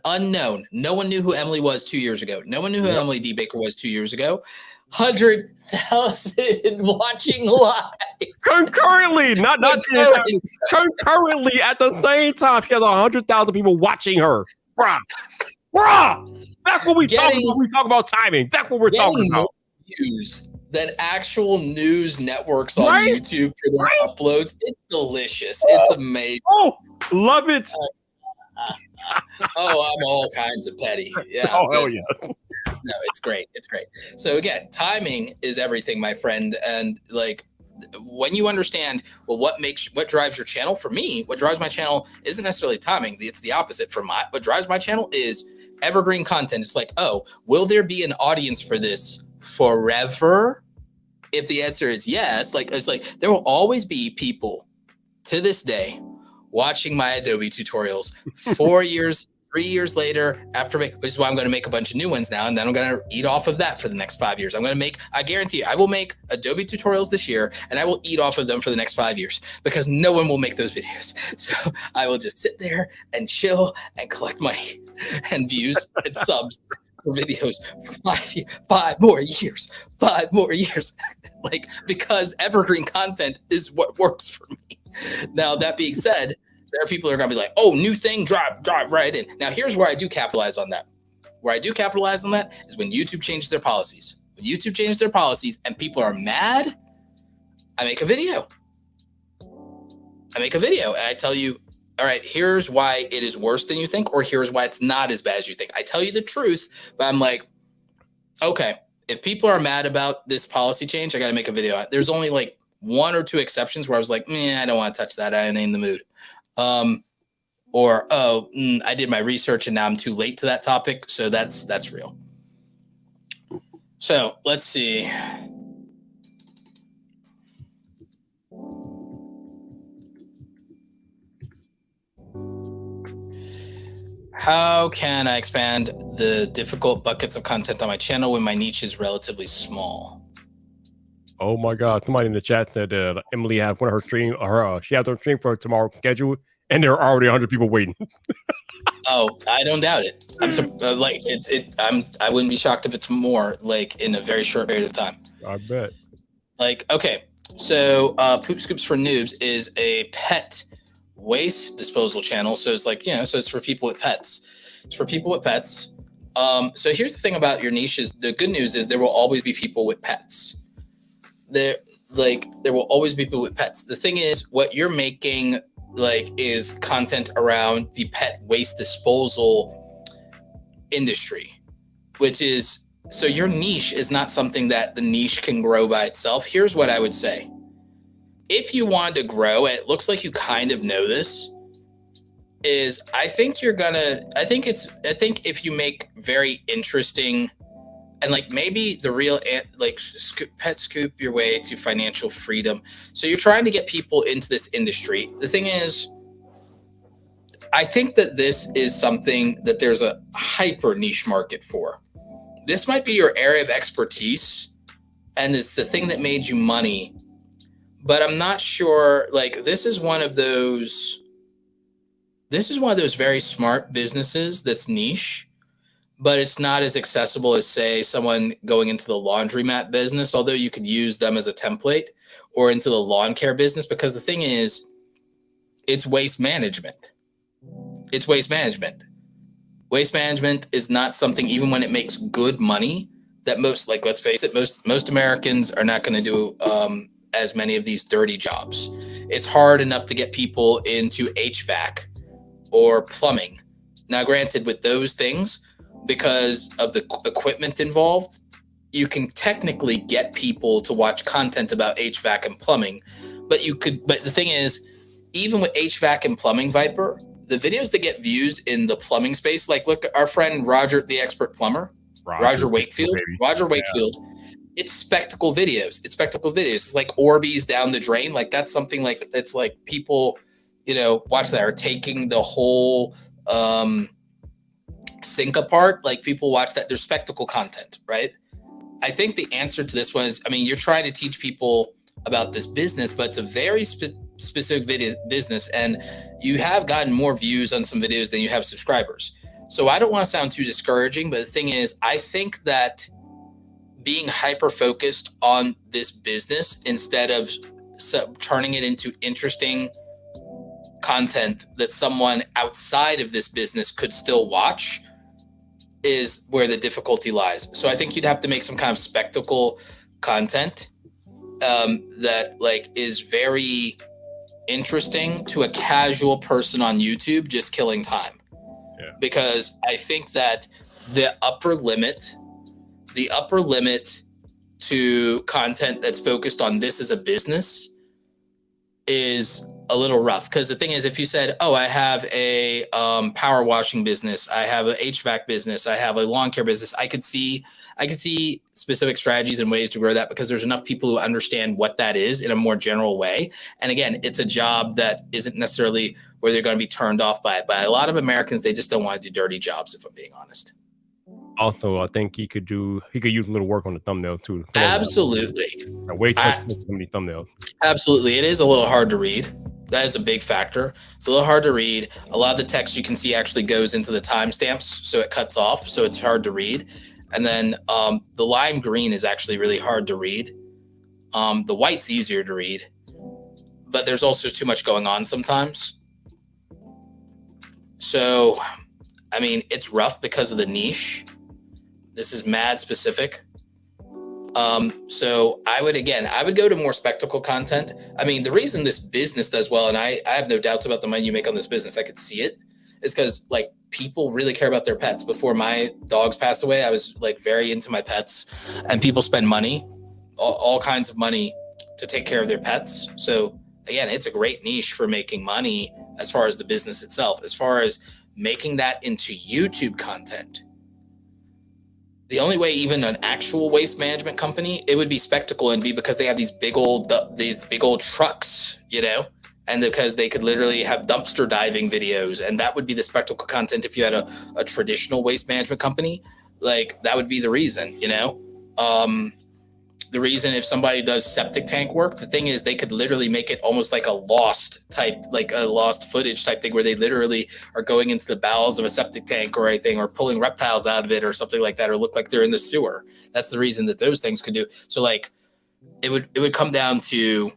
unknown, no one knew who Emily was 2 years ago. No one knew who Emily D. Baker was 2 years ago. 100,000 watching live
concurrently, not concurrently at the same time. She has 100,000 people watching her, bruh. That's what we talk about. When we talk about timing. That's what we're talking about.
Views than actual news networks on YouTube for their uploads. It's delicious. It's amazing.
Oh, love it.
I'm all kinds of petty. Yeah.
Oh, hell yeah.
No, it's great. It's great. So again, timing is everything, my friend. And like, when you understand, well, what drives your channel? For me, what drives my channel isn't necessarily timing. It's the opposite. What drives my channel is evergreen content. It's like, oh, will there be an audience for this forever? If the answer is yes, like, it's like there will always be people to this day watching my Adobe tutorials 4 years, 3 years later, which is why I'm going to make a bunch of new ones now. And then I'm going to eat off of that for the next 5 years. I guarantee you, I will make Adobe tutorials this year and I will eat off of them for the next 5 years because no one will make those videos. So I will just sit there and chill and collect money and views and subs for videos for 5 more years, 5 more years. Like, because evergreen content is what works for me. Now, that being said, there are people who are going to be like, oh, new thing, drop right in. Now, here's where I do capitalize on that. Where I do capitalize on that is when YouTube changes their policies. When YouTube changes their policies and people are mad, I make a video. And I tell you, all right, here's why it is worse than you think, or here's why it's not as bad as you think. I tell you the truth, but I'm like, okay, if people are mad about this policy change, I got to make a video. There's only like 1 or 2 exceptions where I was like, I don't want to touch that. I ain't in the mood. I did my research and now I'm too late to that topic. So that's real. So let's see. How can I expand the difficult buckets of content on my channel when my niche is relatively small?
Oh my God! Somebody in the chat said that Emily had one of her stream, she has her stream for tomorrow scheduled, and there are already 100 people waiting.
Oh, I don't doubt it. I wouldn't be shocked if it's more, like, in a very short period of time.
I bet.
Like, okay, so Poop Scoops for Noobs is a pet waste disposal channel. So it's like, so it's for people with pets. So here's the thing about your niches. The good news is there will always be people with pets. There will always be people with pets. The thing is, what you're making is content around the pet waste disposal industry, which is, so your niche is not something that the niche can grow by itself. Here's what I would say. If you want to grow, and it looks like you kind of know this, is I think if you make very interesting and maybe the real pet scoop your way to financial freedom. So you're trying to get people into this industry. The thing is, I think that this is something that there's a hyper niche market for. This might be your area of expertise and it's the thing that made you money, but I'm not sure, this is one of those very smart businesses that's niche, but it's not as accessible as, say, someone going into the laundromat business, although you could use them as a template, or into the lawn care business, because the thing is, it's waste management. Waste management is not something, even when it makes good money, that let's face it, most Americans are not going to do as many of these dirty jobs. It's hard enough to get people into HVAC or plumbing. Now, granted, with those things, because of the equipment involved, you can technically get people to watch content about HVAC and plumbing, but the thing is, even with HVAC and plumbing, Viper, the videos that get views in the plumbing space, look at our friend Roger, the expert plumber, Roger Wakefield, it's spectacle videos. It's like Orbeez down the drain. That's something it's people, watch that, are taking the whole, sink apart. People watch that. There's spectacle content, right? I think the answer to this one is, you're trying to teach people about this business, but it's a very specific business, and you have gotten more views on some videos than you have subscribers. So I don't want to sound too discouraging, but the thing is, I think that being hyper focused on this business instead of turning it into interesting content that someone outside of this business could still watch is where the difficulty lies. So I think you'd have to make some kind of spectacle content that is very interesting to a casual person on YouTube just killing time. Yeah. Because I think that the upper limit the upper limit to content that's focused on this as a business is a little rough. Because the thing is, if you said, oh, I have a power washing business, I have an HVAC business, I have a lawn care business, I could see specific strategies and ways to grow that, because there's enough people who understand what that is in a more general way. And again, it's a job that isn't necessarily where they're going to be turned off by it. But a lot of Americans, they just don't want to do dirty jobs, if I'm being honest.
Also, I think he could use a little work on the thumbnail too.
Absolutely.
Way too many thumbnails.
Absolutely. It is a little hard to read. That is a big factor. It's a little hard to read. A lot of the text you can see actually goes into the timestamps, so it cuts off, so it's hard to read. And then the lime green is actually really hard to read. The white's easier to read, but there's also too much going on sometimes. So, I mean, it's rough because of the niche. This is mad specific. So I would go to more spectacle content. I mean, the reason this business does well, and I have no doubts about the money you make on this business, I could see it, is because like people really care about their pets. Before my dogs passed away, I was like very into my pets, and people spend money, all kinds of money to take care of their pets. So again, it's a great niche for making money as far as the business itself. As far as making that into YouTube content, the only way even an actual waste management company, it would be spectacle, and be because they have these big old trucks, you know, and because they could literally have dumpster diving videos, and that would be the spectacle content. If you had a traditional waste management company, like that would be the reason, you know. The reason if somebody does septic tank work, the thing is they could literally make it almost like a lost footage type thing, where they literally are going into the bowels of a septic tank or anything, or pulling reptiles out of it or something like that, or look like they're in the sewer. That's the reason that those things could do. So like it would come down to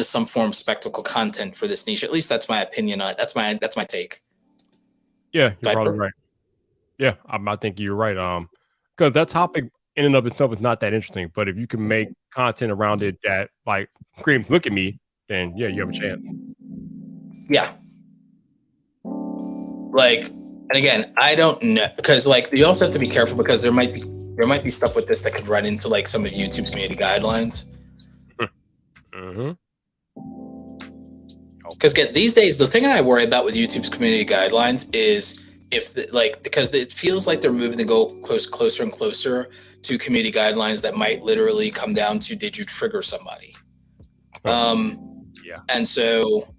some form of spectacle content for this niche. At least that's my opinion on it. That's my take.
Yeah, you're probably right. Yeah, I think you're right. Because that topic in and of itself is not that interesting, but if you can make content around it that like screams, "Look at me," then yeah, you have a chance.
Yeah. Like, and again, I don't know, because like you also have to be careful, because there might be stuff with this that could run into like some of YouTube's community guidelines.
Mm-hmm.
Because these days, the thing I worry about with YouTube's community guidelines is because it feels like they're moving the goal closer and closer to community guidelines that might literally come down to, did you trigger somebody?
Yeah.
And so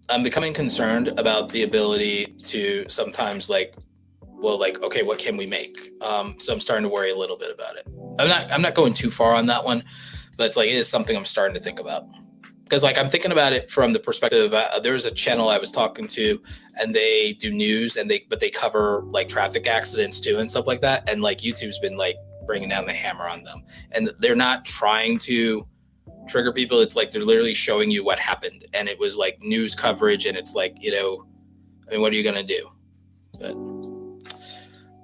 I'm becoming concerned about the ability to sometimes okay, what can we make? So I'm starting to worry a little bit about it. I'm not going too far on that one, but it's like, it is something I'm starting to think about. Because like I'm thinking about it from the perspective, there was a channel I was talking to, and they do news, but they cover like traffic accidents too and stuff like that. And like YouTube's been like bringing down the hammer on them, and they're not trying to trigger people. It's like they're literally showing you what happened, and it was like news coverage, and it's like, you know, I mean, what are you gonna do? But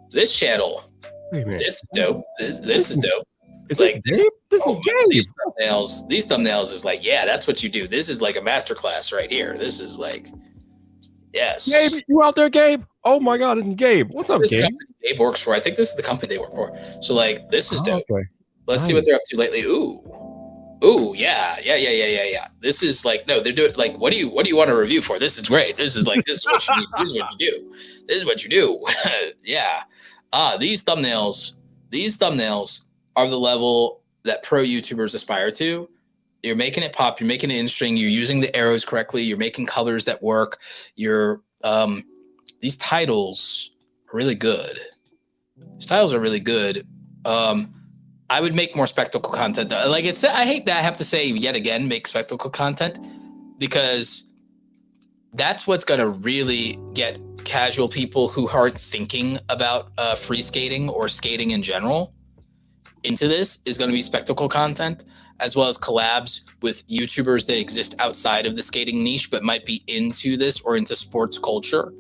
this channel, this is dope. This is dope.
Is
like
Gabe?
These thumbnails is like, yeah, that's what you do. This is like a masterclass right here. This is like, yes.
Gabe, you out there, Gabe? Oh my God, it's Gabe. What's up, Gabe?
Gabe works for. I think this is the company they work for. So like, this is dope.
Okay.
Let's see what they're up to lately. Ooh, yeah. This is like, no, they're doing like, what do you want to review for? This is great. This is what you need. This is what you do. This is what you do. Yeah. These thumbnails are the level that pro YouTubers aspire to. You're making it pop. You're making it interesting. You're using the arrows correctly. You're making colors that work. These titles are really good. I would make more spectacle content. Like I hate that I have to say yet again, make spectacle content, because that's what's going to really get casual people who aren't thinking about free skating or skating in general into this, is going to be spectacle content, as well as collabs with YouTubers that exist outside of the skating niche but might be into this or into sports culture.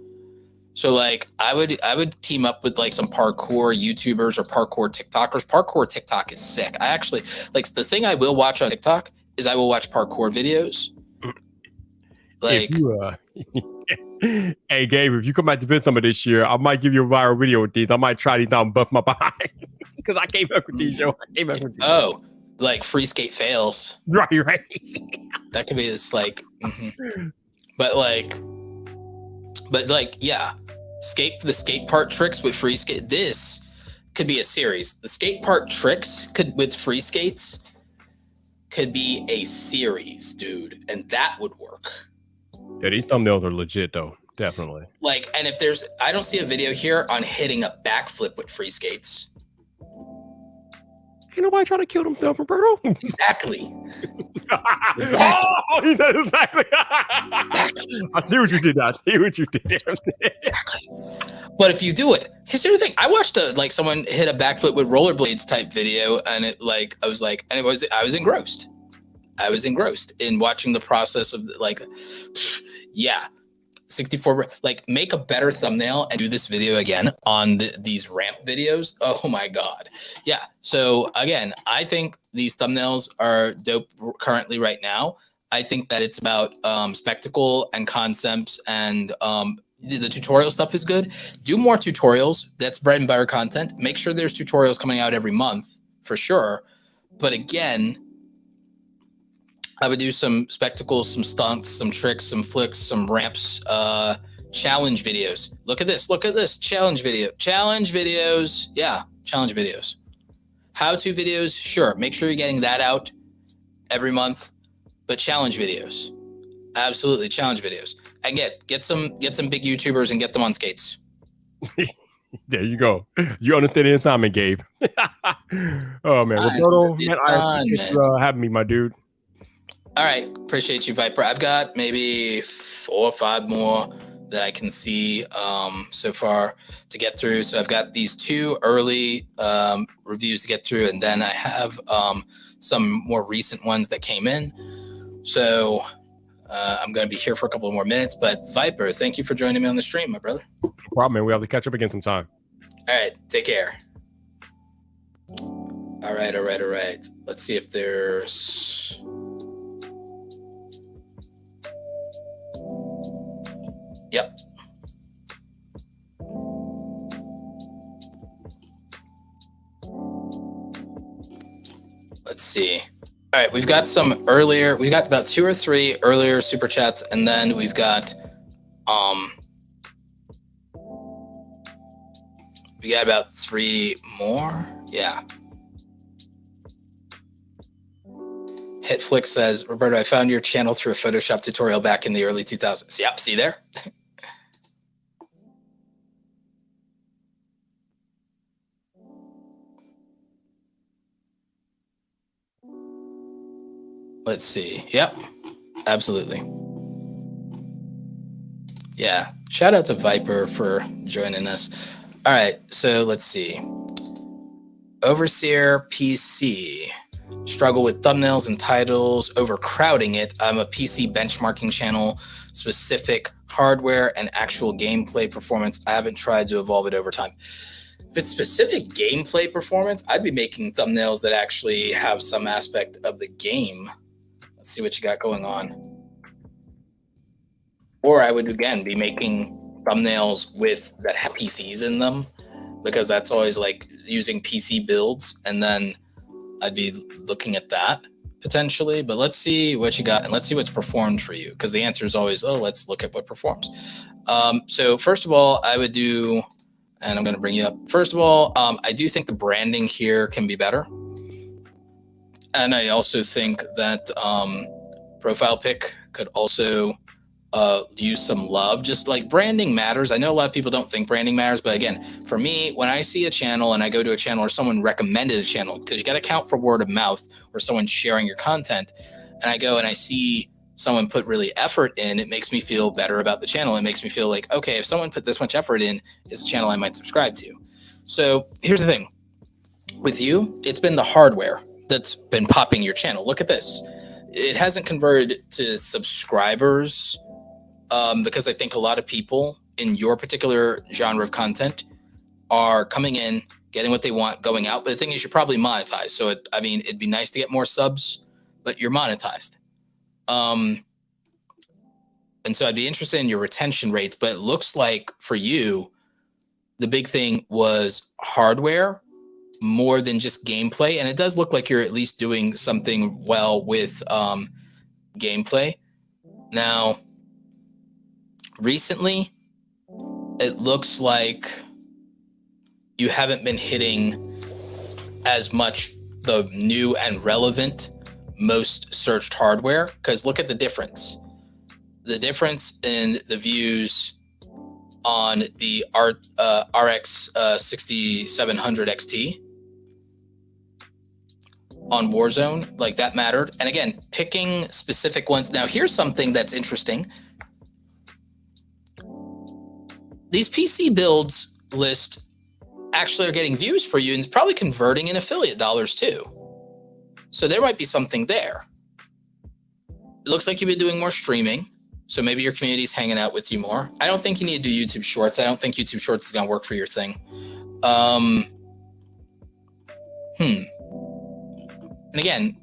So like I would team up with like some parkour YouTubers or parkour TikTokers. Parkour TikTok is sick. I actually like, the thing I will watch on TikTok is I will watch parkour videos. Like,
hey Gabe, if you come back to visit some of this year, I might give you a viral video with these. I might try these out and buff my behind. because I came up with these, yo. I came up with these.
Oh, like free skate fails.
Right.
That could be this like, but yeah, the skate park tricks with free skate. This could be a series. The skate park tricks with free skates could be a series, dude, and that would work.
Yeah, these thumbnails are legit though, definitely.
Like, and if I don't see a video here on hitting a backflip with free skates.
Ain't nobody trying to kill themselves, Roberto.
Exactly.
Oh, he said exactly. I see what you did.
Exactly. But if you do it, here's the thing. I watched someone hit a backflip with rollerblades type video, and I was engrossed. I was engrossed in watching the process of 64. Make a better thumbnail and do this video again on these ramp videos. Oh my god, yeah. So again, I think these thumbnails are dope currently right now. I think that it's about spectacle and concepts, and the tutorial stuff is good. Do more tutorials. That's bread and butter content. Make sure there's tutorials coming out every month for sure. But again, I would do some spectacles, some stunts, some tricks, some flicks, some ramps, challenge videos. Look at this. Challenge videos. Yeah, challenge videos. How-to videos, sure. Make sure you're getting that out every month. But challenge videos. Absolutely, challenge videos. And get some big YouTubers and get them on skates.
There you go. You understand the assignment, Gabe. Oh man, Roberto, man, I appreciate you having me, my dude.
All right, appreciate you, Viper. I've got maybe 4 or 5 more that I can see so far to get through. So I've got these 2 early reviews to get through, and then I have some more recent ones that came in. So I'm going to be here for a couple more minutes. But Viper, thank you for joining me on the stream, my brother.
No problem, man. We have to catch up again sometime.
All right, take care. All right. Let's see if there's... Yep. Let's see. All right, we've got about 2 or 3 earlier super chats, and then we've got about 3 more. Yeah. Hitflix says, Roberto, I found your channel through a Photoshop tutorial back in the early 2000s. Yep, see there? Let's see. Yep, absolutely. Yeah, shout out to Viper for joining us. All right, so let's see. Overseer PC. Struggle with thumbnails and titles, overcrowding it. I'm a PC benchmarking channel, specific hardware and actual gameplay performance. I haven't tried to evolve it over time. If it's specific gameplay performance, I'd be making thumbnails that actually have some aspect of the game. Let's see what you got going on. Or I would, again, be making thumbnails that have PCs in them, because that's always like using PC builds, and then I'd be looking at that potentially. But let's see what you got, and let's see what's performed for you, because the answer is always, oh, let's look at what performs. So first of all, I would do, and I'm going to bring you up. First of all, I do think the branding here can be better. And I also think that profile pic could also use some love. Just like branding matters. I know a lot of people don't think branding matters, but again, for me, when I see a channel and I go to a channel or someone recommended a channel, because you got to count for word of mouth or someone sharing your content, and I go and I see someone put really effort in, it makes me feel better about the channel. It makes me feel like, okay, if someone put this much effort in, it's a channel I might subscribe to. So here's the thing. With you, it's been the hardware that's been popping your channel. Look at this. It hasn't converted to subscribers because I think a lot of people in your particular genre of content are coming in, getting what they want, going out. But the thing is, you're probably monetized. So, it'd be nice to get more subs, but you're monetized. And so I'd be interested in your retention rates, but it looks like for you, the big thing was hardware more than just gameplay. And it does look like you're at least doing something well with gameplay. Now, recently, it looks like you haven't been hitting as much the new and relevant most searched hardware, because look at the difference. The difference in the views on the RX 6700 XT on Warzone, like that mattered. And again, picking specific ones. Now, here's something that's interesting. These PC builds list actually are getting views for you and it's probably converting in affiliate dollars too. So there might be something there. It looks like you've been doing more streaming. So maybe your community's hanging out with you more. I don't think you need to do YouTube Shorts. I don't think YouTube Shorts is going to work for your thing. And again,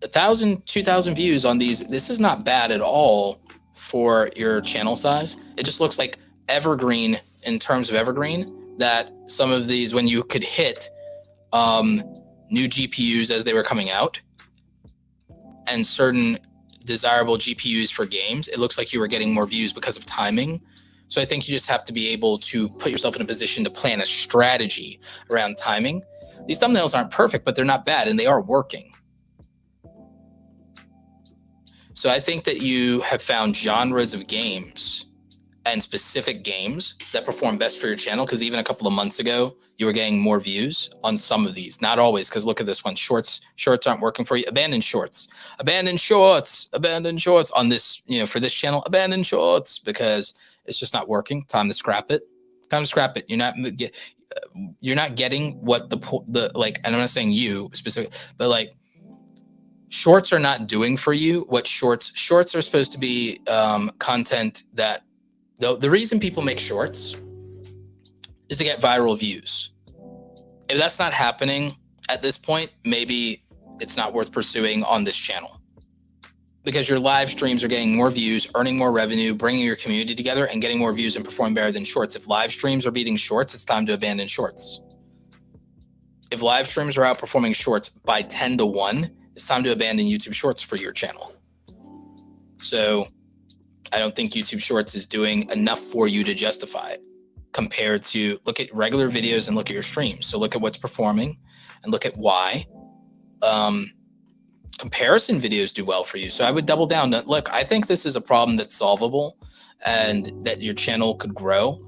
1,000, 2,000 views on these. This is not bad at all for your channel size. It just looks like evergreen in terms of evergreen, that some of these, when you could hit new GPUs as they were coming out and certain desirable GPUs for games, it looks like you were getting more views because of timing. So I think you just have to be able to put yourself in a position to plan a strategy around timing. These thumbnails aren't perfect, but they're not bad and they are working. So I think that you have found genres of games and specific games that perform best for your channel, because even a couple of months ago, you were getting more views on some of these. Not always, because look at this one. Shorts aren't working for you. Abandon shorts on this, for this channel, abandon shorts because it's just not working. Time to scrap it. You're not getting what the like, and I'm not saying you specifically, but like shorts are not doing for you what shorts are supposed to be. Content that the reason people make shorts is to get viral views. If that's not happening at this point, maybe it's not worth pursuing on this channel, because your live streams are getting more views, earning more revenue, bringing your community together and getting more views and performing better than shorts. If live streams are beating shorts, it's time to abandon shorts. If live streams are outperforming shorts by 10 to 1, it's time to abandon YouTube Shorts for your channel. So I don't think YouTube Shorts is doing enough for you to justify it, compared to look at regular videos and look at your streams. So look at what's performing and look at why. Comparison videos do well for you. So I would double down. Look, I think this is a problem that's solvable and that your channel could grow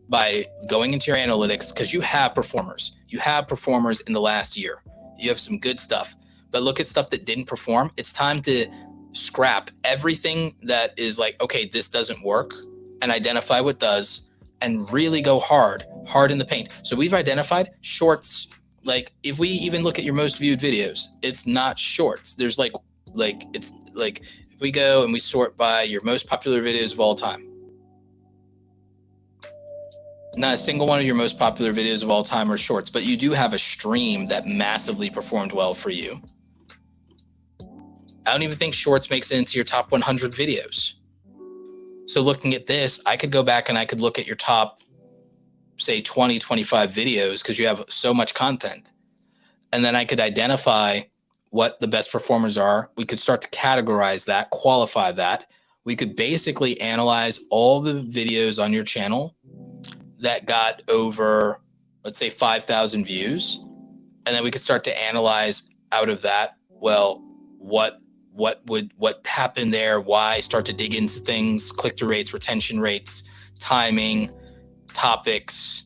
by going into your analytics, because you have performers. You have performers in the last year. You have some good stuff, but look at stuff that didn't perform. It's time to scrap everything that is like, okay, this doesn't work, and identify what does and really go hard in the paint. So we've identified shorts. Like if we even look at your most viewed videos, it's not shorts. There's it's like if we go and we sort by your most popular videos of all time, not a single one of your most popular videos of all time are shorts, but you do have a stream that massively performed well for you. I don't even think shorts makes it into your top 100 videos. So looking at this, I could go back and I could look at your top, say 20, 25 videos, because you have so much content. And then I could identify what the best performers are. We could start to categorize that, qualify that. We could basically analyze all the videos on your channel that got over, let's say 5,000 views. And then we could start to analyze out of that, well, what happened there, why, start to dig into things, click-through rates, retention rates, timing, topics,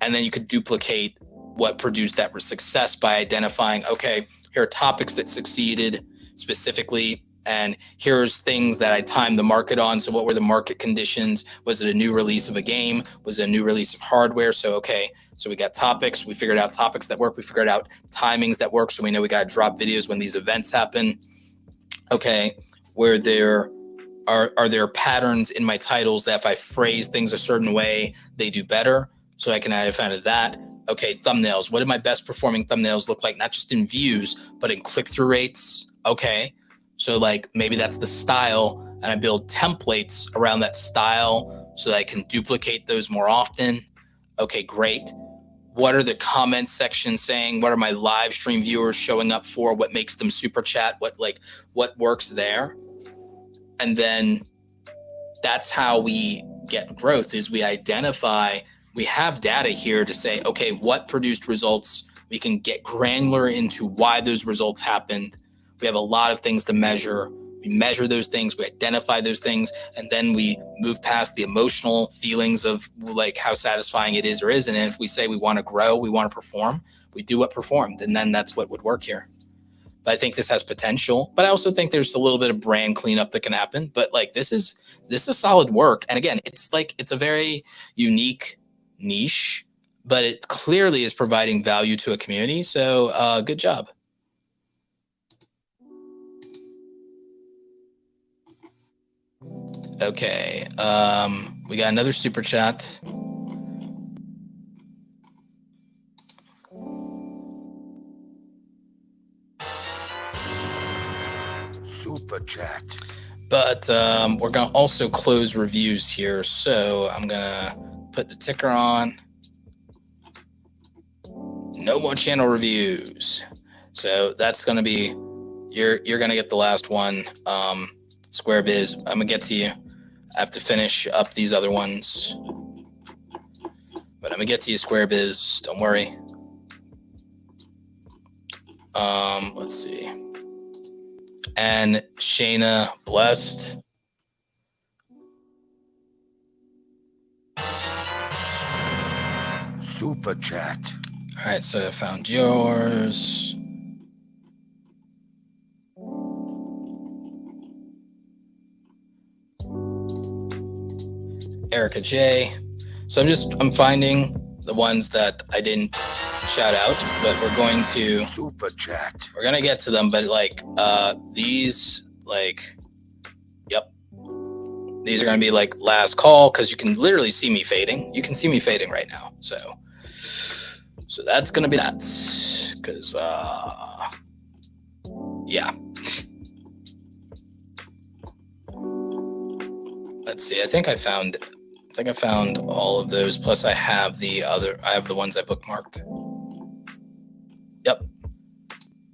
and then you could duplicate what produced that success by identifying, okay, here are topics that succeeded specifically, and here's things that I timed the market on. So what were the market conditions? Was it a new release of a game? Was it a new release of hardware? So, okay, so we got topics. We figured out topics that work. We figured out timings that work. So we know we got to drop videos when these events happen. Okay, where there are there patterns in my titles that if I phrase things a certain way, they do better. So I can identify that. Okay, thumbnails. What do my best performing thumbnails look like? Not just in views, but in click-through rates. Okay, so like maybe that's the style, and I build templates around that style so that I can duplicate those more often. Okay, great. what are the comment sections saying? What are my live stream viewers showing up for? What makes them super chat? What works there? And then that's how we get growth, is we identify, we have data here to say, okay, what produced results? We can get granular into why those results happened. We have a lot of things to measure. We measure those things, we identify those things, and then we move past the emotional feelings of like how satisfying it is or isn't. And if we say we want to grow, we want to perform, we do what performed, and then that's what would work here. But I think this has potential, but I also think there's a little bit of brand cleanup that can happen. But like this is solid work. And again, it's a very unique niche, but it clearly is providing value to a community. So good job. Okay, we got another super chat.
Super chat.
But we're gonna also close reviews here, so I'm gonna put the ticker on. No more channel reviews. So that's gonna be you're gonna get the last one. Square Biz, I'm gonna get to you. I have to finish up these other ones, but I'm gonna get to you, Square Biz. Don't worry. Let's see. And Shayna Blessed.
Super chat.
All right, so I found yours. Erica J. So I'm finding the ones that I didn't shout out, but we're going to
super chat.
We're gonna get to them, but like these, like, yep, these are gonna be like last call because you can literally see me fading. You can see me fading right now. So that's gonna be that. Because yeah. Let's see. I think I found all of those. Plus, I have the ones I bookmarked.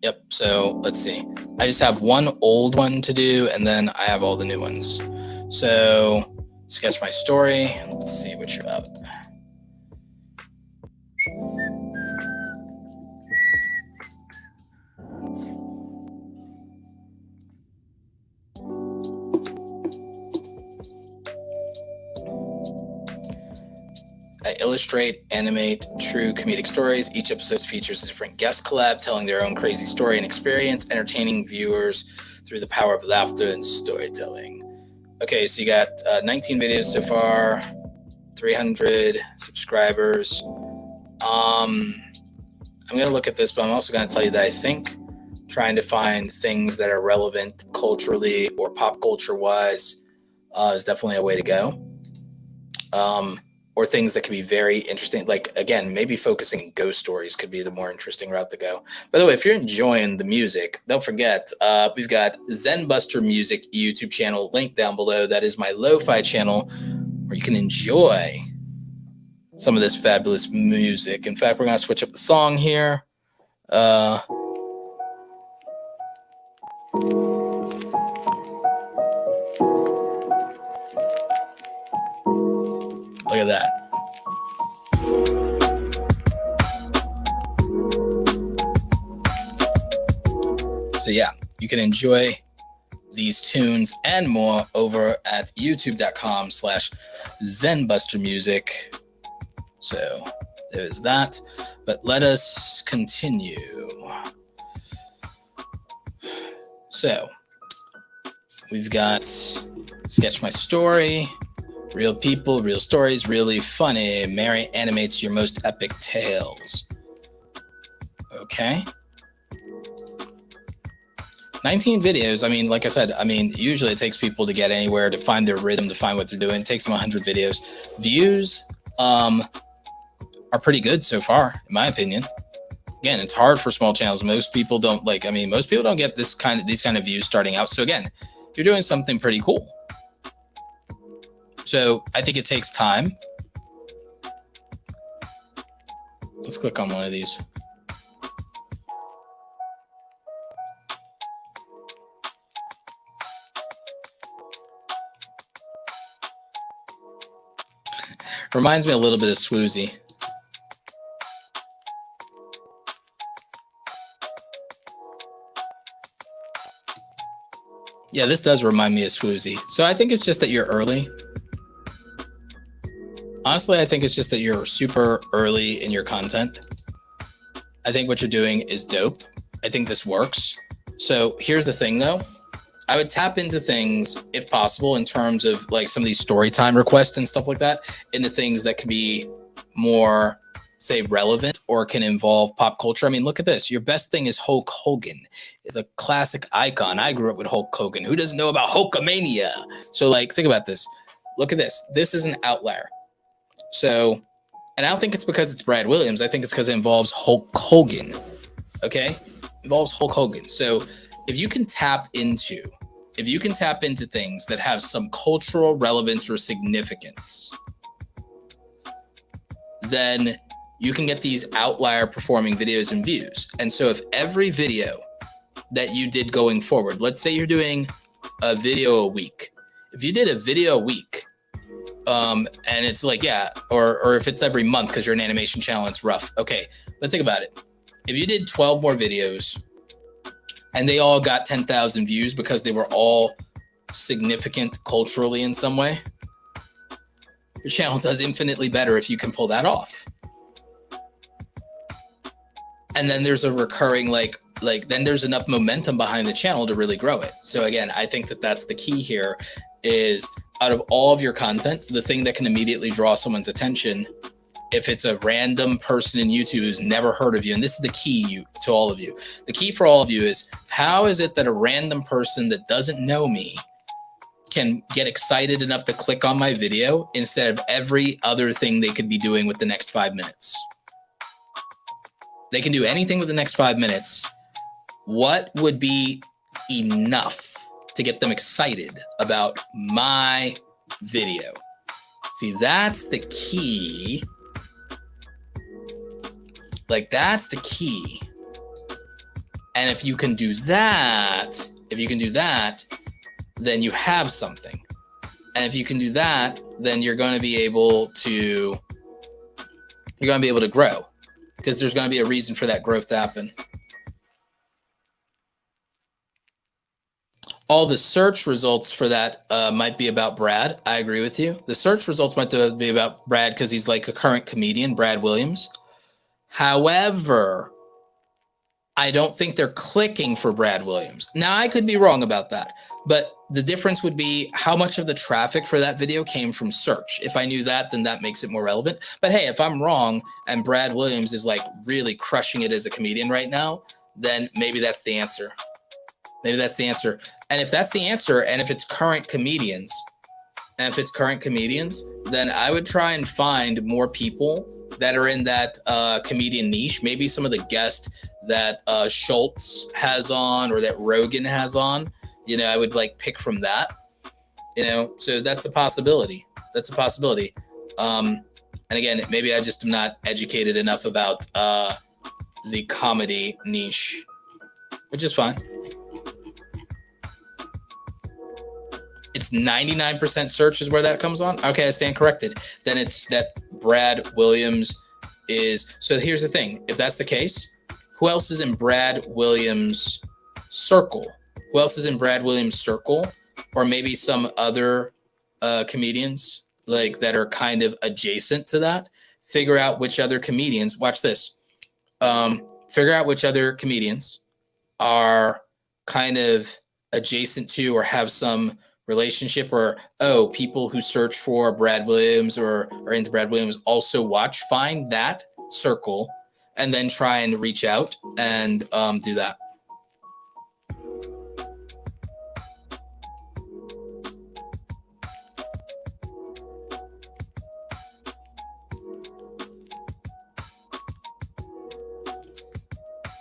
Yep. So let's see. I just have one old one to do, and then I have all the new ones. So sketch my story. Let's see what you're about. I illustrate, animate true comedic stories. Each episode features a different guest collab telling their own crazy story and experience, entertaining viewers through the power of laughter and storytelling. Okay, so you got 19 videos so far, 300 subscribers. I'm going to look at this, but I'm also going to tell you that I think trying to find things that are relevant culturally or pop culture wise is definitely a way to go. Or things that can be very interesting. Like, again, maybe focusing on ghost stories could be the more interesting route to go. By the way, if you're enjoying the music, don't forget, we've got Zenbuster Music YouTube channel linked down below. That is my lo-fi channel where you can enjoy some of this fabulous music. In fact, we're going to switch up the song here. Look at that. So yeah, you can enjoy these tunes and more over at youtube.com/ZenbusterMusic. So there's that. But let us continue. So we've got Sketch My Story. Real people, real stories, really funny. Mary animates your most epic tales. Okay. 19 videos. I mean, like I said, usually it takes people to get anywhere, to find their rhythm, to find what they're doing. It takes them 100 videos. Views are pretty good so far, in my opinion. Again, it's hard for small channels. Most people don't get these kind of views starting out. So again, you're doing something pretty cool. So I think it takes time. Let's click on one of these. Reminds me a little bit of Swoozy. Yeah, this does remind me of Swoozy. So I think it's just that you're early. Honestly, I think it's just that you're super early in your content. I think what you're doing is dope. I think this works. So here's the thing though. I would tap into things if possible in terms of like some of these story time requests and stuff like that into things that could be more, say, relevant or can involve pop culture. I mean, look at this. Your best thing is Hulk Hogan. It's a classic icon. I grew up with Hulk Hogan. Who doesn't know about Hulkamania? So like, think about this. Look at this. This is an outlier. So, and I don't think it's because it's Brad Williams. I think it's because it involves Hulk Hogan. Okay? It involves Hulk Hogan. So if you can tap into things that have some cultural relevance or significance, then you can get these outlier performing videos and views. And so if every video that you did going forward, let's say you're doing a video a week. If you did a video a week, and it's like, yeah, or if it's every month because you're an animation channel, it's rough. Okay, but think about it. If you did 12 more videos and they all got 10,000 views because they were all significant culturally in some way, your channel does infinitely better if you can pull that off. And then there's a recurring, like then there's enough momentum behind the channel to really grow it. So again, I think that that's the key here is out of all of your content, the thing that can immediately draw someone's attention, if it's a random person in YouTube who's never heard of you, and this is the key to all of you. The key for all of you is, how is it that a random person that doesn't know me can get excited enough to click on my video instead of every other thing they could be doing with the next 5 minutes? They can do anything with the next 5 minutes. What would be enough to get them excited about my video? See, that's the key. Like, that's the key. And if you can do that, then you have something. And if you can do that, then you're going to be able to grow, because there's going to be a reason for that growth to happen. All the search results for that might be about Brad. I agree with you. The search results might be about Brad because he's like a current comedian, Brad Williams. However, I don't think they're clicking for Brad Williams. Now, I could be wrong about that, but the difference would be how much of the traffic for that video came from search. If I knew that, then that makes it more relevant. But hey, if I'm wrong and Brad Williams is like really crushing it as a comedian right now, then maybe that's the answer. Maybe that's the answer. And if that's the answer, and if it's current comedians, then I would try and find more people that are in that comedian niche. Maybe some of the guests that Schultz has on or that Rogan has on, you know, I would like pick from that, you know, so that's a possibility. And again, maybe I just am not educated enough about the comedy niche, which is fine. It's 99% search is where that comes on. Okay, I stand corrected. Then it's that Brad Williams is. So here's the thing. If that's the case, who else is in Brad Williams' circle? Or maybe some other comedians like that are kind of adjacent to that. Figure out which other comedians. Watch this. Figure out which other comedians are kind of adjacent to or have some relationship, or people who search for Brad Williams or are into Brad Williams also watch. Find that circle and then try and reach out and do that.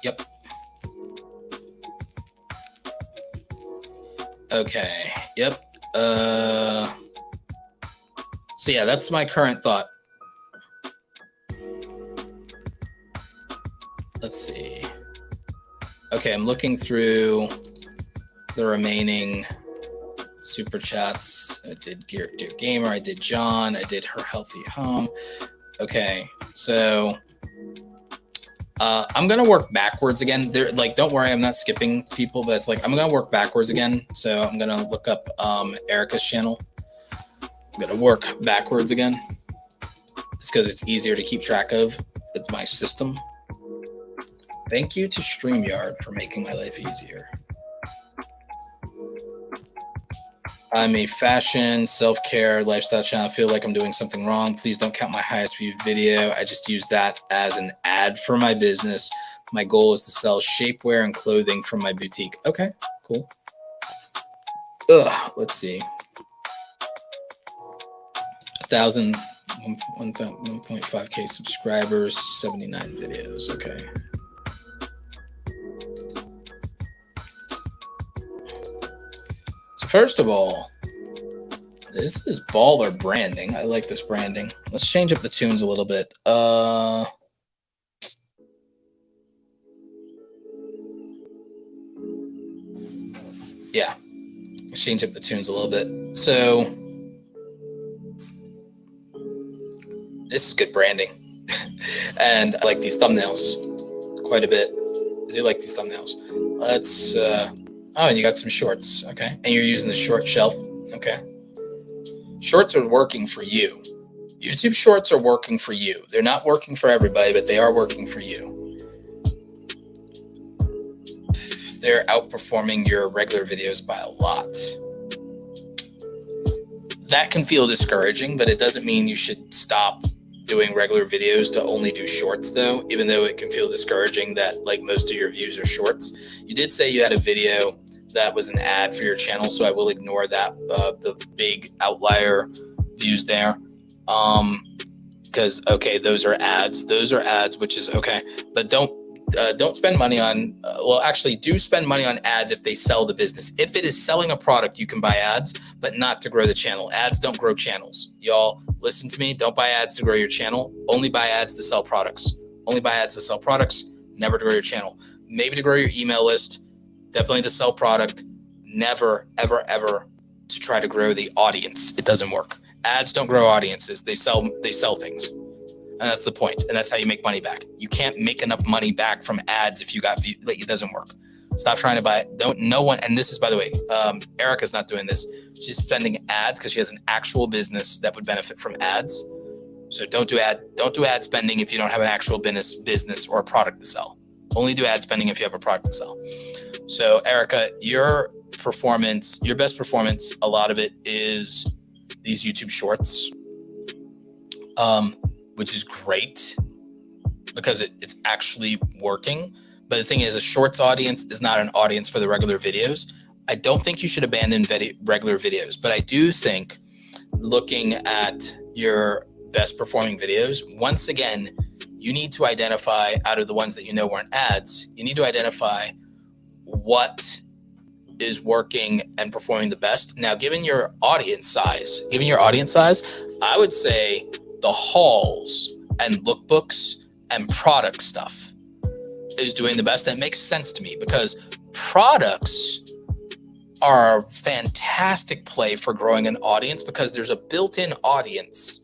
Yep. Okay. Yep. So yeah, that's my current thought. let's see. Okay, I'm looking through the remaining super chats. I did Dear Gamer, I did John, I did Her Healthy Home. Okay, so I'm gonna work backwards again. There, like, don't worry, I'm not skipping people, but it's like I'm gonna work backwards again. So I'm gonna look up Erica's channel. I'm gonna work backwards again. It's because it's easier to keep track of with my system. Thank you to Streamyard for making my life easier. I'm a fashion, self-care, lifestyle channel. I feel like I'm doing something wrong. Please don't count my highest viewed video. I just use that as an ad for my business. My goal is to sell shapewear and clothing from my boutique. Okay, cool. Let's see. 1.5K subscribers, 79 videos. Okay. First of all, this is baller branding. I like this branding. Let's change up the tunes a little bit. Yeah, let's change up the tunes a little bit. So this is good branding. And I like these thumbnails quite a bit. I do like these thumbnails. Let's oh, and you got some shorts. Okay. And you're using the short shelf. Okay. Shorts are working for you. YouTube shorts are working for you. They're not working for everybody, but they are working for you. They're outperforming your regular videos by a lot. That can feel discouraging, but it doesn't mean you should stop doing regular videos to only do shorts, though, even though it can feel discouraging that like most of your views are shorts. You did say you had a video that was an ad for your channel, so I will ignore that, the big outlier views there, because okay, those are ads, which is okay, but don't spend money on well, actually do spend money on ads if they sell the business. If it is selling a product, you can buy ads, but not to grow the channel. Ads don't grow channels. Y'all listen to me. Don't buy ads to grow your channel. Only buy ads to sell products. Only buy ads to sell products, never to grow your channel. Maybe to grow your email list, definitely to sell product, never, ever, ever to try to grow the audience. It doesn't work. Ads don't grow audiences. They sell things. And that's the point. And that's how you make money back. You can't make enough money back from ads if you got view. Like, it doesn't work. Stop trying to buy. No one. And this is, by the way, Erica's not doing this. She's spending ads because she has an actual business that would benefit from ads. So don't do ad spending if you don't have an actual business or a product to sell. Only do ad spending if you have a product to sell. So Erica, your performance, your best performance, a lot of it is these YouTube shorts, which is great because it's actually working. But the thing is, a shorts audience is not an audience for the regular videos. I don't think you should abandon regular videos, but I do think looking at your best performing videos, once again, you need to identify, out of the ones that you know weren't ads, you need to identify what is working and performing the best. Now, given your audience size, I would say the hauls and lookbooks and product stuff is doing the best. That makes sense to me because products are a fantastic play for growing an audience because there's a built-in audience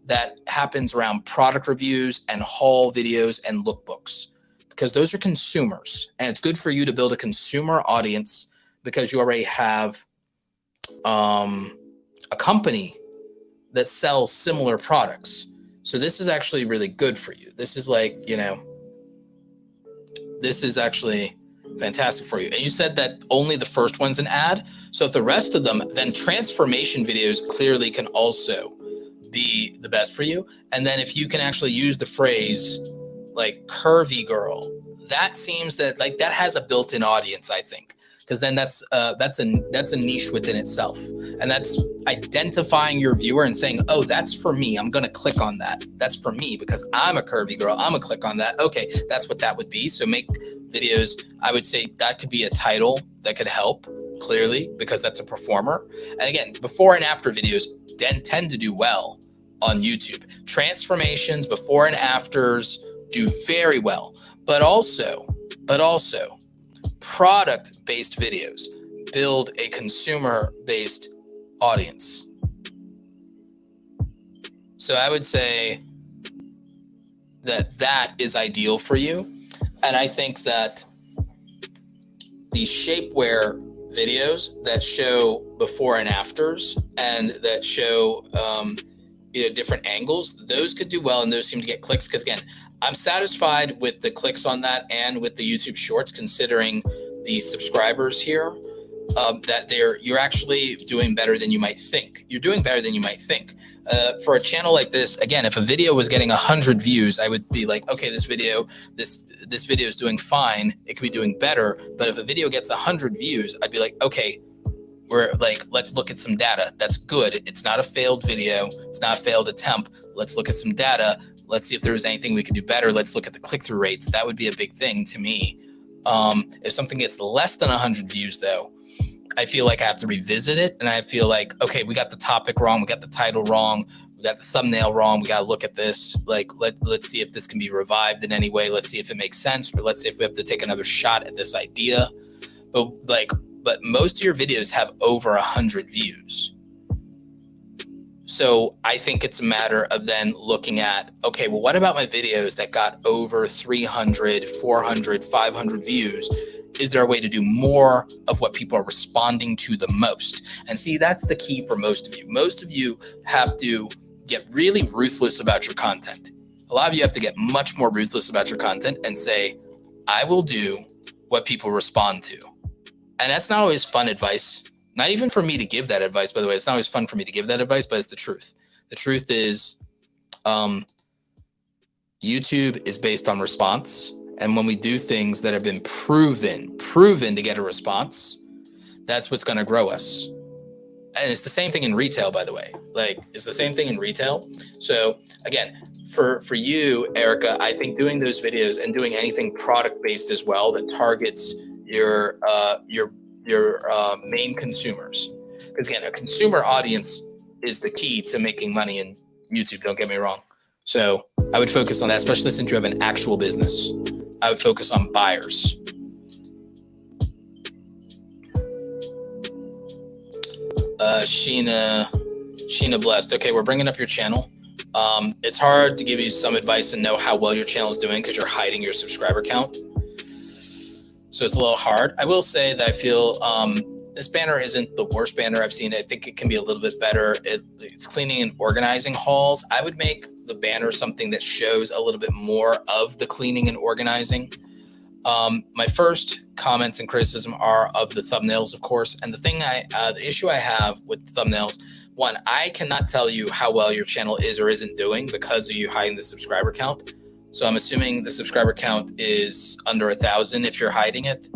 that happens around product reviews and haul videos and lookbooks, because those are consumers, and it's good for you to build a consumer audience because you already have a company that sells similar products. So this is actually really good for you. This is like, this is actually fantastic for you. And you said that only the first one's an ad. So if the rest of them, then transformation videos clearly can also be the best for you. And then if you can actually use the phrase like curvy girl, that seems that like that has a built-in audience, I think, because then that's a niche within itself. And that's identifying your viewer and saying, oh, that's for me. I'm going to click on that. That's for me because I'm a curvy girl. I'm going to click on that. Okay, that's what that would be. So make videos. I would say that could be a title that could help clearly because that's a performer. And again, before and after videos tend to do well on YouTube. Transformations, before and afters do very well. but also product-based videos build a consumer-based audience. So I would say that is ideal for you. And I think that the shapewear videos that show before and afters and that show different angles, those could do well, and those seem to get clicks. Because again, I'm satisfied with the clicks on that and with the YouTube Shorts, considering the subscribers here, that you're actually doing better than you might think. You're doing better than you might think. For a channel like this, again, if a video was getting 100 views, I would be like, okay, this video is doing fine. It could be doing better. But if a video gets 100 views, I'd be like, okay, let's look at some data. That's good. It's not a failed video. It's not a failed attempt. Let's look at some data. Let's see if there was anything we could do better. Let's look at the click-through rates. That would be a big thing to me. If something gets less than 100 views, though, I feel like I have to revisit it. And I feel like, okay, we got the topic wrong. We got the title wrong. We got the thumbnail wrong. We got to look at this. Let's see if this can be revived in any way. Let's see if it makes sense. Or let's see if we have to take another shot at this idea. But most of your videos have over 100 views. So I think it's a matter of then looking at, okay, well, what about my videos that got over 300, 400, 500 views? Is there a way to do more of what people are responding to the most? And see, that's the key for most of you. Most of you have to get really ruthless about your content. A lot of you have to get much more ruthless about your content and say, I will do what people respond to. And that's not always fun advice. Not even for me to give that advice, by the way. It's not always fun for me to give that advice, but it's the truth. The truth is, YouTube is based on response. And when we do things that have been proven to get a response, that's what's going to grow us. And it's the same thing in retail, by the way. It's the same thing in retail. So again, for you, Erica, I think doing those videos and doing anything product-based as well that targets your main consumers. Because again, a consumer audience is the key to making money in YouTube, don't get me wrong. So I would focus on that, especially since you have an actual business. I would focus on buyers. Sheena Blessed. Okay, we're bringing up your channel. It's hard to give you some advice and know how well your channel is doing because you're hiding your subscriber count. So it's a little hard. I will say that I feel this banner isn't the worst banner I've seen. I think it can be a little bit better. It's cleaning and organizing hauls. I would make the banner something that shows a little bit more of the cleaning and organizing. My first comments and criticism are of the thumbnails, of course. And the issue I have with thumbnails, one, I cannot tell you how well your channel is or isn't doing because of you hiding the subscriber count. So I'm assuming the subscriber count is under 1,000 if you're hiding it,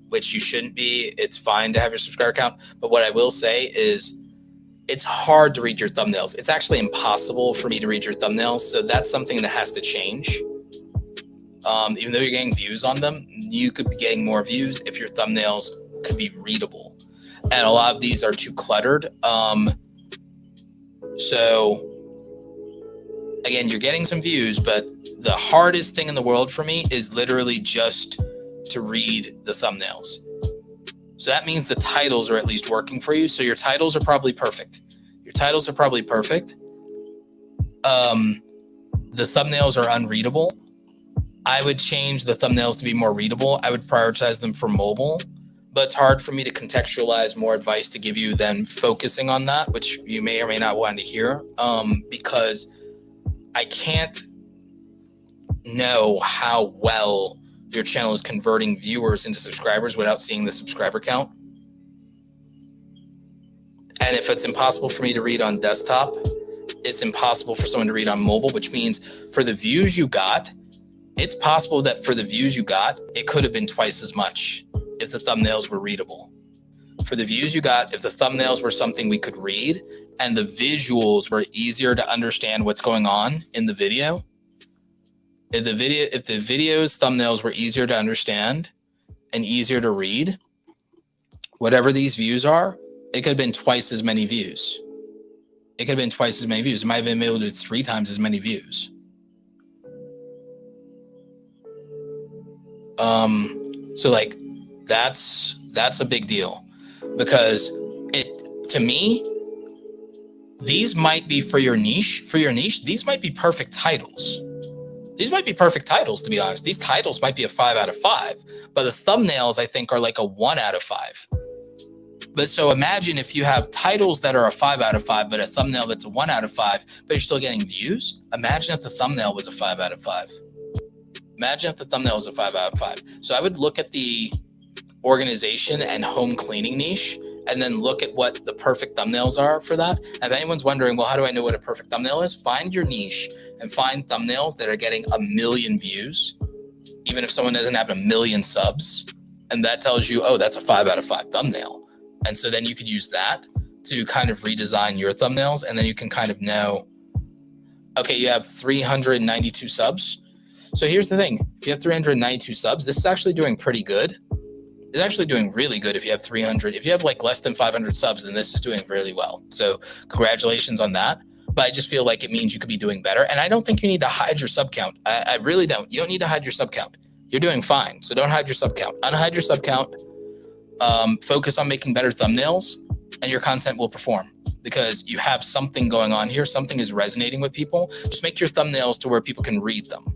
which you shouldn't be. It's fine to have your subscriber count. But what I will say is it's hard to read your thumbnails. It's actually impossible for me to read your thumbnails. So that's something that has to change. Even though you're getting views on them, you could be getting more views if your thumbnails could be readable. And a lot of these are too cluttered. So again, you're getting some views, but the hardest thing in the world for me is literally just to read the thumbnails. So that means the titles are at least working for you. So your titles are probably perfect. The thumbnails are unreadable. I would change the thumbnails to be more readable. I would prioritize them for mobile, but it's hard for me to contextualize more advice to give you than focusing on that, which you may or may not want to hear, because I can't know how well your channel is converting viewers into subscribers without seeing the subscriber count. And if it's impossible for me to read on desktop, it's impossible for someone to read on mobile, which means for the views you got, it's possible that for the views you got, it could have been twice as much if the thumbnails were readable. For the views you got, if the thumbnails were something we could read and the visuals were easier to understand what's going on in the video, if the video's thumbnails were easier to understand and easier to read, whatever these views are, it could have been twice as many views. It might have been able to do 3 times as many views. So like that's a big deal, because to me, these might be for your niche. These might be perfect titles. To be honest. These titles might be a 5 out of 5, but the thumbnails I think are like a 1 out of 5. But so imagine if you have titles that are a 5 out of 5, but a thumbnail that's a 1 out of 5, but you're still getting views. Imagine if the thumbnail was a 5 out of 5. So I would look at the organization and home cleaning niche, and then look at what the perfect thumbnails are for that. And if anyone's wondering, well, how do I know what a perfect thumbnail is? Find your niche and find thumbnails that are getting 1 million views, even if someone doesn't have 1 million subs. And that tells you, oh, that's a 5 out of 5 thumbnail. And so then you could use that to kind of redesign your thumbnails. And then you can kind of know, okay, you have 392 subs. So here's the thing. If you have 392 subs, this is actually doing pretty good. It's actually doing really good if you have 300. If you have like less than 500 subs, then this is doing really well. So congratulations on that. But I just feel like it means you could be doing better. And I don't think you need to hide your sub count. I really don't. You don't need to hide your sub count. You're doing fine. So don't hide your sub count. Unhide your sub count. Focus on making better thumbnails, and your content will perform because you have something going on here. Something is resonating with people. Just make your thumbnails to where people can read them.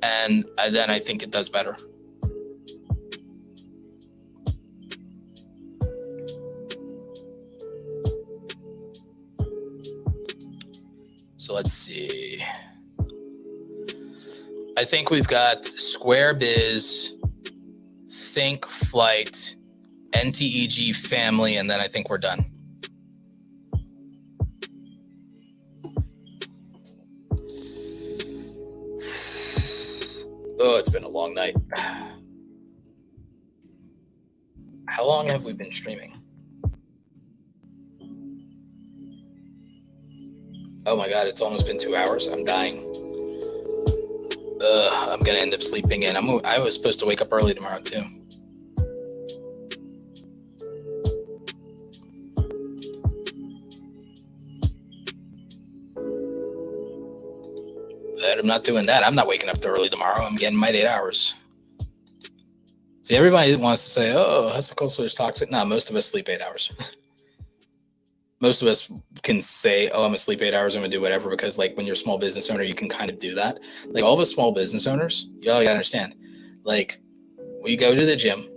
And then I think it does better. So let's see. I think we've got Square Biz, Think Flight, NTEG Family, and then I think we're done. Oh, it's been a long night. How long have we been streaming? Oh my God, it's almost been 2 hours. I'm dying. I'm gonna end up sleeping in. I was supposed to wake up early tomorrow too. But I'm not doing that. I'm not waking up too early tomorrow. I'm getting my 8 hours. See, everybody wants to say, oh, hustle culture is toxic. No, most of us sleep 8 hours. Most of us can say, oh, I'm gonna sleep 8 hours, I'm gonna do whatever, because like when you're a small business owner, you can kind of do that. Like all of us small business owners, y'all gotta understand, like we go to the gym,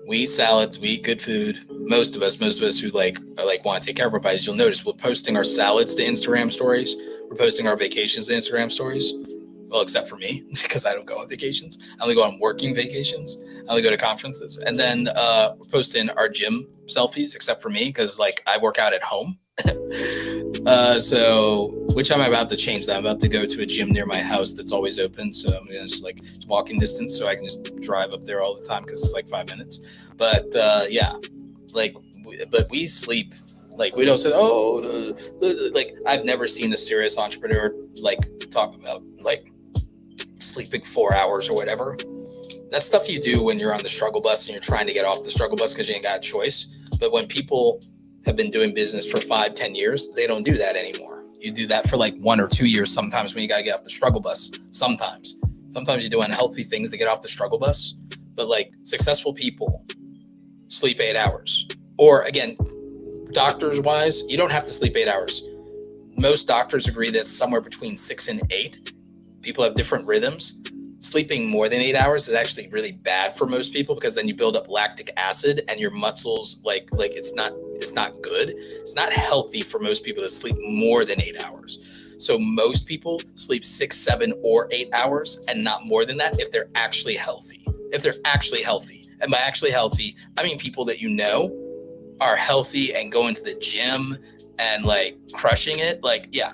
we eat salads, we eat good food. Most of us who like are like want to take care of our bodies, you'll notice we're posting our salads to Instagram stories. We're posting our vacations to Instagram stories. Well, except for me, because I don't go on vacations. I only go on working vacations. I only go to conferences. And then we're posting our gym selfies, except for me, because like I work out at home. So, which I'm about to change that. I'm about to go to a gym near my house that's always open. So I'm gonna just like, it's walking distance, so I can just drive up there all the time because it's like 5 minutes. But yeah, like, but we sleep. Like we don't say, oh, like I've never seen a serious entrepreneur like talk about like sleeping 4 hours or whatever. That's stuff you do when you're on the struggle bus and you're trying to get off the struggle bus because you ain't got a choice. But when people have been doing business for 5-10 years, they don't do that anymore. You do that for like 1 or 2 years sometimes when you got to get off the struggle bus. Sometimes you do unhealthy things to get off the struggle bus. But like successful people sleep 8 hours. Or again, doctors wise, you don't have to sleep 8 hours. Most doctors agree that somewhere between 6 and 8. People have different rhythms. Sleeping more than 8 hours is actually really bad for most people because then you build up lactic acid and your muscles like it's not good. It's not healthy for most people to sleep more than 8 hours. So most people sleep 6, 7, or 8 hours and not more than that if they're actually healthy. And by actually healthy, I mean people that you know are healthy and going to the gym and like crushing it. Like, yeah,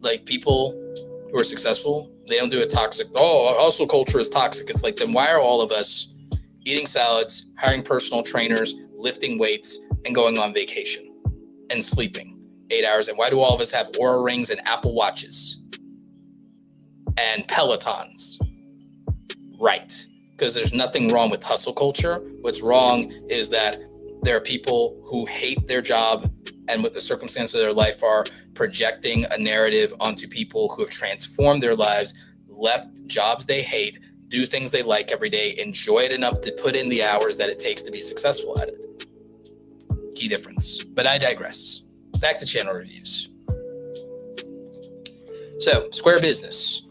like people who are successful, they don't do a toxic, oh, hustle culture is toxic. It's like, then why are all of us eating salads, hiring personal trainers, lifting weights, and going on vacation and sleeping 8 hours? And why do all of us have Oura Rings and Apple Watches and Pelotons? Right. Because there's nothing wrong with hustle culture. What's wrong is that there are people who hate their job and what the circumstances of their life are, projecting a narrative onto people who have transformed their lives, left jobs they hate, do things they like every day, enjoy it enough to put in the hours that it takes to be successful at it. Key difference. But I digress. Back to channel reviews. So, Square Business.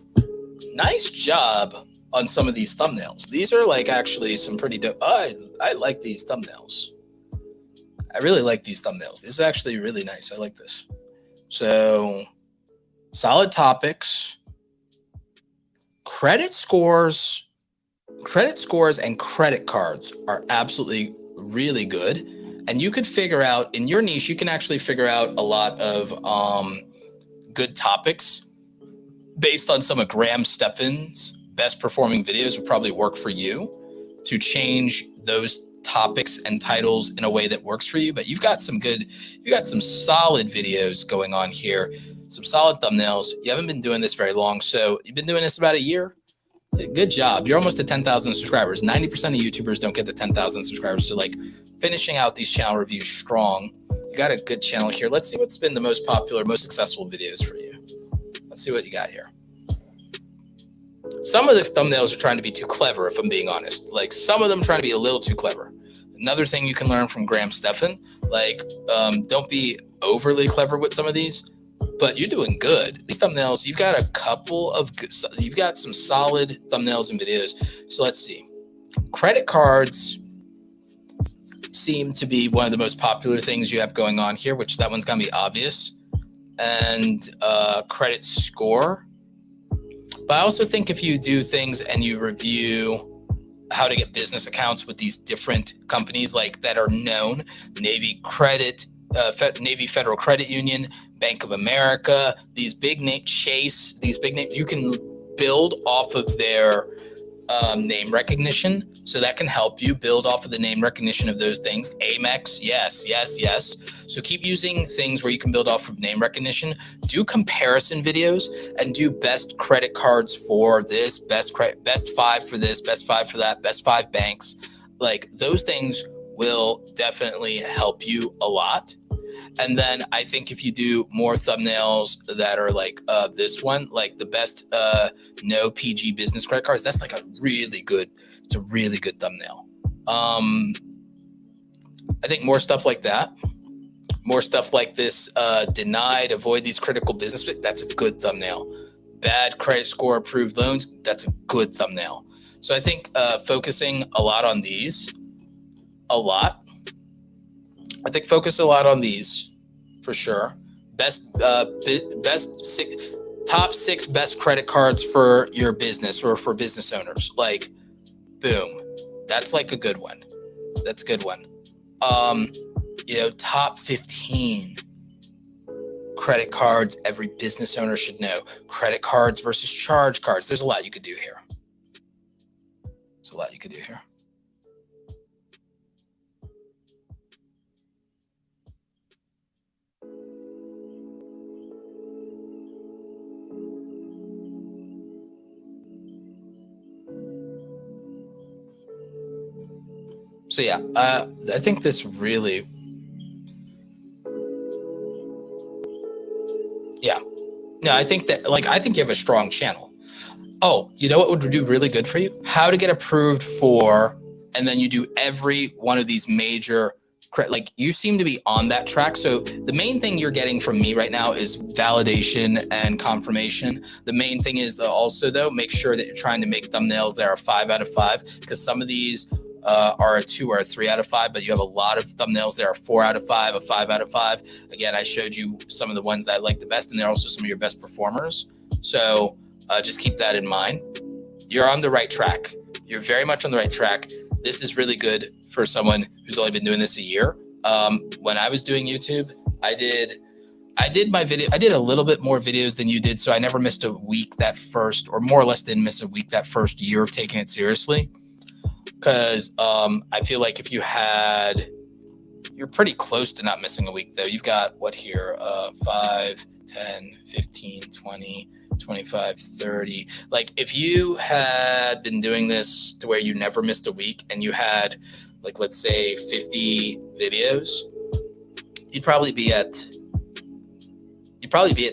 Nice job on some of these thumbnails. These are like actually some pretty dope. I like these thumbnails. I really like these thumbnails. This is actually really nice. I like this. So, solid topics. Credit scores and credit cards are absolutely really good. And you could figure out, in your niche, you can actually figure out a lot of good topics based on some of Graham Stephan's best performing videos would probably work for you to change those topics and titles in a way that works for you. But you got some solid videos going on here, some solid thumbnails. You haven't been doing this very long. So you've been doing this about a year. Good job. You're almost at 10,000 subscribers. 90% of YouTubers don't get to 10,000 subscribers. So like finishing out these channel reviews strong. You got a good channel here. Let's see what's been the most popular, most successful videos for you. Let's see what you got here. Some of the thumbnails are trying to be too clever, if I'm being honest. Like some of them trying to be a little too clever. Another thing you can learn from Graham Stephan, like don't be overly clever with some of these, but you're doing good. These thumbnails, you've got you've got some solid thumbnails and videos. So let's see. Credit cards seem to be one of the most popular things you have going on here, which that one's gonna be obvious. And credit score. But I also think if you do things and you review how to get business accounts with these different companies like that are known, Navy Federal Credit Union, Bank of America, these big name Chase, these big names, you can build off of their name recognition. So that can help you build off of the name recognition of those things. Amex, yes. So keep using things where you can build off of name recognition. Do comparison videos and do best credit cards for this, best 5 for this, best 5 for that, best 5 banks. Like those things will definitely help you a lot. And then I think if you do more thumbnails that are like this one, like the best no PG business credit cards, that's like it's a really good thumbnail. I think more stuff like that, more stuff like this, denied, avoid these critical business, that's a good thumbnail. Bad credit score approved loans, that's a good thumbnail. So I think focusing a lot on these, focus a lot on these for sure. Top 6 best credit cards for your business or for business owners. Like, boom, that's like a good one. That's a good one. Top 15 credit cards every business owner should know. Credit cards versus charge cards. There's a lot you could do here. So yeah, I think this really, I think you have a strong channel. Oh, you know what would do really good for you? How to get approved for, and then you do every one of these major, like you seem to be on that track. So the main thing you're getting from me right now is validation and confirmation. The main thing is also though, make sure that you're trying to make thumbnails that are 5 out of 5, because some of these are a 2 or a 3 out of 5, but you have a lot of thumbnails that are 4 out of 5, a 5 out of 5. Again, I showed you some of the ones that I like the best, and they're also some of your best performers. So just keep that in mind. You're on the right track. You're very much on the right track. This is really good for someone who's only been doing this a year. When I was doing YouTube, I did my video. I did a little bit more videos than you did, so I never missed a week that first, or more or less didn't miss a week that first year of taking it seriously. Because I feel like if you're pretty close to not missing a week though. You've got what here, 5, 10, 15, 20, 25, 30. Like if you had been doing this to where you never missed a week and you had like, let's say 50 videos, you'd probably be at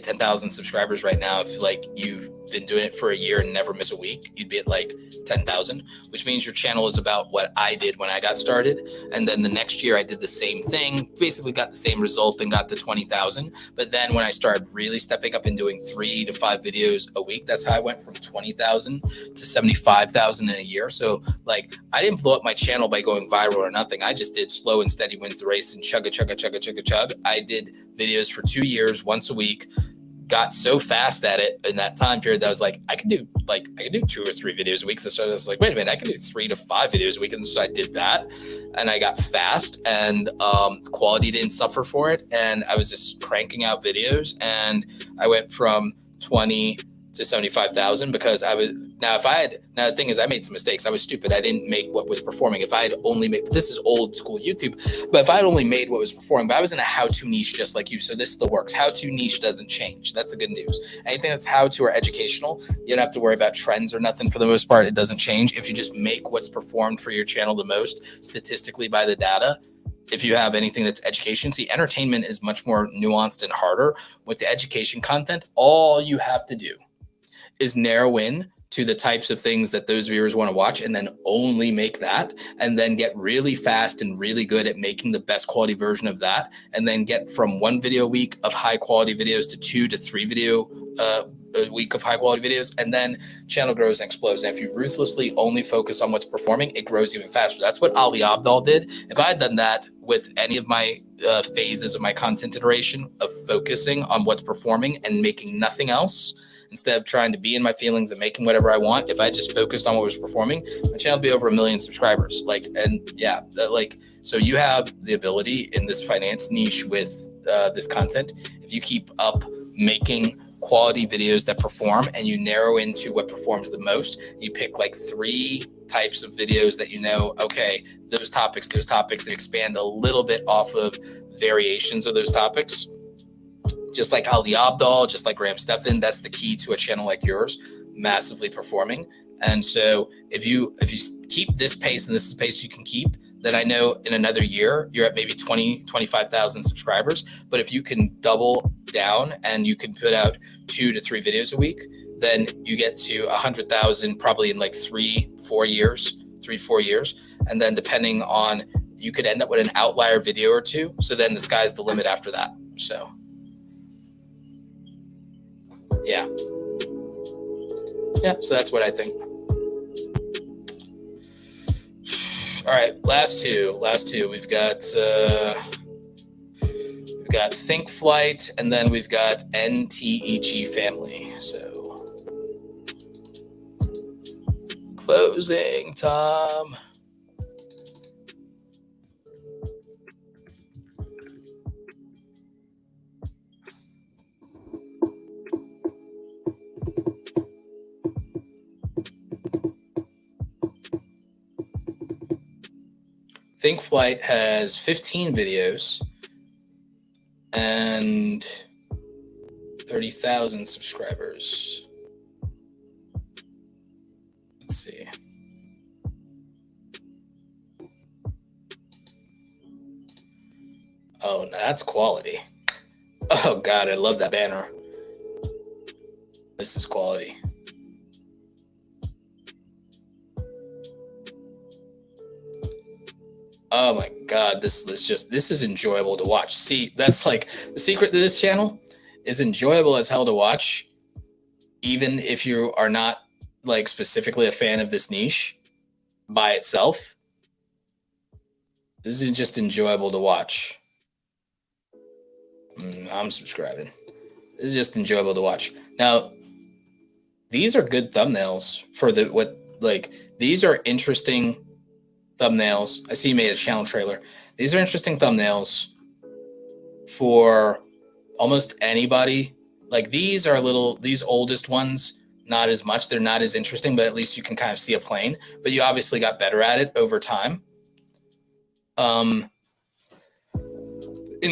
10,000 subscribers right now if like you've been doing it for a year and never miss a week. You'd be at like 10,000, which means your channel is about what I did when I got started. And then the next year I did the same thing, basically got the same result and got to 20,000. But then when I started really stepping up and doing 3 to 5 videos a week, that's how I went from 20,000 to 75,000 in a year. So like I didn't blow up my channel by going viral or nothing. I just did slow and steady wins the race and chug. I did videos for 2 years, once a week. Got so fast at it in that time period that I was like, I can do 2 or 3 videos a week. So I was like, wait a minute, I can do 3 to 5 videos a week. And so I did that and I got fast and quality didn't suffer for it. And I was just cranking out videos and I went from 20 to 75,000 because the thing is I made some mistakes. I was stupid. I didn't make what was performing. If I had only made, this is old school YouTube, but if I had only made what was performing, but I was in a how-to niche just like you. So this still works. How-to niche doesn't change. That's the good news. Anything that's how-to or educational, you don't have to worry about trends or nothing for the most part. It doesn't change. If you just make what's performed for your channel the most statistically by the data, if you have anything that's education, see, entertainment is much more nuanced and harder. With the education content, all you have to do is narrow in to the types of things that those viewers want to watch and then only make that, and then get really fast and really good at making the best quality version of that, and then get from 1 video a week of high quality videos to 2 to 3 video a week of high quality videos, and then channel grows and explodes. And if you ruthlessly only focus on what's performing, it grows even faster. That's what Ali Abdaal did. If I had done that with any of my phases of my content iteration of focusing on what's performing and making nothing else, instead of trying to be in my feelings and making whatever I want, if I just focused on what was performing, my channel would be over 1 million subscribers. So you have the ability in this finance niche with this content. If you keep up making quality videos that perform and you narrow into what performs the most, you pick like 3 types of videos that you know, okay, those topics, and expand a little bit off of variations of those topics. Just like Ali Abdaal, just like Graham Stephan, that's the key to a channel like yours, massively performing. And so if you keep this pace, and this is the pace you can keep, then I know in another year you're at maybe 25,000 subscribers. But if you can double down and you can put out 2 to 3 videos a week, then you get to 100,000 probably in like 3-4 years. And then depending on, you could end up with an outlier video or 2. So then the sky's the limit after that. So yeah, so that's what I think. All right, last two. We've got Think Flight, and then we've got NTEG Family. So closing time. Think Flight has 15 videos and 30,000 subscribers. Let's see. Oh, that's quality. Oh God, I love that banner. This is quality. Oh my God, this is enjoyable to watch. See, that's like the secret to this channel is enjoyable as hell to watch, even if you are not like specifically a fan of this niche by itself. This is just enjoyable to watch. I'm subscribing. This is just enjoyable to watch. Now, these are good thumbnails for these are interesting thumbnails. I see you made a channel trailer. These are interesting thumbnails for almost anybody. Like these oldest ones, not as much. They're not as interesting, but at least you can kind of see a plane. But you obviously got better at it over time. In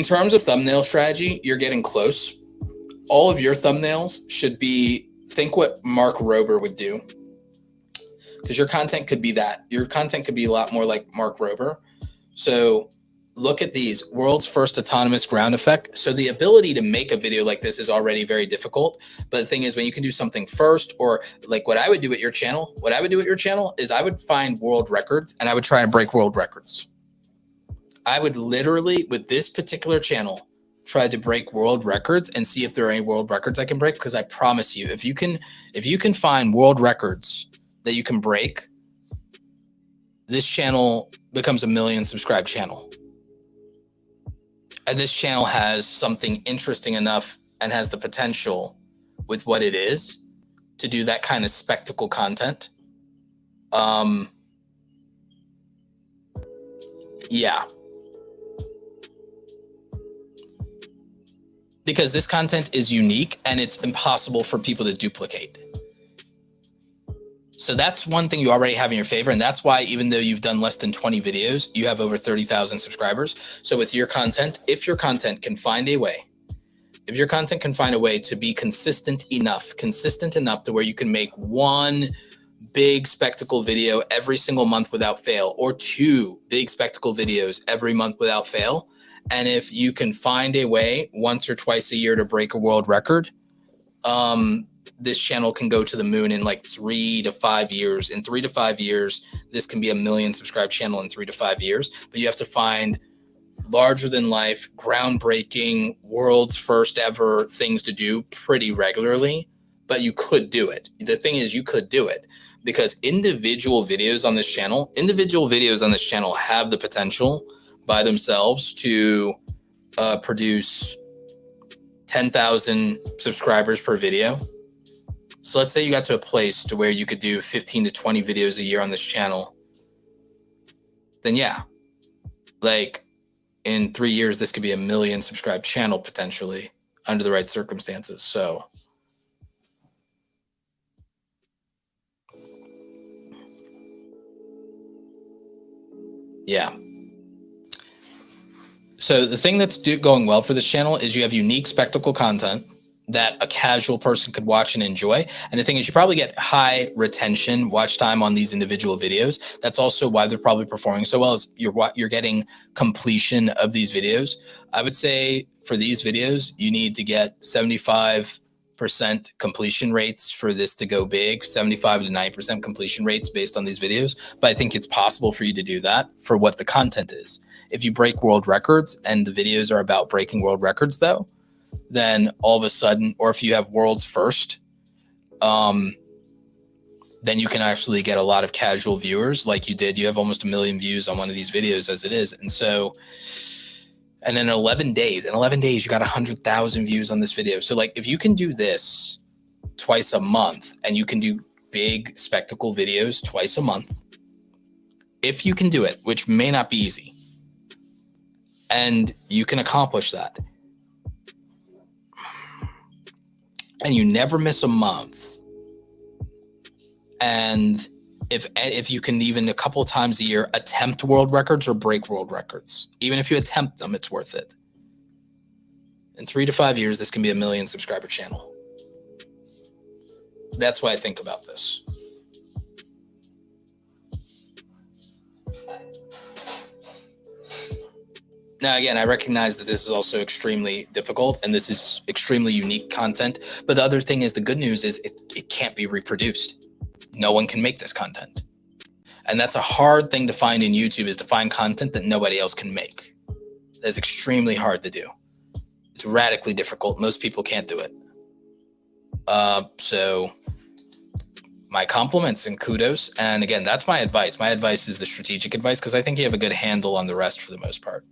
terms of thumbnail strategy, you're getting close. All of your thumbnails should be, think what Mark Rober would do. Because your content could be that. Your content could be a lot more like Mark Rober. So look at these. World's first autonomous ground effect. So the ability to make a video like this is already very difficult. But the thing is, when you can do something first, or like what I would do at your channel, is I would find world records and I would try and break world records. I would literally, with this particular channel, try to break world records and see if there are any world records I can break. Because I promise you, if you can find world records that you can break, this channel becomes a 1 million subscribed channel. And this channel has something interesting enough and has the potential with what it is to do that kind of spectacle content. Yeah. Because this content is unique and it's impossible for people to duplicate. So that's one thing you already have in your favor. And that's why, even though you've done less than 20 videos, you have over 30,000 subscribers. So with your content, if your content can find a way to be consistent enough to where you can make one big spectacle video every single month without fail, or 2 big spectacle videos every month without fail. And if you can find a way once or twice a year to break a world record, this channel can go to the moon in like 3 to 5 years. In 3 to 5 years, this can be a 1 million subscribed channel in 3 to 5 years. But you have to find larger than life, groundbreaking, world's first ever things to do pretty regularly. But you could do it. The thing is, you could do it because individual videos on this channel have the potential by themselves to produce 10,000 subscribers per video. So let's say you got to a place to where you could do 15 to 20 videos a year on this channel. Then yeah, like in 3 years, this could be a 1 million subscribed channel potentially under the right circumstances. So yeah. So the thing that's going well for this channel is you have unique spectacle content that a casual person could watch and enjoy. And the thing is, you probably get high retention watch time on these individual videos. That's also why they're probably performing so well, is you're getting completion of these videos. I would say for these videos, you need to get 75% completion rates for this to go big, 75 to 90% completion rates based on these videos. But I think it's possible for you to do that for what the content is. If you break world records and the videos are about breaking world records though, then all of a sudden, or if you have world's first, then you can actually get a lot of casual viewers like you did. You have almost 1 million views on one of these videos as it is. And so, and in 11 days, you got 100,000 views on this video. So like, if you can do this twice a month and you can do big spectacle videos twice a month, if you can do it, which may not be easy, and you can accomplish that, and you never miss a month, and if you can even a couple of times a year attempt world records or break world records, even if you attempt them, it's worth it. In 3 to 5 years, this can be a 1 million subscriber channel. That's what I think about this. Now, again, I recognize that this is also extremely difficult and this is extremely unique content. But the other thing is, the good news is it can't be reproduced. No one can make this content. And that's a hard thing to find in YouTube, is to find content that nobody else can make. That's extremely hard to do. It's radically difficult. Most people can't do it. So my compliments and kudos. And again, that's my advice. My advice is the strategic advice, because I think you have a good handle on the rest for the most part.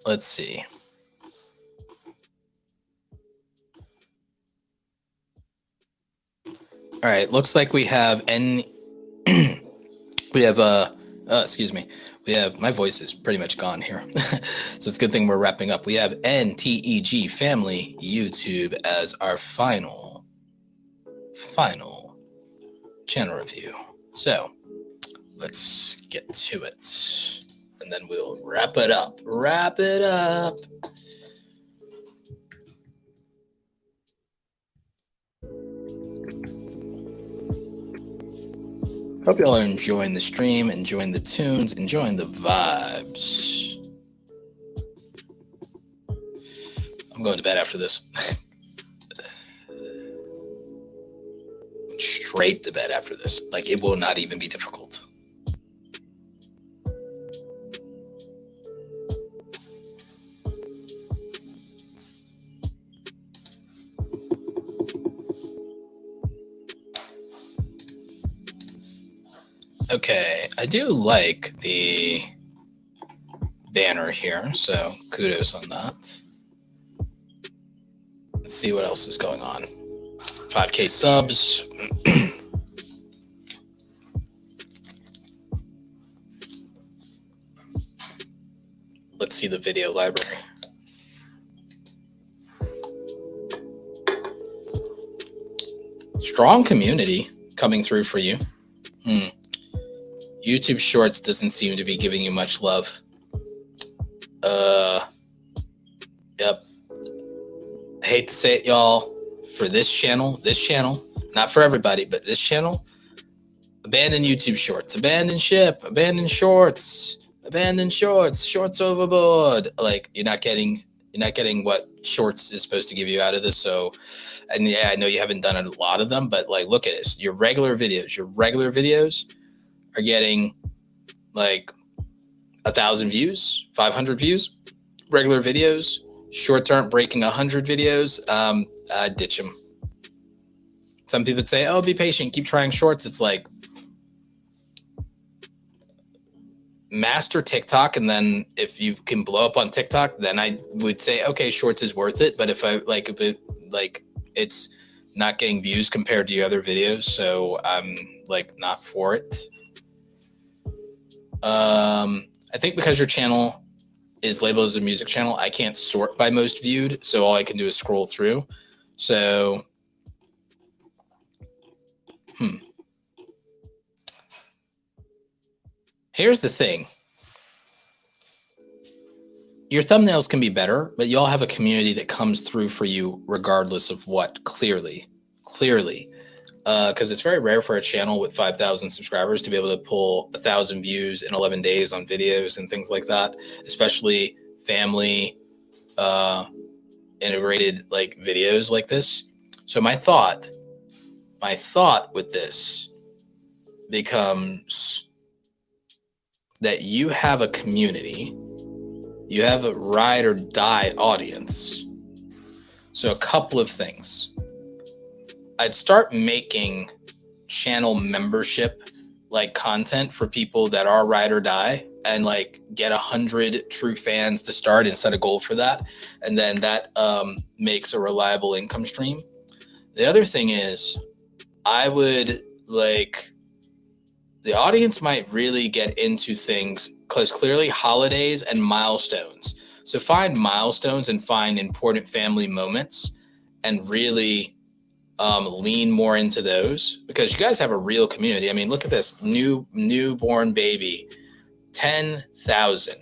Let's see. All right, looks like we have excuse me. We have, my voice is pretty much gone here. So it's a good thing we're wrapping up. We have NTEG Family YouTube as our final channel review. So let's get to it. And then we'll wrap it up. Hope y'all are enjoying the stream, enjoying the tunes, enjoying the vibes. I'm going to bed after this. Straight to bed after this. Like, it will not even be difficult. Okay, I do like the banner here, so kudos on that. Let's see what else is going on. 5K subs. Let's see the video library. Strong community coming through for you. YouTube Shorts doesn't seem to be giving you much love. Yep. I hate to say it, y'all. For this channel, not for everybody, but this channel, abandon YouTube Shorts, abandon ship, abandon shorts, shorts overboard. Like, you're not getting what Shorts is supposed to give you out of this. So, and yeah, I know you haven't done a lot of them, but like, look at this. Your regular videos are getting like 1,000 views, 500 views. Regular videos, shorts aren't breaking 100 videos. I ditch them. Some people would say, "Oh, be patient, keep trying shorts." It's like, master TikTok, and then if you can blow up on TikTok, then I would say, okay, shorts is worth it. But if it's not getting views compared to your other videos, so I'm like not for it. I think because your channel is labeled as a music channel, I can't sort by most viewed, so all I can do is scroll through. So, here's the thing. Your thumbnails can be better, but y'all have a community that comes through for you regardless of what, clearly. Because it's very rare for a channel with 5,000 subscribers to be able to pull 1,000 views in 11 days on videos and things like that, especially family integrated like videos like this. So my thought with this becomes that you have a community, you have a ride or die audience. So a couple of things. I'd start making channel membership like content for people that are ride or die, and like get 100 true fans to start and set a goal for that. And then that makes a reliable income stream. The other thing is, I would like, the audience might really get into things because clearly holidays and milestones. So find milestones and find important family moments and really lean more into those, because you guys have a real community. I mean, look at this newborn baby, 10,000.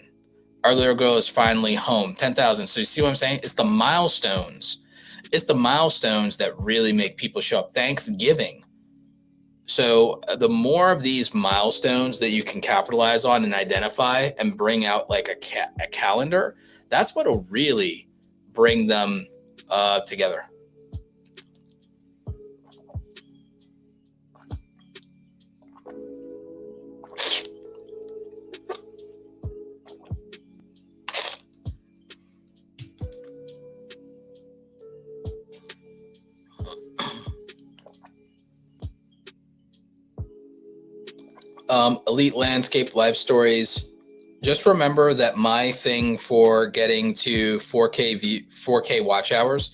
Our little girl is finally home, 10,000. So you see what I'm saying? It's the milestones. It's the milestones that really make people show up. Thanksgiving. So the more of these milestones that you can capitalize on and identify and bring out like a calendar, that's what will really bring them together. Elite landscape life stories. Just remember that my thing for getting to 4K watch hours,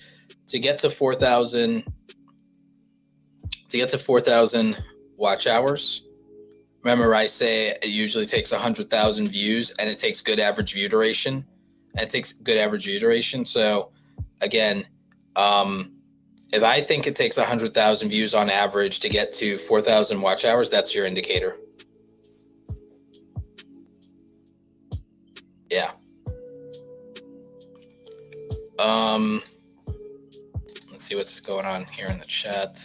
to get to 4,000 to get to 4,000 watch hours, remember I say it usually takes 100,000 views and it takes good average view duration. So again, if I think it takes 100,000 views on average to get to 4,000 watch hours, that's your indicator. Yeah. Let's see what's going on here in the chat.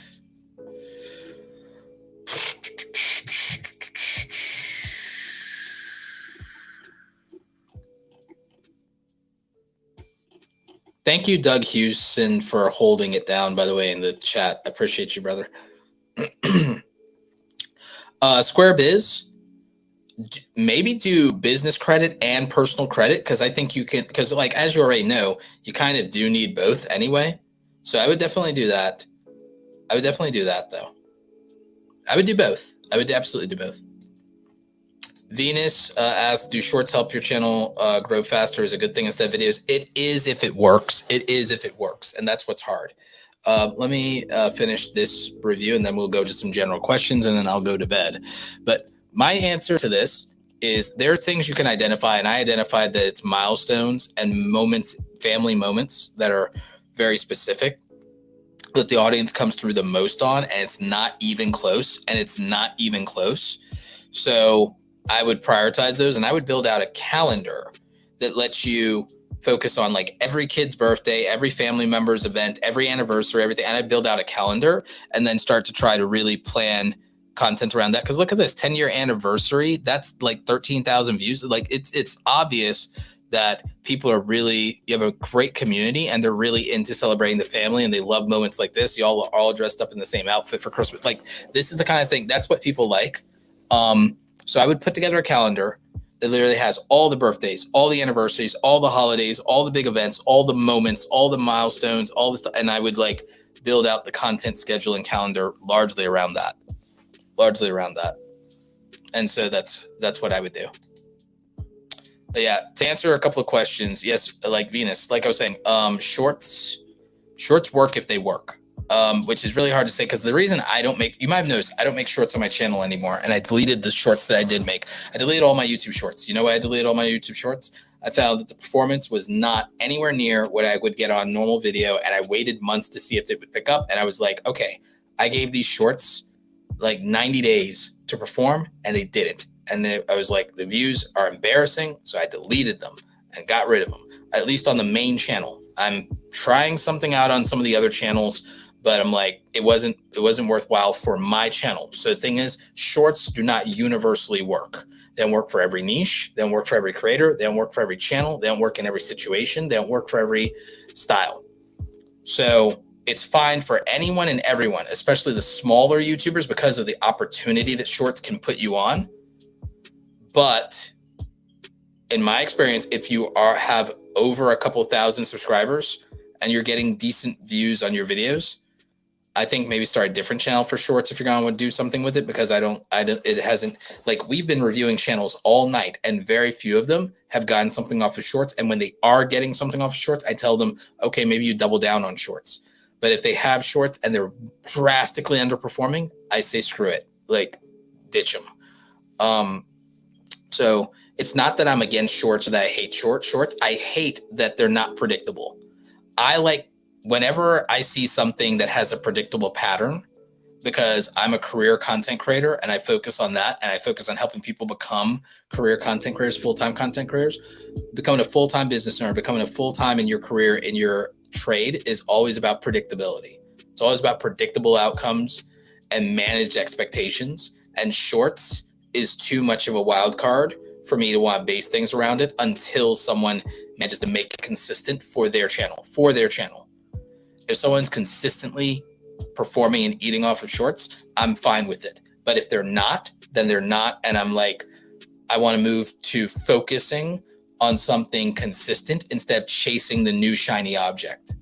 Thank you, Doug Houston, for holding it down, by the way, in the chat. I appreciate you, brother. Square Biz, maybe do business credit and personal credit, because I think you can, because like, as you already know, you kind of do need both anyway. So I would definitely do that. I would definitely do that, though. I would do both. I would absolutely do both. Venus asks, do shorts help your channel grow faster? Is a good thing instead of videos? It is if it works. It is if it works. And that's what's hard. Let me finish this review and then we'll go to some general questions and then I'll go to bed. But my answer to this is there are things you can identify. And I identified that it's milestones and moments, family moments that are very specific that the audience comes through the most on. And it's not even close. So I would prioritize those and I would build out a calendar that lets you focus on like every kid's birthday, every family member's event, every anniversary, everything. And I build out a calendar and then start to try to really plan content around that. Cause look at this 10-year anniversary. That's like 13,000 views. Like it's obvious that people are really, you have a great community and they're really into celebrating the family and they love moments like this. Y'all are all dressed up in the same outfit for Christmas. Like this is the kind of thing, that's what people like. So I would put together a calendar that literally has all the birthdays, all the anniversaries, all the holidays, all the big events, all the moments, all the milestones, all the stuff. And I would like build out the content scheduling calendar largely around that. And so that's what I would do. But yeah, to answer a couple of questions, yes, like Venus, like I was saying, shorts work if they work. Which is really hard to say because the reason you might have noticed, I don't make shorts on my channel anymore. And I deleted the shorts that I did make. I deleted all my YouTube shorts. You know why I deleted all my YouTube shorts? I found that the performance was not anywhere near what I would get on normal video. And I waited months to see if it would pick up. And I was like, okay, I gave these shorts like 90 days to perform and they didn't. And I was like, the views are embarrassing. So I deleted them and got rid of them, at least on the main channel. I'm trying something out on some of the other channels, but I'm like, it wasn't worthwhile for my channel. So the thing is, shorts do not universally work. They don't work for every niche. They don't work for every creator. They don't work for every channel. They don't work in every situation. They don't work for every style. So it's fine for anyone and everyone, especially the smaller YouTubers, because of the opportunity that shorts can put you on. But in my experience, if you have over a couple thousand subscribers and you're getting decent views on your videos, I think maybe start a different channel for shorts if you're going to do something with it, because it hasn't, like, we've been reviewing channels all night and very few of them have gotten something off of shorts. And when they are getting something off of shorts, I tell them, okay, maybe you double down on shorts. But if they have shorts and they're drastically underperforming, I say, screw it, like ditch them. So it's not that I'm against shorts or that I hate shorts. I hate that they're not predictable. I like, whenever I see something that has a predictable pattern, because I'm a career content creator and I focus on that and I focus on helping people become career content creators, full-time content creators, becoming a full-time business owner, becoming a full-time in your career, in your trade is always about predictability. It's always about predictable outcomes and managed expectations. And shorts is too much of a wild card for me to want to base things around it until someone manages to make it consistent for their channel. If someone's consistently performing and eating off of shorts, I'm fine with it. But if they're not, then they're not. And I'm like, I want to move to focusing on something consistent instead of chasing the new shiny object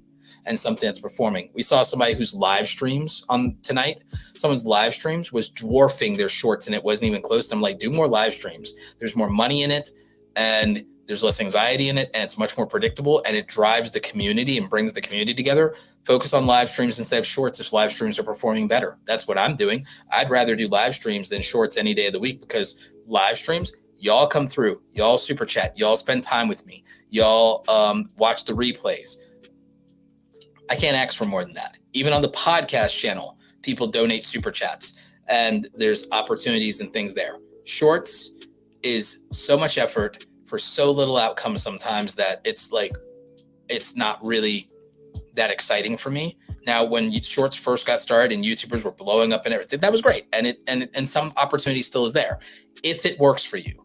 and something that's performing. We saw somebody whose live streams on tonight, someone's live streams was dwarfing their shorts and it wasn't even close. And I'm like, do more live streams. There's more money in it. And There's less anxiety in it, and it's much more predictable, and it drives the community and brings the community together. Focus on live streams instead of shorts if live streams are performing better. That's what I'm doing. I'd rather do live streams than shorts any day of the week, because live streams, y'all come through, y'all super chat, y'all spend time with me, y'all watch the replays. I can't ask for more than that. Even on the podcast channel, people donate super chats, and there's opportunities and things there. Shorts is so much effort for so little outcome sometimes that it's like, it's not really that exciting for me. Now, when shorts first got started and YouTubers were blowing up and everything, that was great. And some opportunity still is there. If it works for you,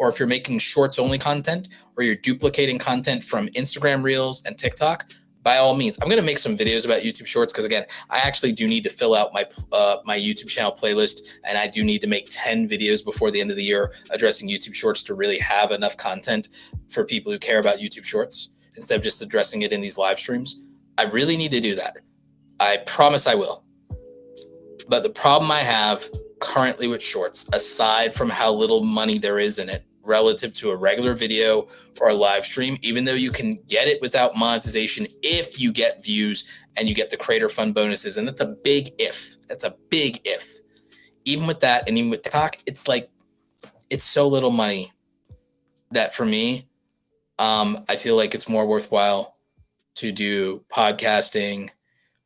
or if you're making shorts only content, or you're duplicating content from Instagram Reels and TikTok, by all means. I'm going to make some videos about YouTube Shorts, because again, I actually do need to fill out my my YouTube channel playlist, and I do need to make 10 videos before the end of the year addressing YouTube Shorts to really have enough content for people who care about YouTube Shorts, instead of just addressing it in these live streams. I really need to do that. I promise I will. But the problem I have currently with Shorts, aside from how little money there is in it relative to a regular video or a live stream, even though you can get it without monetization if you get views and you get the creator fund bonuses, and that's a big if. That's a big if. Even with that, and even with TikTok, it's like, it's so little money that for me, I feel like it's more worthwhile to do podcasting,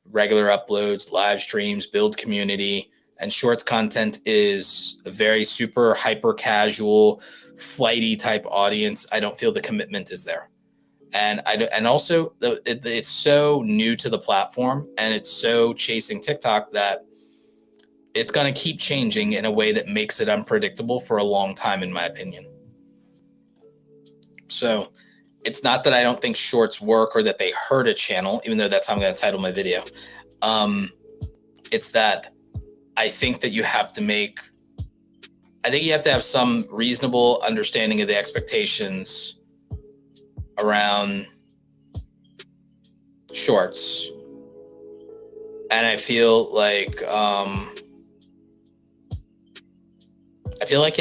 regular uploads, live streams, build community. And shorts content is a very super hyper casual, flighty type audience. I don't feel the commitment is there. And also it's so new to the platform, and it's so chasing TikTok that it's going to keep changing in a way that makes it unpredictable for a long time, in my opinion. So it's not that I don't think shorts work or that they hurt a channel, even though that's how I'm going to title my video. It's that I think that you have to have some reasonable understanding of the expectations around shorts. And I feel like you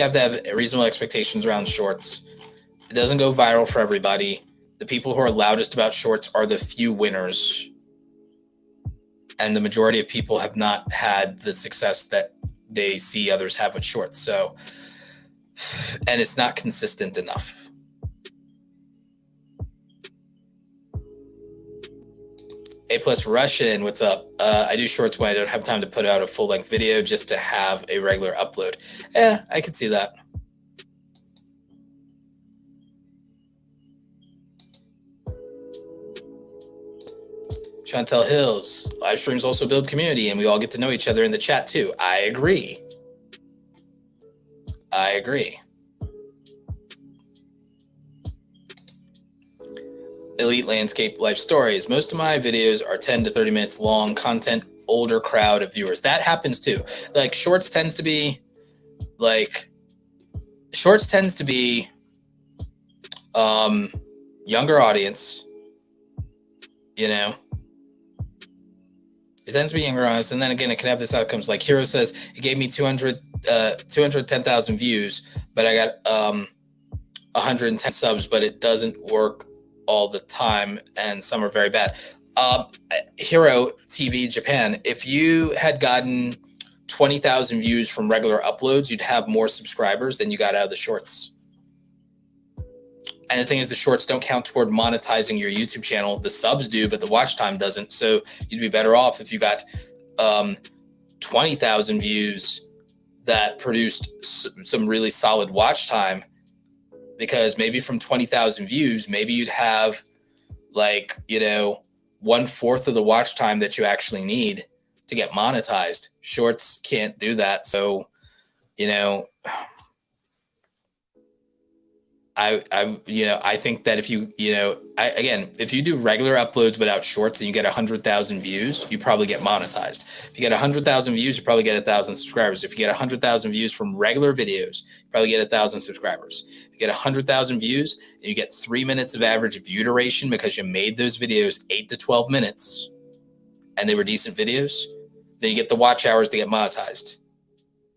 have to have reasonable expectations around shorts. It doesn't go viral for everybody. The people who are loudest about shorts are the few winners. And the majority of people have not had the success that they see others have with shorts. So, and it's not consistent enough. A+ for Russian, what's up? I do shorts when I don't have time to put out a full-length video, just to have a regular upload. Yeah, I could see that. Chantel Hills, live streams also build community, and we all get to know each other in the chat too. I agree. Elite Landscape Life Stories. Most of my videos are 10 to 30 minutes long, content, older crowd of viewers. That happens too. Like shorts tends to be younger audience, you know. It tends to be younger audience, and then again, it can have this outcomes. Like Hero says, it gave me 210,000 views, but I got 110 subs, but it doesn't work all the time, and some are very bad. Hero TV Japan, if you had gotten 20,000 views from regular uploads, you'd have more subscribers than you got out of the shorts. And the thing is, the shorts don't count toward monetizing your YouTube channel. The subs do, but the watch time doesn't. So you'd be better off if you got 20,000 views that produced some really solid watch time, because maybe from 20,000 views, maybe you'd have 1/4 of the watch time that you actually need to get monetized. Shorts can't do that. So, I think that if you do regular uploads without shorts and you get 100,000 views, you probably get monetized. If you get 100,000 views, you probably get 1,000 subscribers. If you get 100,000 views from regular videos, you probably get 1,000 subscribers. If you get 100,000 views and you get 3 minutes of average view duration because you made those videos 8 to 12 minutes and they were decent videos, then you get the watch hours to get monetized.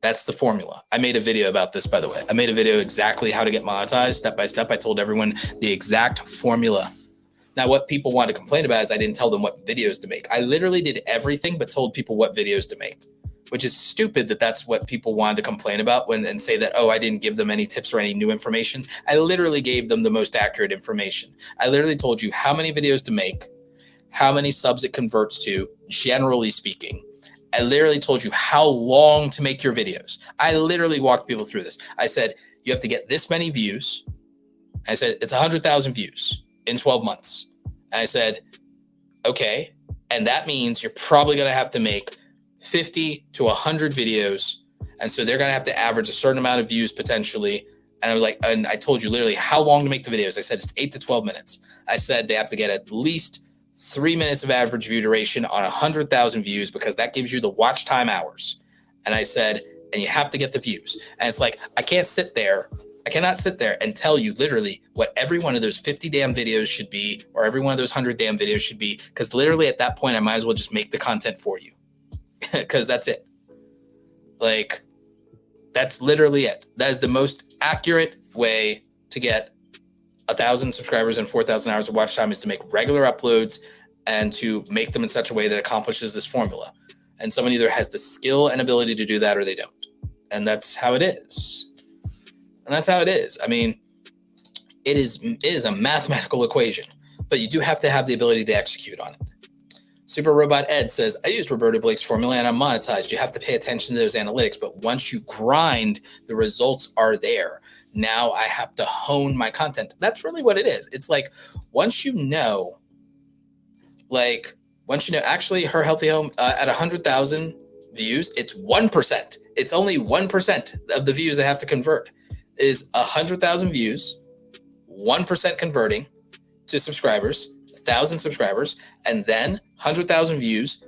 That's the formula. I made a video about this, by the way. I made a video exactly how to get monetized step by step. I told everyone the exact formula. Now, what people want to complain about is I didn't tell them what videos to make. I literally did everything but told people what videos to make, which is stupid that that's what people wanted to complain about and say that, oh, I didn't give them any tips or any new information. I literally gave them the most accurate information. I literally told you how many videos to make, how many subs it converts to, generally speaking. I literally told you how long to make your videos. I literally walked people through this. I said, you have to get this many views. I said, it's 100,000 views in 12 months. And I said, okay. And that means you're probably going to have to make 50 to 100 videos. And so they're going to have to average a certain amount of views potentially. And I was like, and I told you literally how long to make the videos. I said, it's 8 to 12 minutes. I said, they have to get at least 3 minutes of average view duration on 100,000 views because that gives you the watch time hours. And I said, and you have to get the views. And it's like, I cannot sit there and tell you literally what every one of those 50 damn videos should be, or every one of those 100 damn videos should be. Because literally at that point, I might as well just make the content for you because that's it. Like, that's literally it. That is the most accurate way to get 1,000 subscribers and 4,000 hours of watch time is to make regular uploads and to make them in such a way that accomplishes this formula. And someone either has the skill and ability to do that or they don't. And that's how it is. And that's how it is. I mean, it is a mathematical equation, but you do have to have the ability to execute on it. Super Robot Ed says, I used Roberto Blake's formula and I'm monetized. You have to pay attention to those analytics, but once you grind, the results are there. Now I have to hone my content. That's really what it is. It's like, once you know, actually her healthy home at 100,000 views, it's 1%. It's only 1% of the views that have to convert. Is 100,000 views, 1% converting to subscribers, 1,000 subscribers, and then 100,000 views,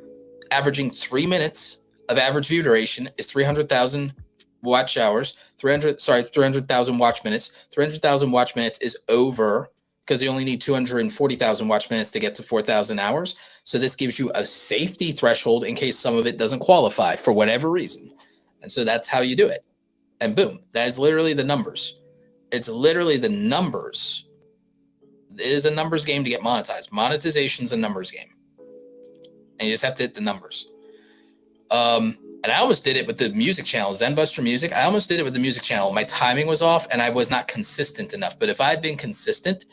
averaging 3 minutes of average view duration is 300,000 watch hours, 300,000 watch minutes. 300,000 watch minutes is over because you only need 240,000 watch minutes to get to 4,000 hours. So this gives you a safety threshold in case some of it doesn't qualify for whatever reason. And so that's how you do it. And boom, that is literally the numbers. It's literally the numbers. It is a numbers game to get monetized. Monetization is a numbers game. And you just have to hit the numbers. And I almost did it with the music channel, Zenbuster Music. I almost did it with the music channel. My timing was off and I was not consistent enough. But if I had been consistent,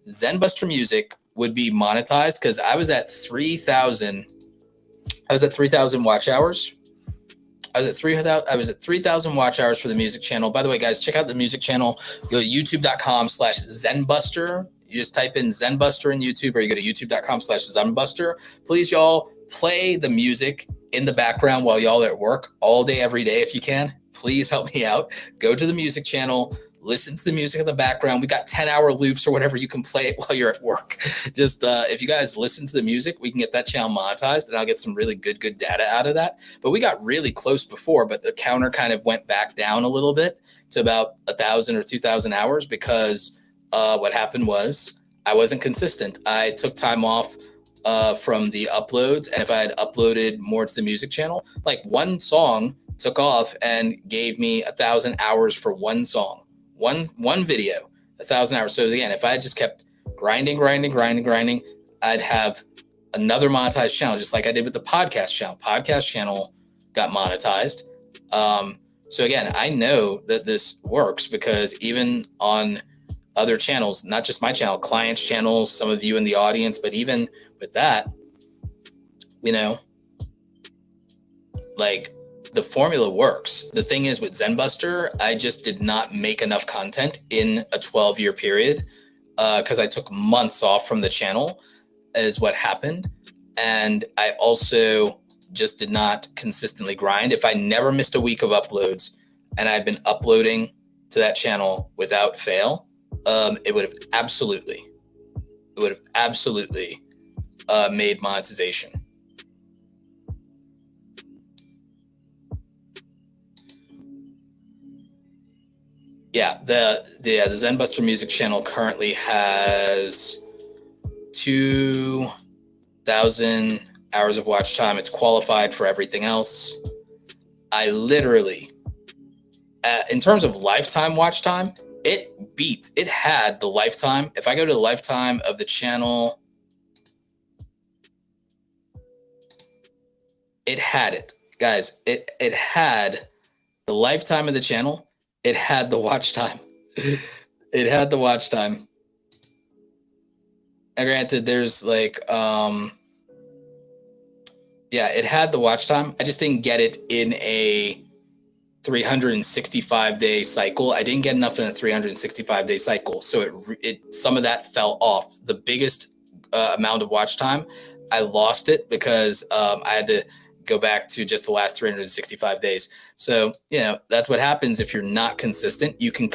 Zenbuster Music would be monetized because I was at 3,000 watch hours. I was at 3,000 watch hours for the music channel. By the way, guys, check out the music channel. Go to youtube.com/Zenbuster. You just type in Zenbuster in YouTube, or you go to youtube.com/Zenbuster. Please, y'all, play the music in the background while y'all are at work all day, every day, if you can. Please help me out. Go to the music channel. Listen to the music in the background. We got 10-hour loops or whatever. You can play it while you're at work. Just if you guys listen to the music, we can get that channel monetized, and I'll get some really good data out of that. But we got really close before, but the counter kind of went back down a little bit to about 1,000 or 2,000 hours because what happened was I wasn't consistent. I took time off from the uploads, and if I had uploaded more to the music channel, like one song took off and gave me 1,000 hours for one song. One video, 1,000 hours. So again, if I just kept grinding, I'd have another monetized channel, just like I did with the podcast channel. Podcast channel got monetized. So again, I know that this works because even on other channels, not just my channel, clients' channels, some of you in the audience, but even with that, like, the formula works. The thing is with Zenbuster, I just did not make enough content in a 12-year period because I took months off from the channel is what happened. And I also just did not consistently grind. If I never missed a week of uploads and I'd been uploading to that channel without fail, it would have absolutely made monetization. Yeah, the Zenbuster Music channel currently has 2,000 hours of watch time. It's qualified for everything else. I literally in terms of lifetime watch time, it had the lifetime. If I go to the lifetime of the channel, it had it, guys. It had the lifetime of the channel. It had the watch time. It had the watch time. And granted, there's like, yeah, it had the watch time. I just didn't get it in a 365-day cycle. I didn't get enough in a 365-day cycle. So it some of that fell off. The biggest amount of watch time, I lost it because I had to go back to just the last 365 days. So, you know, that's what happens if you're not consistent. You could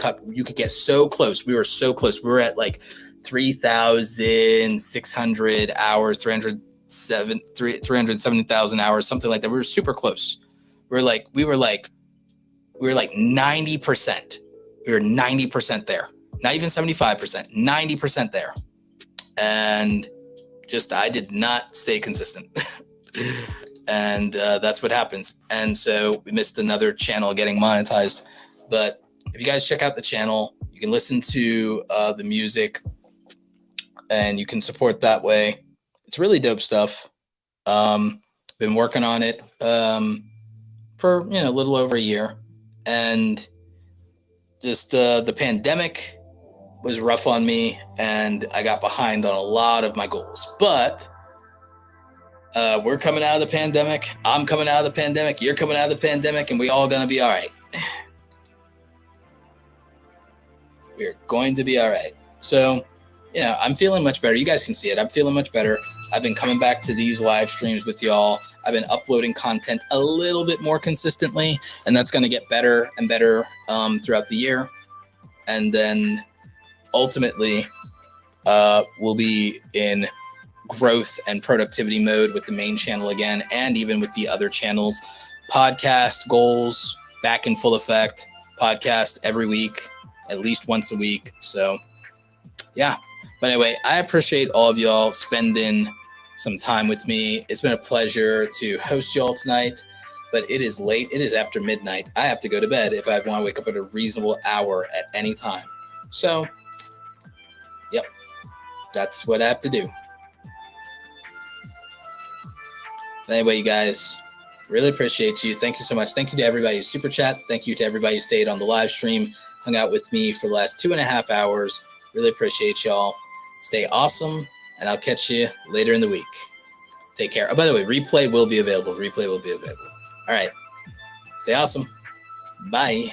get so close. We were so close. We were at like 3,600 hours, 370,000 hours, something like that. We were super close. We were like 90%. We were 90% there. Not even 75%, 90% there. And just, I did not stay consistent. And that's what happens. And so we missed another channel getting monetized. But if you guys check out the channel, you can listen to the music and you can support that way. It's really dope stuff. Been working on it for, you know, a little over a year. And just the pandemic was rough on me and I got behind on a lot of my goals. But we're coming out of the pandemic. I'm coming out of the pandemic. You're coming out of the pandemic, and we all gonna be all right. We're going to be all right. So, you know, I'm feeling much better. You guys can see it. I'm feeling much better. I've been coming back to these live streams with y'all. I've been uploading content a little bit more consistently, and that's gonna get better and better throughout the year. And then ultimately, we'll be in growth and productivity mode with the main channel again, and even with the other channels. Podcast goals back in full effect. Podcast every week, at least once a week. So yeah, but anyway, I appreciate all of y'all spending some time with me. It's been a pleasure to host y'all tonight, but it is late. It is after midnight. I have to go to bed if I want to wake up at a reasonable hour at any time. So yep, that's what I have to do. Anyway, you guys, really appreciate you. Thank you so much. Thank you to everybody who super chat. Thank you to everybody who stayed on the live stream, hung out with me for the last 2.5 hours. Really appreciate y'all. Stay awesome, and I'll catch you later in the week. Take care. Oh, by the way, replay will be available. Replay will be available. All right. Stay awesome. Bye.